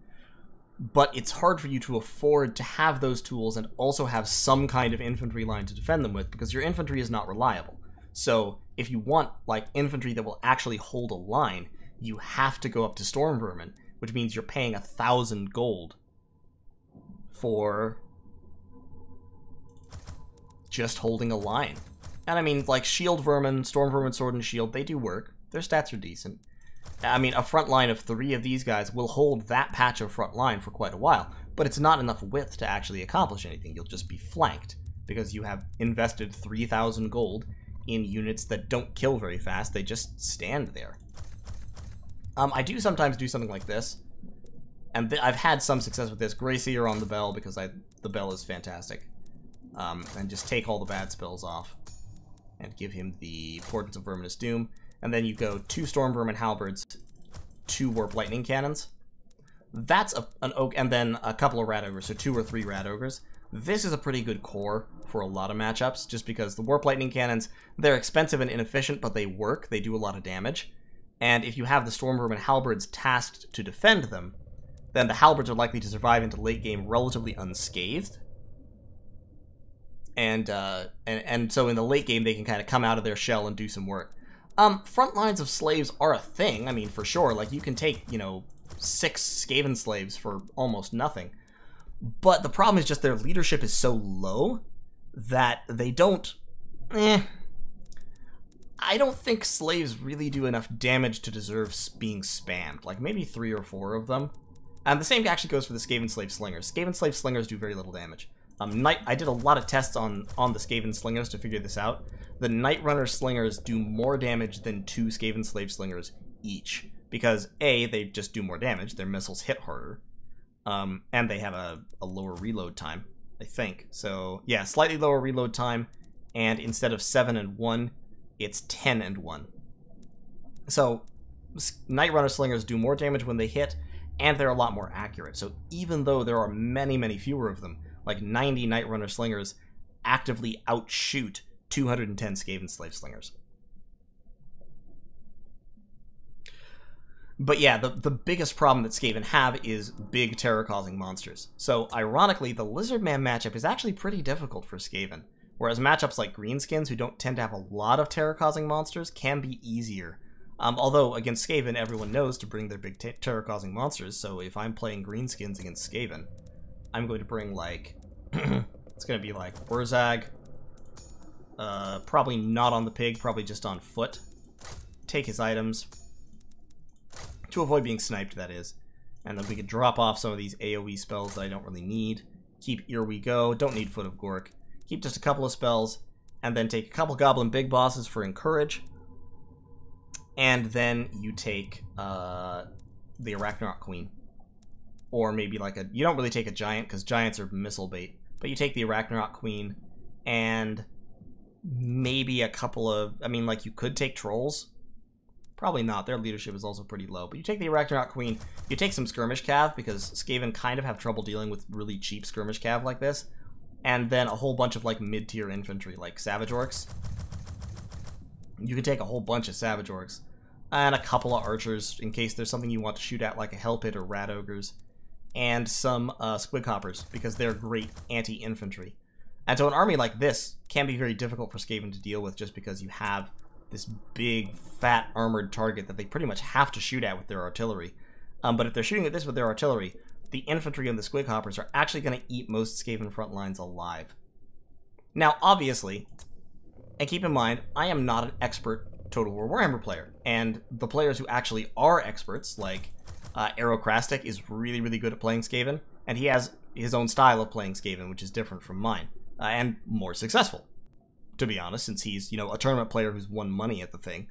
S1: but it's hard for you to afford to have those tools and also have some kind of infantry line to defend them with, because your infantry is not reliable. So if you want like infantry that will actually hold a line, you have to go up to Storm Vermin, which means you're paying 1,000 gold for just holding a line. And I mean, like, Shield Vermin, Storm Vermin, Sword and Shield, they do work. Their stats are decent. I mean, a front line of 3 of these guys will hold that patch of front line for quite a while, but it's not enough width to actually accomplish anything. You'll just be flanked, because you have invested 3,000 gold in units that don't kill very fast. They just stand there. I do sometimes do something like this, and I've had some success with this. Grey Seer on the Bell, because the Bell is fantastic. And just take all the bad spells off. And give him the Portents of Verminous Doom. And then you go 2 Storm Vermin Halberds, 2 Warp Lightning Cannons. That's an Oak, and then a couple of Rat Ogres, so 2 or 3 Rat Ogres. This is a pretty good core for a lot of matchups, just because the Warp Lightning Cannons, they're expensive and inefficient, but they work. They do a lot of damage. And if you have the Storm Vermin Halberds tasked to defend them, then the Halberds are likely to survive into late game relatively unscathed. And so in the late game, they can kind of come out of their shell and do some work. Front lines of slaves are a thing, I mean, for sure. Like, you can take, you know, 6 Skaven slaves for almost nothing. But the problem is just their leadership is so low that they don't... I don't think slaves really do enough damage to deserve being spammed. Like, maybe 3 or 4 of them. And the same actually goes for the Skaven Slave Slingers. Skaven Slave Slingers do very little damage. I did a lot of tests on the Skaven Slingers to figure this out. The Night Runner Slingers do more damage than 2 Skaven Slave Slingers each. Because, A, they just do more damage, their missiles hit harder, and they have a lower reload time. I think. So, yeah, slightly lower reload time, and instead of 7 and 1, it's 10 and 1. So, Night Runner Slingers do more damage when they hit, and they're a lot more accurate. So even though there are many, many fewer of them, like 90 Night Runner Slingers actively outshoot 210 Skaven Slave Slingers. But yeah, the biggest problem that Skaven have is big terror-causing monsters. So ironically, the Lizardman matchup is actually pretty difficult for Skaven, whereas matchups like Greenskins, who don't tend to have a lot of terror-causing monsters, can be easier. Although, against Skaven, everyone knows to bring their big terror-causing monsters, so if I'm playing Greenskins against Skaven, I'm going to bring, like... it's going to be, like, Wurzag. Probably not on the pig, probably just on foot. Take his items. To avoid being sniped, that is. And then we could drop off some of these AoE spells that I don't really need. Keep Here We Go, don't need Foot of Gork. Keep just a couple of spells, and then take a couple Goblin Big Bosses for Encourage. And then you take the Arachnorok Queen. Or maybe like a... You don't really take a Giant, because Giants are missile bait. But you take the Arachnorok Queen, and maybe a couple of... I mean, like, you could take Trolls. Probably not. Their leadership is also pretty low. But you take the Arachnorok Queen, you take some Skirmish Cav, because Skaven kind of have trouble dealing with really cheap Skirmish Cav like this. And then a whole bunch of, like, mid-tier infantry, like Savage Orcs. You can take a whole bunch of Savage Orcs. And a couple of Archers, in case there's something you want to shoot at, like a Hell Pit or Rat Ogres. And some Squig Hoppers, because they're great anti-infantry. And so an army like this can be very difficult for Skaven to deal with, just because you have this big, fat, armored target that they pretty much have to shoot at with their artillery. But if they're shooting at this with their artillery, the infantry and the Squig Hoppers are actually going to eat most Skaven front lines alive. Now, obviously, and keep in mind, I am not an expert Total War Warhammer player, and the players who actually are experts, like Aerokrastic, is really, really good at playing Skaven, and he has his own style of playing Skaven, which is different from mine, and more successful, to be honest, since he's, you know, a tournament player who's won money at the thing.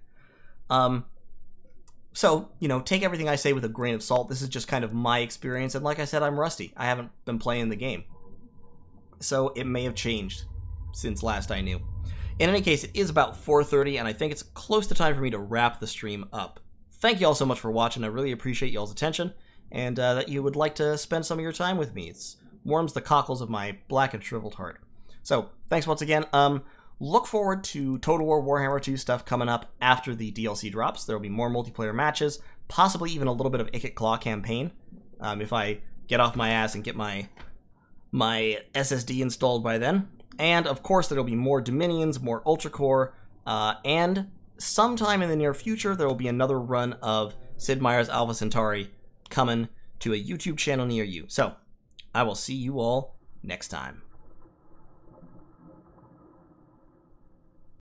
S1: So, you know, take everything I say with a grain of salt. This is just kind of my experience, and like I said, I'm rusty. I haven't been playing the game. So it may have changed since last I knew. In any case, it is about 4:30, and I think it's close to time for me to wrap the stream up. Thank you all so much for watching. I really appreciate y'all's attention, and that you would like to spend some of your time with me. It warms the cockles of my black and shriveled heart. So, thanks once again. Look forward to Total War Warhammer 2 stuff coming up after the DLC drops. There will be more multiplayer matches, possibly even a little bit of Ikit Claw campaign, if I get off my ass and get my SSD installed by then. And, of course, there will be more Dominions, more Ultra Core, and sometime in the near future, there will be another run of Sid Meier's Alpha Centauri coming to a YouTube channel near you. So, I will see you all next time.